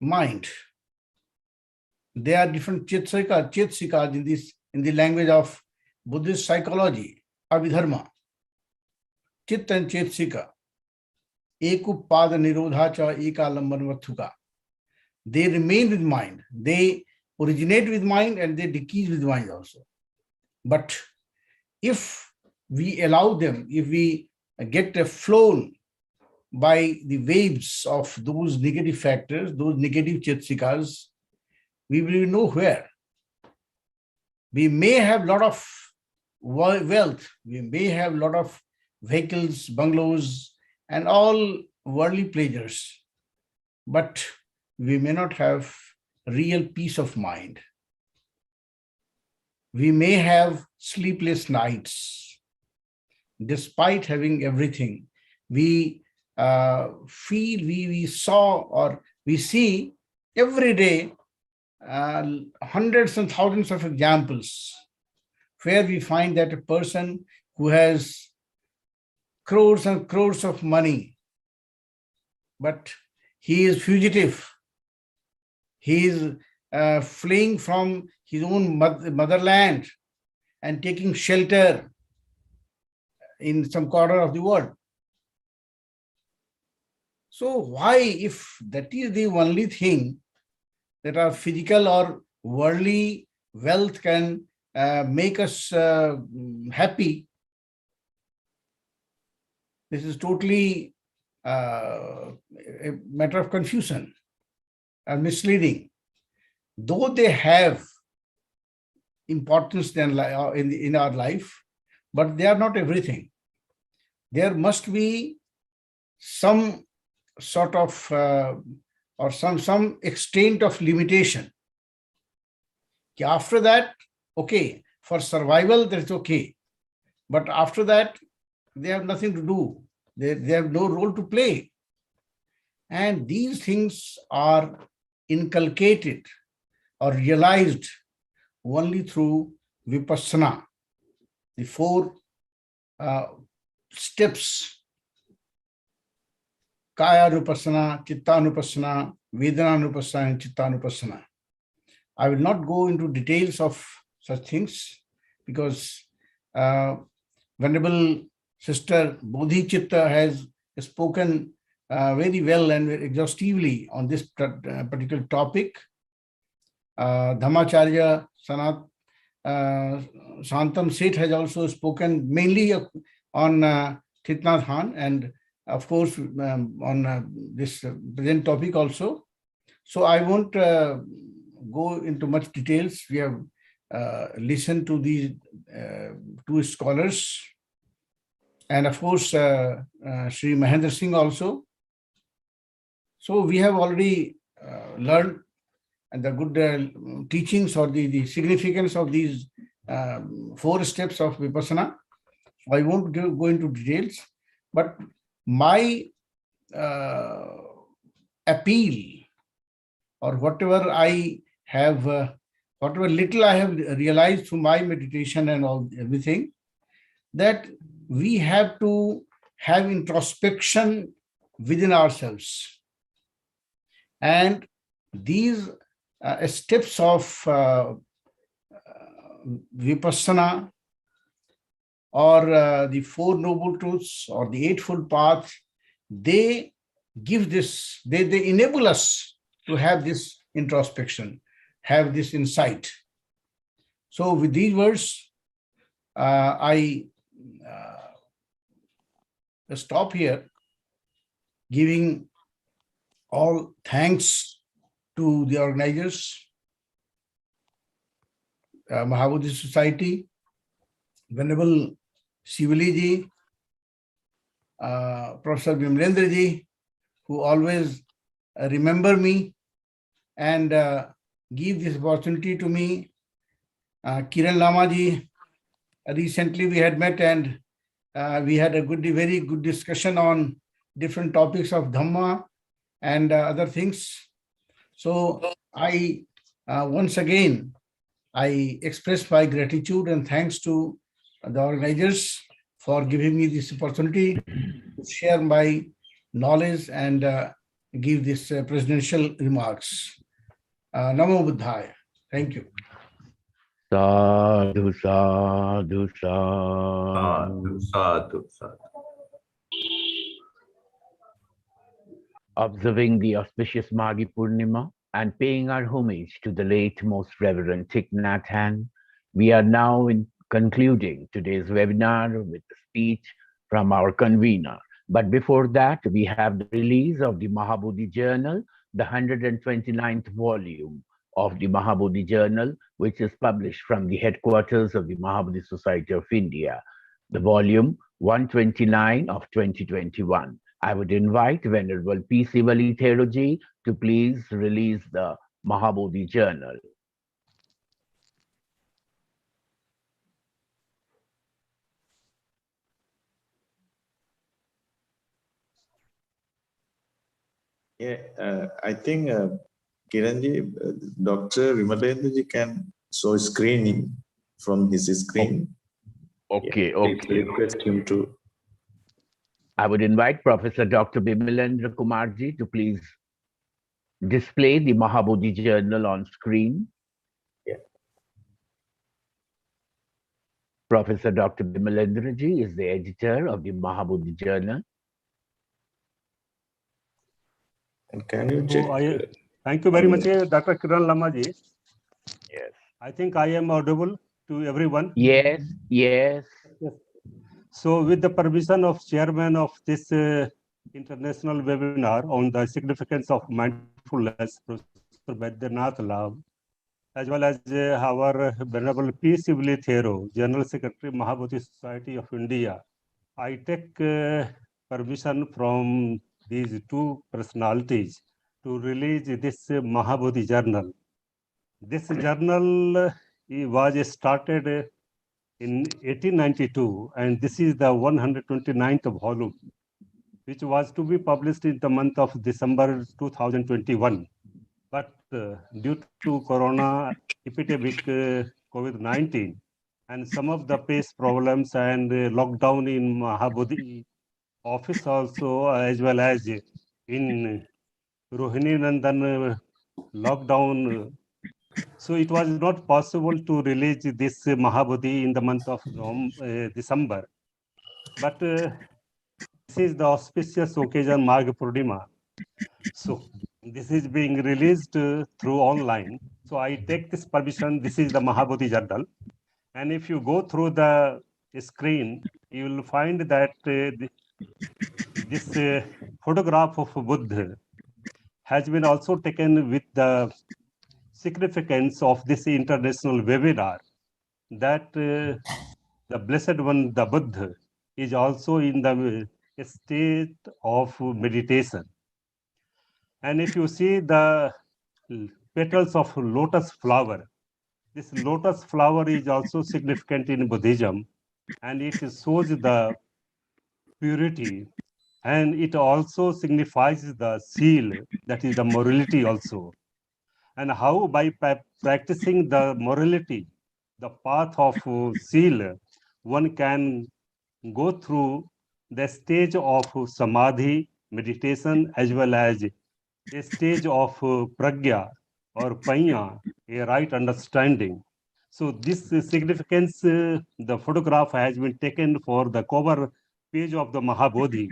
mind. There are different chetsikas in the language of Buddhist psychology, Abhidharma. Chit and chetsika. Ekupada nirodhacha ekalambanvathuka. They remain with mind. They originate with mind and they decrease with mind also. But if we allow them, if we get flown by the waves of those negative factors, those negative chetsikas, we will be nowhere. We may have a lot of wealth, we may have a lot of vehicles, bungalows, and all worldly pleasures, but we may not have real peace of mind. We may have sleepless nights. Despite having everything, we feel, we saw or we see every day hundreds and thousands of examples where we find that a person who has crores and crores of money, but he is fugitive. He is fleeing from his own motherland and taking shelter in some corner of the world. So why, if that is the only thing that our physical or worldly wealth can make us happy, this is totally a matter of confusion and misleading. Though they have importance in our life, but they are not everything. There must be some sort of or some extent of limitation. After that, okay, for survival, that's okay. But after that, they have nothing to do. They have no role to play. And these things are inculcated or realized only through vipassana, the four steps: kaya anupassana, chitta anupassana, vedana anupassana, and chitta anupassana. I will not go into details of such things because Venerable Sister Bodhi Chitta has spoken very well and exhaustively on this particular topic. Dhammacharya Sanat Santam Seth has also spoken mainly on Thich Nhat Hanh and of course on this present topic also. So I won't go into much details. We have listened to these two scholars and of course Sri Mahendra Singh also. So we have already learned and the good teachings or the significance of these 4 steps of vipassana. So I won't go into details, but my appeal or whatever I have, whatever little I have realized through my meditation and all everything, that we have to have introspection within ourselves. And these steps of vipassana or the 4 noble truths or the Eightfold Path, they give this, they enable us to have this introspection, have this insight. So with these words, I stop here, giving all thanks to the organizers, Mahabuddhi Society, Venerable Sivali ji, Professor Vimlendra ji, who always remember me and give this opportunity to me. Kiran Lamaji, recently we had met and we had a very good discussion on different topics of Dhamma and other things. So I, once again, I express my gratitude and thanks to the organizers for giving me this opportunity to share my knowledge and give this presidential remarks. Namo Buddhaya. Thank you. Sadhu, sadhu, sadhu. Sadhu, sadhu. Observing the auspicious Magha Purnima and paying our homage to the late Most Reverend Thich Nhat Hanh, we are now concluding today's webinar with a speech from our convener. But before that, we have the release of the Mahabuddhi Journal, the 129th volume of the Mahabuddhi Journal, which is published from the headquarters of the Mahabuddhi Society of India, the volume 129 of 2021. I would invite Venerable P. Sivali Theroji to please release the Mahabhuti Journal. Yeah, I think Kiranji, Dr. Vimalendraji can show screening from his screen. Okay, yeah, okay. Request him to. I would invite Professor Dr. Bimalendra Kumarji to please display the Mahabhuti Journal on screen. Yeah. Professor Dr. Bimalendraji is the editor of the Mahabhuti Journal. And can you check? Thank you very much, Dr. Kiran Lamaji. Yes. I think I am audible to everyone. Yes, yes. Yes. So with the permission of chairman of this international webinar on the significance of mindfulness, Professor Baidyanath Lal, as well as our Venerable P. Sivali Thero, General Secretary, Mahabhuti Society of India, I take permission from these two personalities to release this Mahabhuti Journal. This journal was started in 1892, and this is the 129th volume, which was to be published in the month of December 2021. But due to Corona epidemic, COVID-19, and some of the pace problems and lockdown in Mahabhuti office also, as well as in Rohini Nandan lockdown, so it was not possible to release this Mahabhuti in the month of December. But this is the auspicious occasion, Magha Purnima. So this is being released through online. So I take this permission. This is the Mahabhuti Journal. And if you go through the screen, you will find that this photograph of Buddha has been also taken with the significance of this international webinar, that the Blessed One, the Buddha, is also in the state of meditation. And if you see the petals of lotus flower, this lotus flower is also significant in Buddhism, and it shows the purity, and it also signifies the seal, that is the morality also. And how by practicing the morality, the path of seal, one can go through the stage of samadhi, meditation, as well as a stage of pragya or panya, a right understanding. So this significance, the photograph has been taken for the cover page of the Mahabodhi.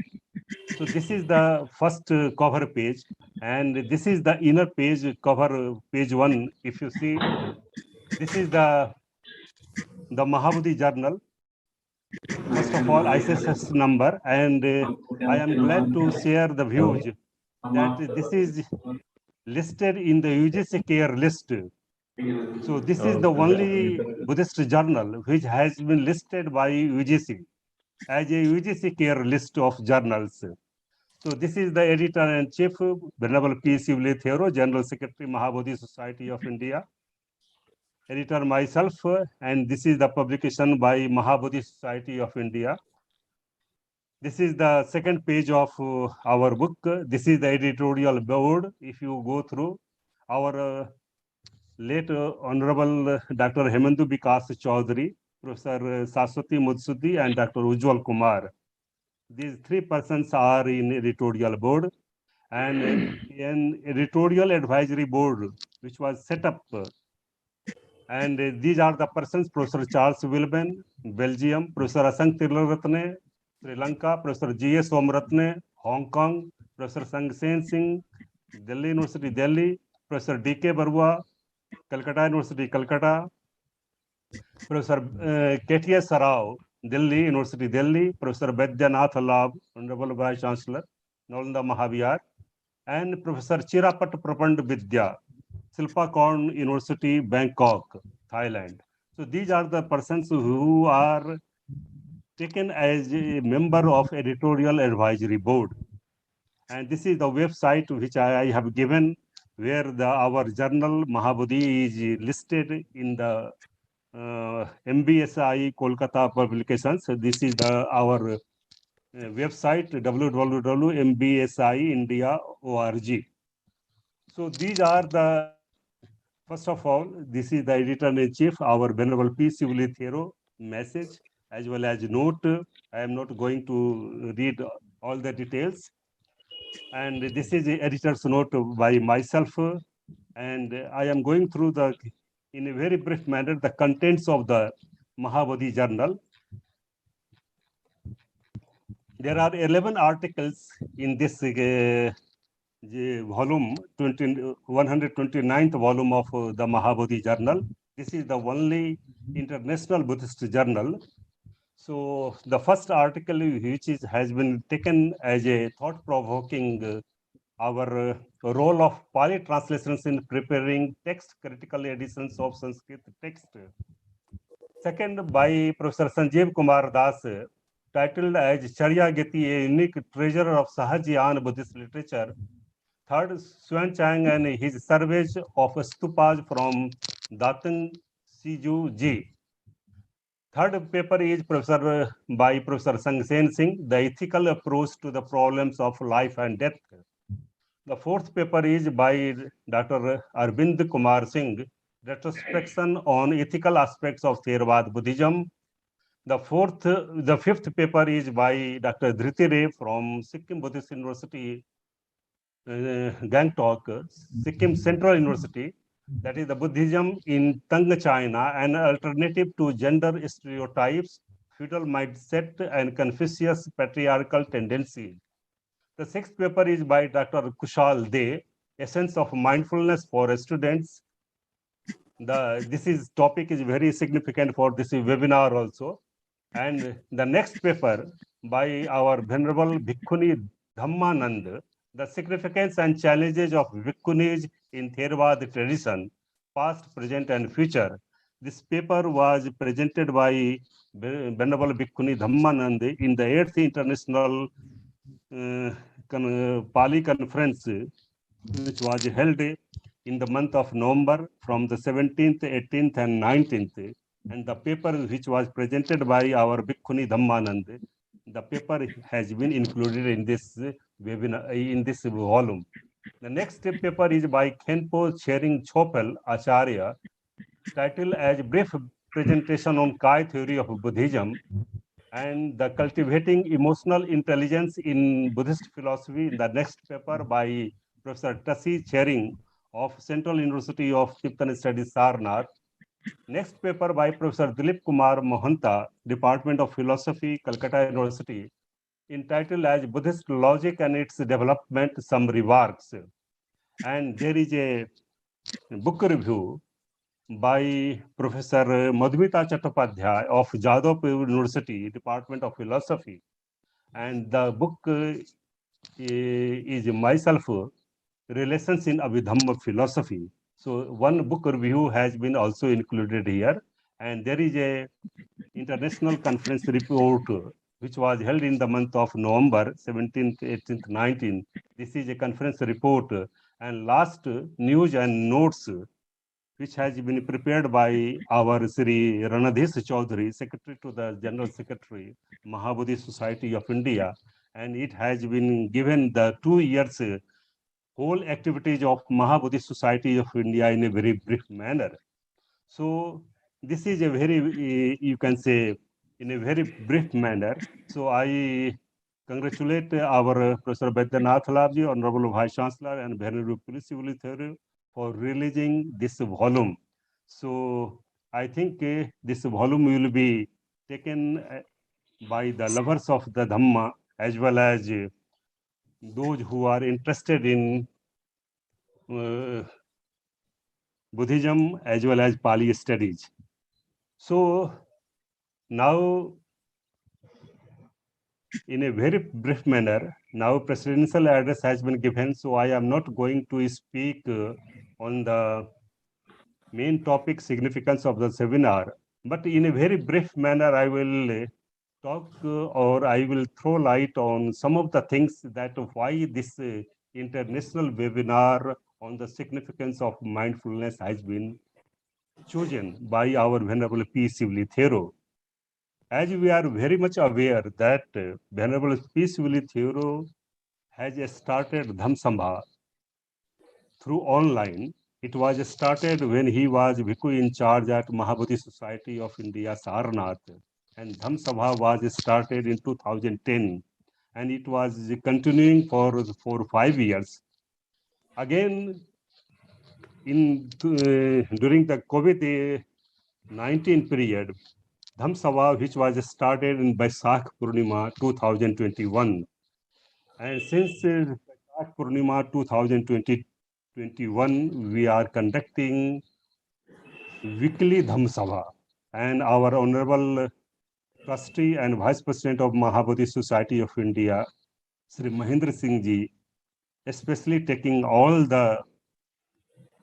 So this is the first cover page, and this is the inner page, cover page 1. If you see, this is the Mahabhuti Journal. First of all, ISSN number, and I am glad to share the views that this is listed in the UGC care list. So this is the only Buddhist journal which has been listed by UGC as a UGC care list of journals. So this is the editor-in-chief, Venerable P. Sivli Thero, General Secretary, Mahabhuti Society of India. Editor myself, and this is the publication by Mahabhuti Society of India. This is the second page of our book. This is the editorial board. If you go through, our late Honorable Dr. Hemandu Vikas Chaudhary, Professor Saswati Mudsudi, and Dr. Ujjwal Kumar. These three persons are in editorial board, and an editorial advisory board which was set up. And these are the persons: Professor Charles Wilben, Belgium; Professor Asang Tilaratne, Sri Lanka; Professor G.S. Somratne, Hong Kong; Professor Sangsen Singh, Delhi University, Delhi; Professor D.K. Barua, Calcutta University, Calcutta; Professor K.T.S. Sarao, Delhi University, Delhi; Professor Baidyanath Lab, Honorable Vice Chancellor, Nalanda Mahavihar; and Professor Chirapat Prapand Vidya, Silpakorn University, Bangkok, Thailand. So these are the persons who are taken as a member of editorial advisory board. And this is the website which I have given, where our journal Mahabuddhi is listed in the MBSI Kolkata publications. So this is our website, www.mbsiindia.org. So these are the, first of all, this is the editor-in-chief, our Venerable P. Sivli Thero message, as well as note. I am not going to read all the details. And this is the editor's note by myself. And I am going through in a very brief manner, the contents of the Mahabuddhi Journal. There are 11 articles in this volume, 129th volume of the Mahabhuti Journal. This is the only international Buddhist journal. So the first article, which has been taken as a thought-provoking, our role of Pali translations in preparing text critical editions of Sanskrit text. Second, by Professor Sanjeev Kumar Das, titled as Charya Giti, a unique treasure of Sahajiyan Buddhist literature. Third, Xuan Chang and his surveys of stupas from Datang Siju Ji. Third paper is by Professor Sangsen Singh, The Ethical Approach to the Problems of Life and Death. The fourth paper is by Dr. Arvind Kumar Singh, Retrospection on Ethical Aspects of Theravada Buddhism. The fifth paper is by Dr. Dhriti Ray from Sikkim Buddhist University, Gangtok, Sikkim Central University. That is the Buddhism in Tung China, an alternative to gender stereotypes, feudal mindset, and Confucius patriarchal tendencies. The sixth paper is by Dr. Kushal De, Essence of Mindfulness for Students. This topic is very significant for this webinar also. And the next paper by our Venerable Bhikkhuni Dhammanand, The Significance and Challenges of Bhikkhunis in Theravada Tradition, Past, Present, and Future. This paper was presented by Venerable Bhikkhuni Dhammanand in the 8th International Pali Conference, which was held in the month of November from the 17th, 18th, and 19th. And the paper which was presented by our Bhikkhuni Dhammanand, the paper has been included in this webinar, in this volume. The next paper is by Khenpo Chering Chopel Acharya, titled as Brief Presentation on Kai Theory of Buddhism, and the Cultivating Emotional Intelligence in Buddhist Philosophy. The next paper by Professor Tassi Chering of Central University of Tibetan Studies, Sarnath. Next paper by Professor Dilip Kumar Mohanta, Department of Philosophy, Calcutta University, entitled as Buddhist Logic and Its Development, Some Remarks. And there is a book review by Professor Madhumita Chattopadhyay of Jadavpur University, Department of Philosophy. And the book is myself, Relations in Abhidhamma Philosophy. So one book review has been also included here. And there is a international conference report which was held in the month of November 17th, 18th, 19th. This is a conference report and last news and notes which has been prepared by our Sri Ranadhesh Chaudhary, Secretary to the General Secretary, Mahabuddhi Society of India, and it has been given the 2 years whole activities of Mahabuddhi Society of India in a very brief manner. So this is a very, you can say, in a very brief manner. So I congratulate our Professor Baidyanath Labji, Honorable Vice Chancellor and Venerable Principal Theory for releasing this volume. So I think this volume will be taken by the lovers of the Dhamma as well as those who are interested in Buddhism as well as Pali studies. So now, in a very brief manner, now presidential address has been given, so I am not going to speak on the main topic significance of the seminar, but in a very brief manner, I will talk or I will throw light on some of the things that why this international webinar on the significance of mindfulness has been chosen by our Venerable P. Sivali Thero. As we are very much aware that Venerable P. Sivali Thero has started Dhamsabha through online. It was started when he was Bhikkhu in charge at Mahabhuti Society of India, Sarnath. And Dhamsabha was started in 2010. And it was continuing for 5 years. Again, during the COVID-19 period, Dhamsabha, which was started in Baisakh Purnima 2021. And since Baisakh Purnima 2021, we are conducting weekly Dhamsabha. And our Honorable Trustee and Vice President of Mahabhuti Society of India, Sri Mahendra Singh Ji, especially taking all the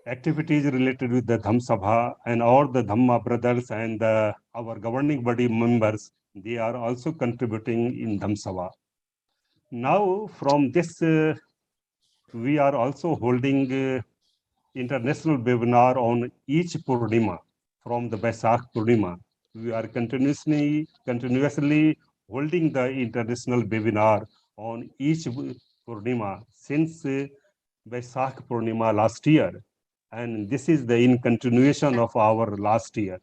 activities related with the Dhamsabha and all the Dhamma brothers and our governing body members, they are also contributing in Dhamsabha. Now, from this, we are also holding international webinar on each Purnima from the Baisakh Purnima. We are continuously holding the international webinar on each Purnima since Baisakh Purnima last year. And this is the in continuation of our last year.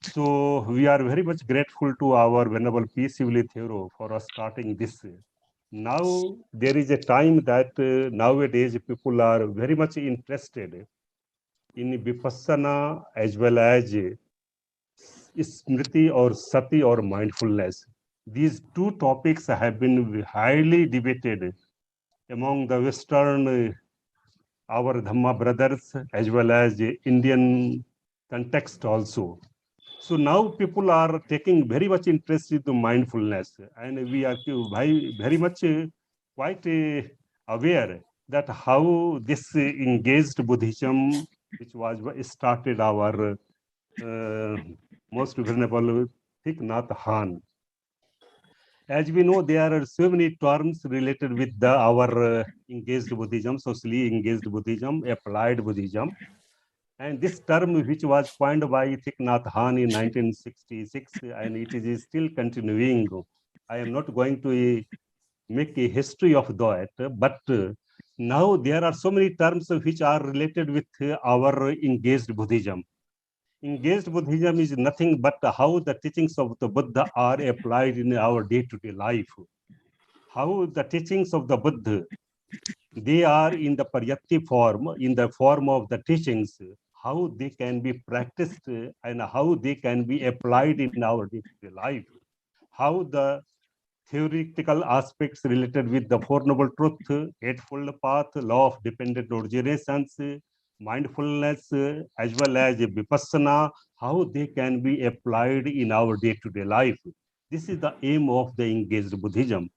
So we are very much grateful to our Venerable P. Sivali Thero for us starting this. Now there is a time that nowadays people are very much interested in Vipassana as well as Smriti or Sati or mindfulness. These two topics have been highly debated among the Western our Dhamma brothers as well as Indian context also. So now people are taking very much interest in the mindfulness, and we are very much quite aware that how this engaged Buddhism, which was started our most venerable Thich Nhat Hanh. As we know, there are so many terms related with our engaged Buddhism, socially engaged Buddhism, applied Buddhism. And this term, which was coined by Thich Nhat Hanh in 1966, and it is still continuing. I am not going to make a history of that, but now there are so many terms which are related with our engaged Buddhism. Engaged Buddhism is nothing but how the teachings of the Buddha are applied in our day-to-day life. How the teachings of the Buddha, they are in the paryatti form, in the form of the teachings, how they can be practiced and how they can be applied in our day-to-day life. How the theoretical aspects related with the Four Noble Truth, Eightfold Path, Law of Dependent Originations, mindfulness, as well as Vipassana, how they can be applied in our day-to-day life. This is the aim of the engaged Buddhism.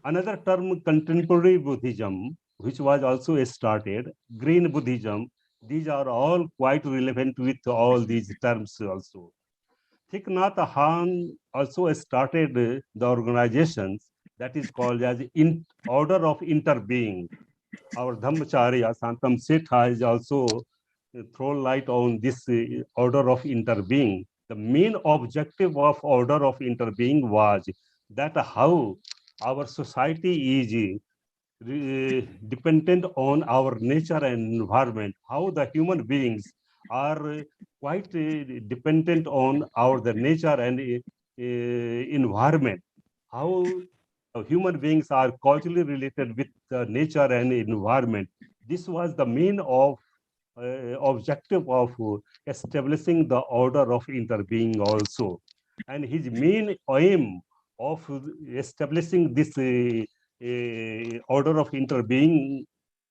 Another term, contemporary Buddhism, which was also started, green Buddhism, these are all quite relevant with all these terms also. Thich Nhat Hanh also started the organizations that is called as Order of Interbeing. Our Dhammacharya Santam Seth has also thrown light on this order of interbeing. The main objective of order of interbeing was that how our society is dependent on our nature and environment, how the human beings are quite dependent on the nature and environment, how human beings are causally related with the nature and environment. This was the main objective of establishing the order of interbeing also. And his main aim of establishing this order of interbeing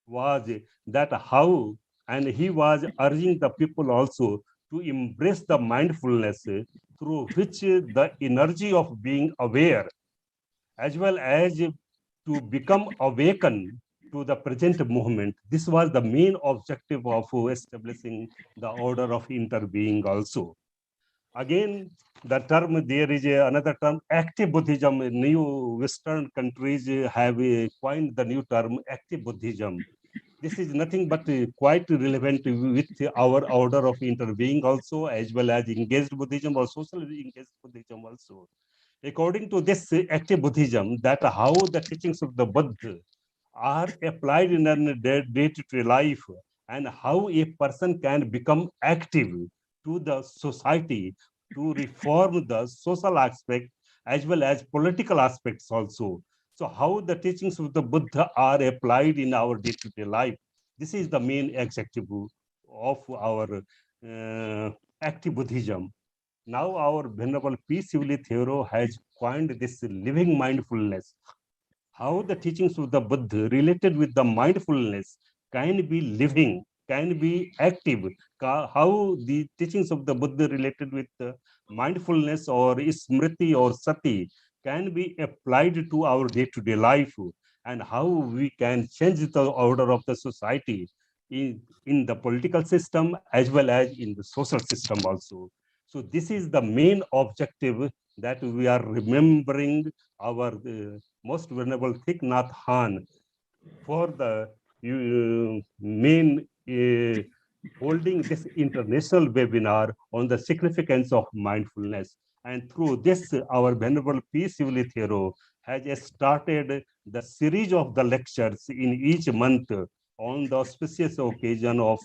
was that how, and he was urging the people also to embrace the mindfulness through which the energy of being aware as well as to become awakened to the present moment. This was the main objective of establishing the order of interbeing also. Again, the term, there is another term, active Buddhism. New Western countries have coined the new term, active Buddhism. This is nothing but quite relevant with our order of interbeing also, as well as engaged Buddhism or socially engaged Buddhism also. According to this active Buddhism, that how the teachings of the Buddha are applied in a day-to-day life and how a person can become active to the society to reform the social aspect as well as political aspects also. So how the teachings of the Buddha are applied in our day-to-day life. This is the main objective of our active Buddhism. Now our Venerable P. Sivali Theoro has coined this living mindfulness. How the teachings of the Buddha related with the mindfulness can be living, can be active, how the teachings of the Buddha related with mindfulness or smriti or sati can be applied to our day-to-day life, and how we can change the order of the society in the political system as well as in the social system also. So this is the main objective, that we are remembering our most venerable Thich Nhat Hanh for the main holding this international webinar on the significance of mindfulness. And through this, our venerable P. Sivali Theoro has started the series of the lectures in each month on the auspicious occasion of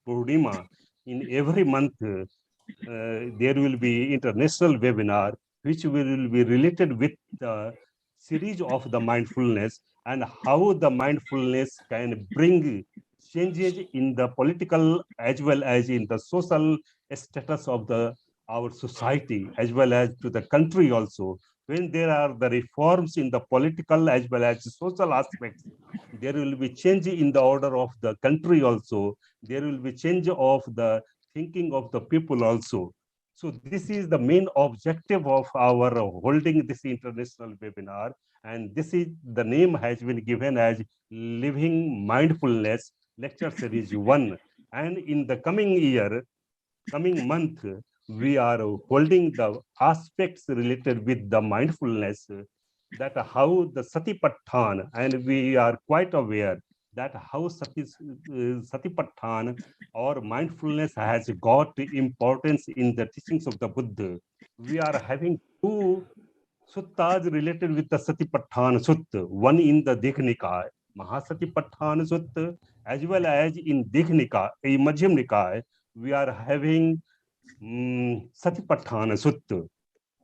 Purnima. In every month, there will be international webinar which will be related with the series of the mindfulness and how the mindfulness can bring changes in the political as well as in the social status of our society as well as to the country also. When there are the reforms in the political as well as social aspects, there will be change in the order of the country also. There will be change of the thinking of the people also. So this is the main objective of our holding this international webinar. And this is the name has been given as Living Mindfulness Lecture Series 1. And in the coming month, we are holding the aspects related with the mindfulness, that how the Satipatthana, and we are quite aware that how Satipatthana or mindfulness has got importance in the teachings of the Buddha. We are having two suttas related with the Satipatthana Sutta, one in the Digha Nikaya, Mahasatipatthana Sutta, as well as in Digha Nikaya, Madhyam Nikaya, we are having Satipatthana Sutta.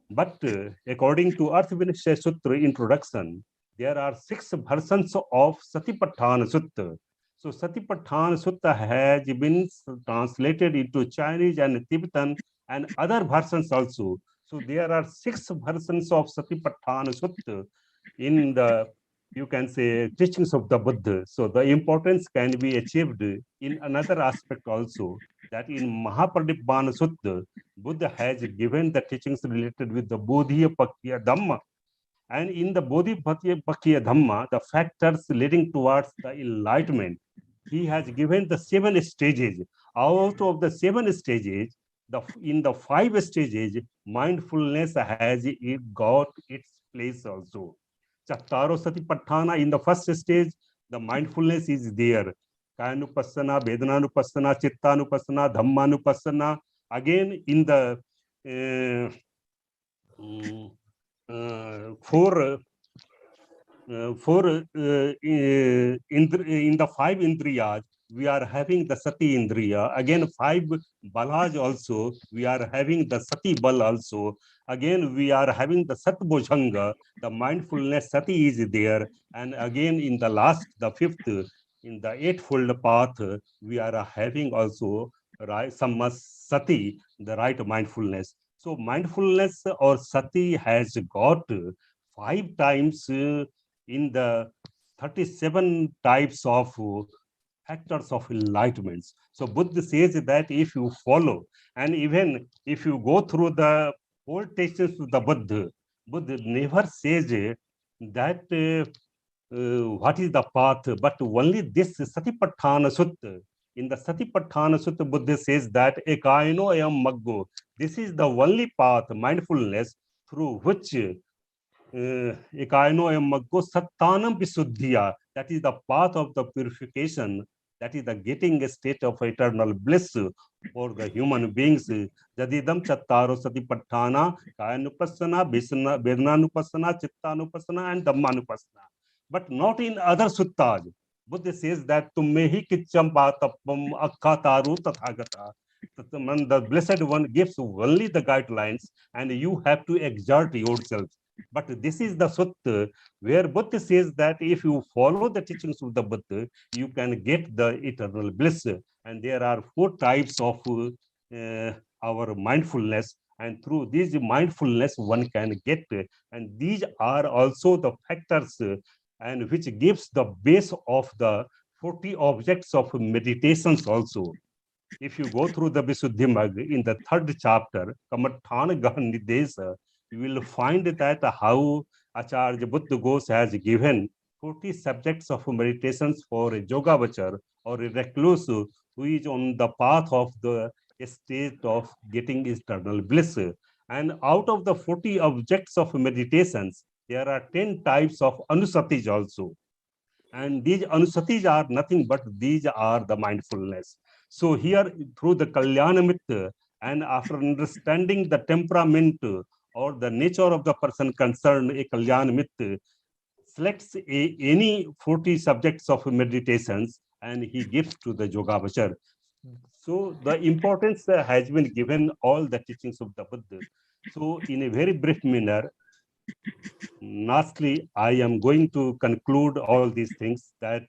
But according to Arthavinashya Sutra introduction, there are 6 versions of Satipatthana Sutta. So Satipatthana Sutta has been translated into Chinese and Tibetan and other versions also. So there are 6 versions of Satipatthana Sutta in the, you can say, teachings of the Buddha. So the importance can be achieved in another aspect also, that in Mahaparinibbana Sutta, Buddha has given the teachings related with the Bodhipakya Dhamma. And in the Bodhipakya Dhamma, the factors leading towards the enlightenment, he has given the 7 stages. Out of the 7 stages, in the 5 stages, mindfulness has got its place also. Chattaro Satipatthana, in the first stage, the mindfulness is there. Kayanupassana, Vedananupassana, Chittanupassana, Dhammanupassana. Again, in the in the 5 indriyas, we are having the sati indriya. Again, 5 balas also, we are having the sati bal also. Again, we are having the satbojhanga, the mindfulness sati is there. And again, in the last, the 5th, in the eightfold path, we are having also right sammasati, the right mindfulness. So mindfulness or sati has got 5 times in the 37 types of factors of enlightenment. So Buddha says that if you follow, and even if you go through the whole teachings of the Buddha never says that what is the path, but only this Satipatthana Sutta. In the Satipatthana Sutta, Buddha says that Ekaino ayam maggo. This is the only path, mindfulness, through which Ekaino ayam maggo sattanam visuddhiya. That is the path of the purification. That is the getting a state of eternal bliss for the human beings. Jadidam chattaro satipatthana, kayanupassana, vedananupassana, chittanupassana, and dhammanupassana. But not in other suttas. Buddha says that tummehi kicham patapam akkataru tathagata. The Blessed One gives only the guidelines, and you have to exert yourself. But this is the sutta where Buddha says that if you follow the teachings of the Buddha, you can get the eternal bliss. And there are 4 types of our mindfulness, and through these mindfulness one can get, and these are also the factors and which gives the base of the 40 objects of meditations also. If you go through the Visuddhimagga in the 3rd chapter, Kamatthana Nidesa, you will find that how Acharya Buddha Ghosh has given 40 subjects of meditations for a yogavachar or a recluse who is on the path of the state of getting eternal bliss. And out of the 40 objects of meditations, there are 10 types of anusatis also. And these anusatis are nothing but these are the mindfulness. So here, through the Kalyanamit, and after understanding the temperament or the nature of the person concerned, a Kalyanamit selects any 40 subjects of meditations and he gives to the Yogavachar. So the importance has been given all the teachings of the Buddha. So in a very brief manner, lastly, I am going to conclude all these things that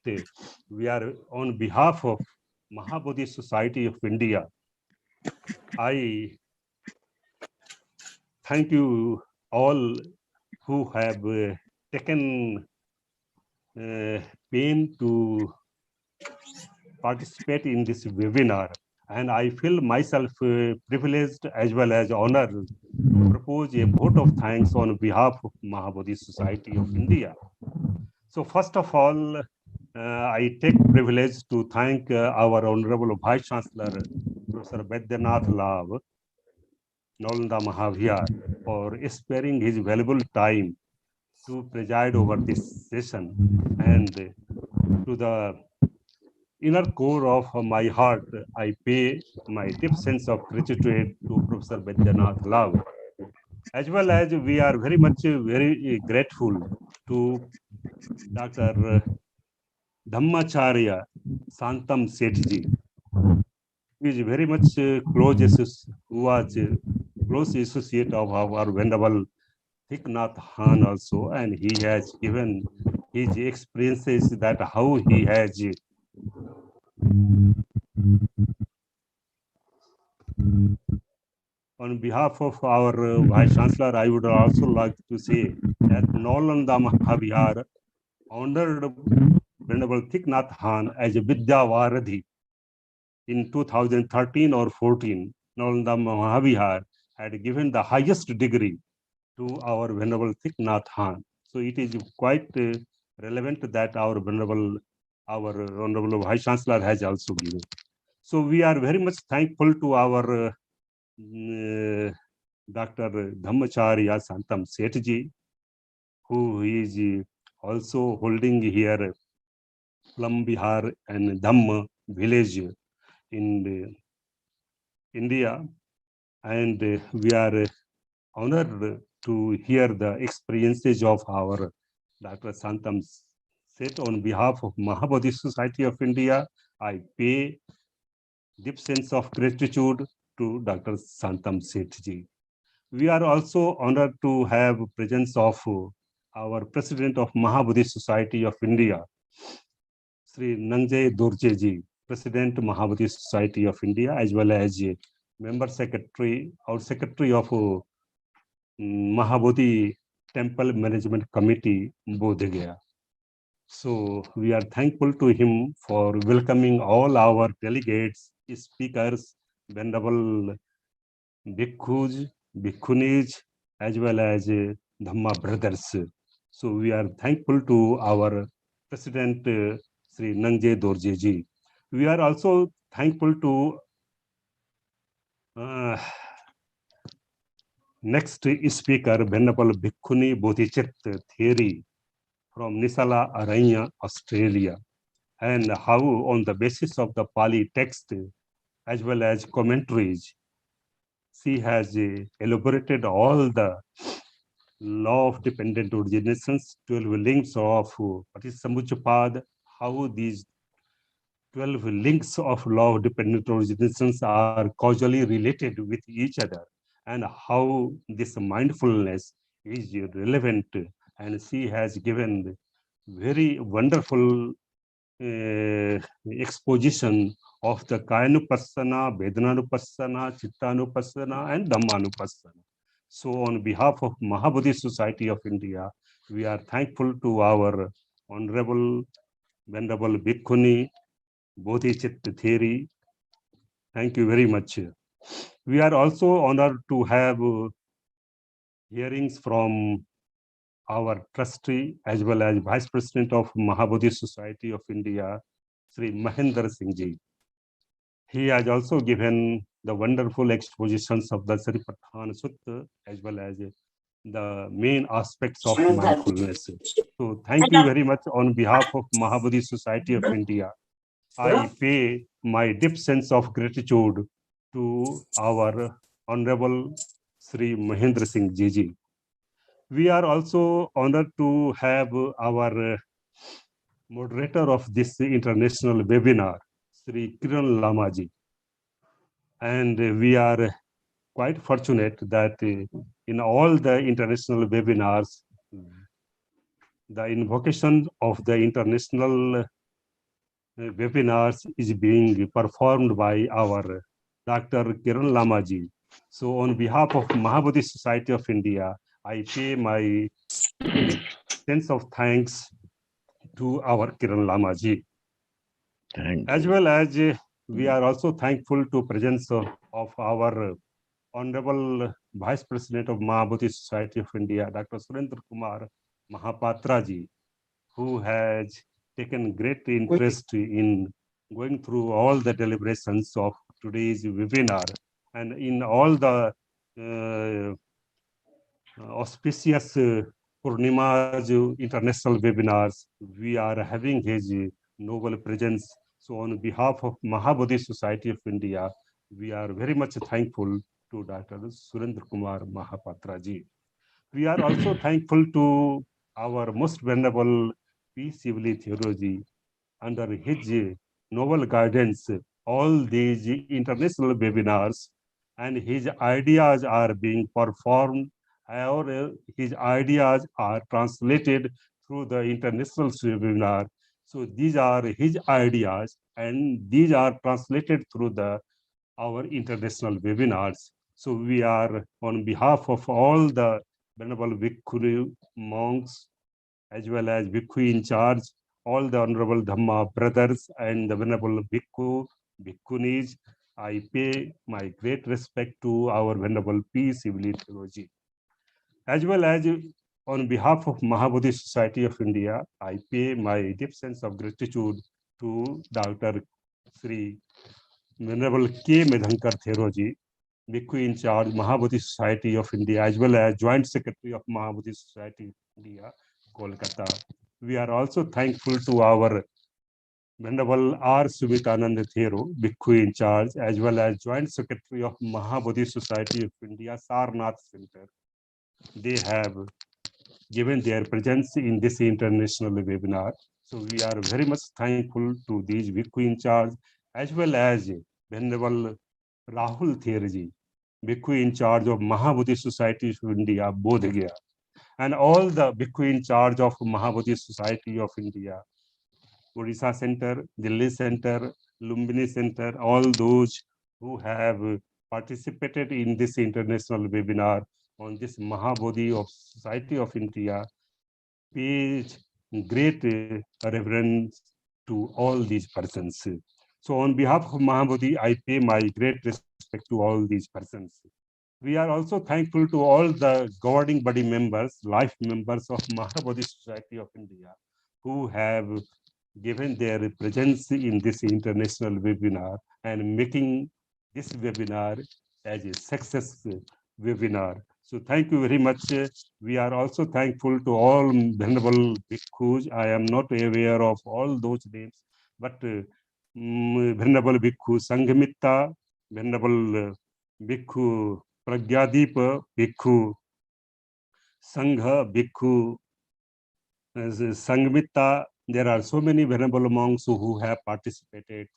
we are on behalf of Mahabhuti Society of India. I thank you all who have taken pain to participate in this webinar, and I feel myself privileged as well as honored to propose a vote of thanks on behalf of Mahabhuti Society of India. So first of all, I take privilege to thank our Honorable Vice Chancellor, Professor Baidyanath Lav, Nalanda Mahavihar, for sparing his valuable time to preside over this session. And to the inner core of my heart, I pay my deep sense of gratitude to Professor Baidyanath Lav. As well as we are very grateful to Dr. Dhammacharya Santam Sethji, who is very much close associate of our Venerable Thich Nhat Hanh also, and he has given his experiences that how he has on behalf of our Vice Chancellor, I would also like to say that Nalanda Mahavihar honored Venerable Thich Nhat Hanh as a Vidyavaradhi in 2013 or 14. Nalanda Mahavihar had given the highest degree to our Venerable Thich Nhat Hanh. So it is quite relevant that our Honorable Vice Chancellor has also given. So we are very much thankful to our Dr. Dhammacharya Santam Sethji, who is also holding here Plum Bihar and Dhamm village in India. And we are honored to hear the experiences of our Dr. Santam Seth on behalf of Mahabhuti Society of India. I pay deep sense of gratitude to Dr. Santam Sethji. We are also honored to have presence of our President of Mahabhuti Society of India, Sri Nangjay Dorjeji, President Mahabhuti Society of India, as well as Member Secretary or Secretary of Mahabhuti Temple Management Committee, Bodh Gaya. So we are thankful to him for welcoming all our delegates, speakers, venerable bhikkhus, bhikkhunis, as well as Dhamma brothers. So we are thankful to our President Sri Nangjay Dorjeji. We are also thankful to next speaker, Venerable Bhikkhuni Bodhicitta Theri from Nisala Aranya, Australia, and how on the basis of the Pali text as well as commentaries, she has elaborated all the law of dependent originations, 12 links of what is Samujapad, how these 12 links of law of dependent originations are causally related with each other, and how this mindfulness is relevant. And she has given very wonderful exposition of the Kayanupassana, Vedananupassana, Chittanupassana, and Dhammanupassana. So on behalf of Mahabhuti Society of India, we are thankful to our Honorable Venerable Bhikkhuni Bodhicitta Theri. Thank you very much. We are also honored to have hearings from our trustee as well as Vice President of Mahabhuti Society of India, Sri Mahendra Singh Ji. He has also given the wonderful expositions of the Saripatthana Sutta as well as the main aspects of mindfulness. So thank you very much on behalf of Mahabhuti Society of India. I pay my deep sense of gratitude to our Honorable Sri Mahendra Singh Ji. We are also honored to have our moderator of this international webinar, Sri Kiran Lamaji. And we are quite fortunate that in all the international webinars, the invocation of the international webinars is being performed by our Dr. Kiran Lamaji. So on behalf of Mahabhuti Society of India, I pay my sense of thanks to our Kiran Lamaji. As well as we are also thankful to presence of our Honorable Vice President of Mahabhuti Society of India, Dr. Surendra Kumar Mahapatra ji, who has taken great interest in going through all the deliberations of today's webinar, and in all the auspicious Purnima international webinars, we are having his noble presence. So on behalf of Mahabhuti Society of India, we are very much thankful to Dr. Surendra Kumar Mahapatra ji. We are also thankful to our most venerable P. Sivali Theology. Under his noble guidance, all these international webinars and his ideas are being performed, or his ideas are translated through the international webinar. So these are his ideas, and these are translated through our international webinars. So we are on behalf of all the venerable Bhikkhu monks, as well as Bhikkhu in charge, all the honorable Dhamma brothers and the venerable Bhikkhu, Bhikkhunis, I pay my great respect to our venerable P. Sivali Theology. As well as on behalf of Mahabhuti Society of India, I pay my deep sense of gratitude to Dr. Sri Venerable K. Medhankar Theroji, Bhikkhu in charge, Mahabhuti Society of India, as well as Joint Secretary of Mahabhuti Society of India, Kolkata. We are also thankful to our Venerable R. Sumitananda Thero, Bhikkhu in charge, as well as Joint Secretary of Mahabhuti Society of India, Sarnath Center. They have given their presence in this international webinar. So we are very much thankful to these Bhikkhu in charge, as well as Venerable Rahul Therji, Bhikkhu in charge of Mahabhuti Society of India, Bodh Gaya, and all the Bhikkhu in charge of Mahabhuti Society of India, Odisha Center, Delhi Center, Lumbini Center, all those who have participated in this international webinar on this Mahabodhi of Society of India, pay great reverence to all these persons. So on behalf of Mahabodhi, I pay my great respect to all these persons. We are also thankful to all the governing body members, life members of Mahabodhi Society of India, who have given their presence in this international webinar and making this webinar as a success webinar. So thank you very much. We are also thankful to all Venerable Bhikkhus. I am not aware of all those names, but Venerable Bhikkhu Sanghamitta, Venerable Bhikkhu Pragyadeep, Bhikkhu Sangha, Bhikkhu Sanghamitta. There are so many venerable monks who have participated.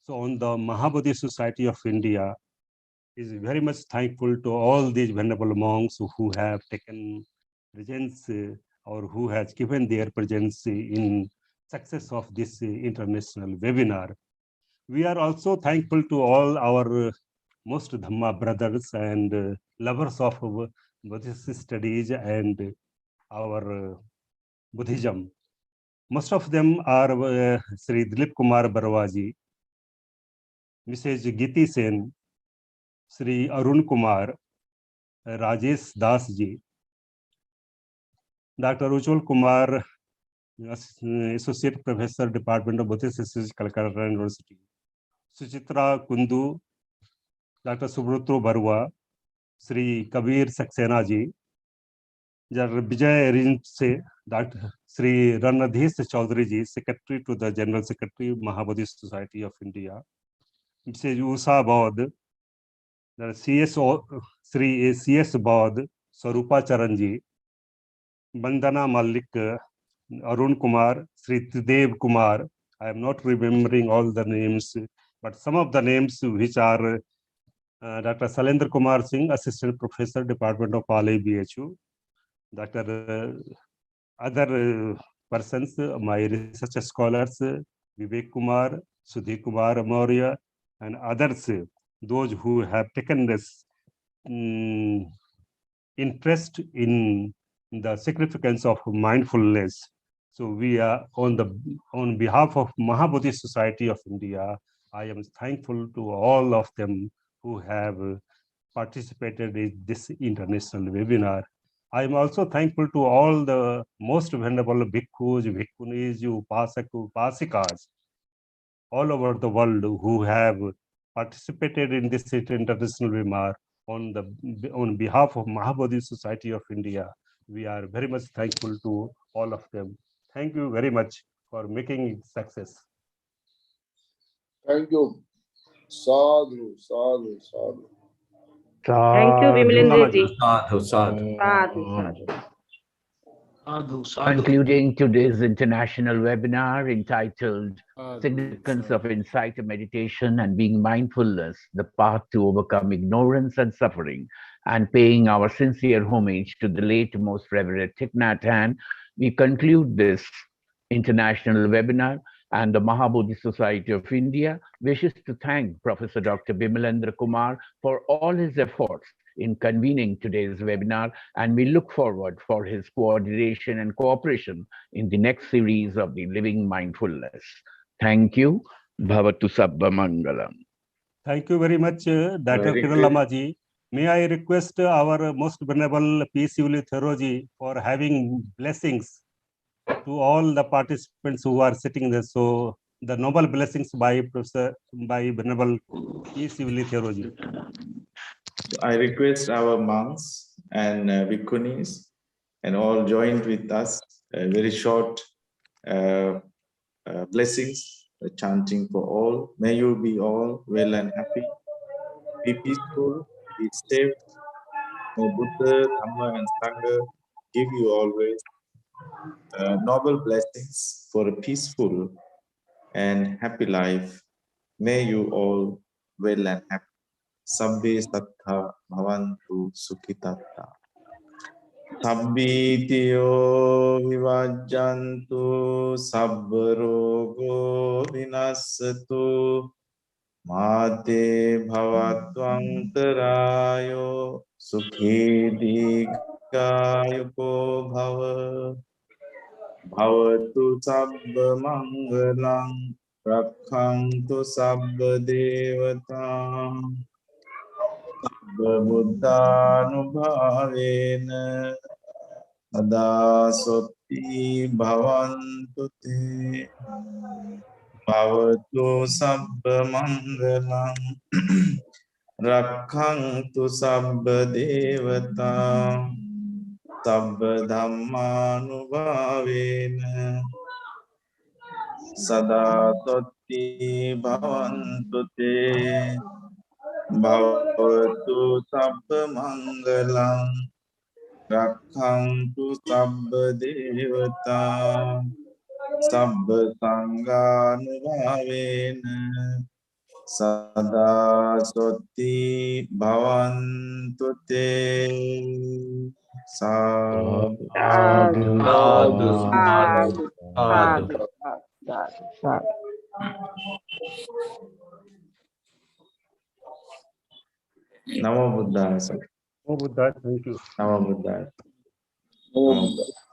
So on the Mahabodhi Society of India is very much thankful to all these venerable monks who have taken presence or who has given their presence in success of this international webinar. We are also thankful to all our most Dhamma brothers and lovers of Buddhist studies and our Buddhism. Most of them are Sri Dilip Kumar Barwaji, Mrs. Giti Sen, Sri Arun Kumar, Rajesh Das ji, Dr. Ujjwal Kumar, Associate Professor, Department of Buddhist Studies, Calcutta University, Suchitra Kundu, Dr. Subrata Barua, Sri Kabir Saxena ji, Vijay Rinse, Dr. Sri Ranadhesh Chaudhary ji, Secretary to the General Secretary, Mahabodhi Society of India, Mrs. Usha Bodh, Sri C.S. Bodh, Sarupa Charanji, Bandana Malik, Arun Kumar, Sri Tridev Kumar. I am not remembering all the names, but some of the names which are Dr. Salendra Kumar Singh, Assistant Professor, Department of Pali BHU, Dr. Other persons, my research scholars, Vivek Kumar, Sudhi Kumar Maurya, and others, those who have taken this interest in the significance of mindfulness. So we are on behalf of Mahabhuti Society of India, I am thankful to all of them who have participated in this international webinar. I am also thankful to all the most venerable bhikkhus, bhikkhunis, upasak, upasikas all over the world who have participated in this international webinar on behalf of Mahabodhi Society of India. We are very much thankful to all of them. Thank you very much for making it success. Thank you. Sadhu, sadhu, sadhu. Thank you, Vimalendra ji. Sadhu, sadhu. Sadhu, sadhu. Concluding today's international webinar entitled Significance of Insight and Meditation and Being Mindfulness, the Path to Overcome Ignorance and Suffering, and paying our sincere homage to the late Most Reverend Thich Nhat Hanh, we conclude this international webinar, and the Mahabhuti Society of India wishes to thank Professor Dr. Bimalendra Kumar for all his efforts in convening today's webinar, and we look forward for his coordination and cooperation in the next series of the Living Mindfulness. Thank you. Bhavatu Sabba Mangalam. Thank you very much, Dr. Kiralamaji. May I request our most venerable P.C. Theroji for having blessings to all the participants who are sitting there. So the noble blessings by Venerable P.C. Theroji. I request our monks and bhikkhunis and all joined with us a very short blessings, chanting for all. May you be all well and happy, be peaceful, be safe. May Buddha, Dhamma, and Sangha give you always noble blessings for a peaceful and happy life. May you all well and happy. Sabbe sattha bhavantu sukhitatta. Sabbitiyo vivajjantu sabba rogo vinassatu mate bhavatvantarayo sukhi dikayuko bhava bhavatu sabba mangalang rakhantu sabba devatam Buddhanubhavena Sada Sotti Bhavantu Te Bhavatu Sabba Mangalam Rakhantu Sabba Devata Sabba Dhammanubhavena Sada Sotti Bhavantu Te Bhavatu Sabba Mangalam Rakhantu Sabba Devata Sabba Sanghanubhavena Sada Sotti Bhavantu Te Sadhu Sadhu, Sadhu, sadhu, sadhu. sadhu. Namo Buddhaya. Oh, Buddha, thank you. Namo Buddhaya. Oh, Namo Buddhaya.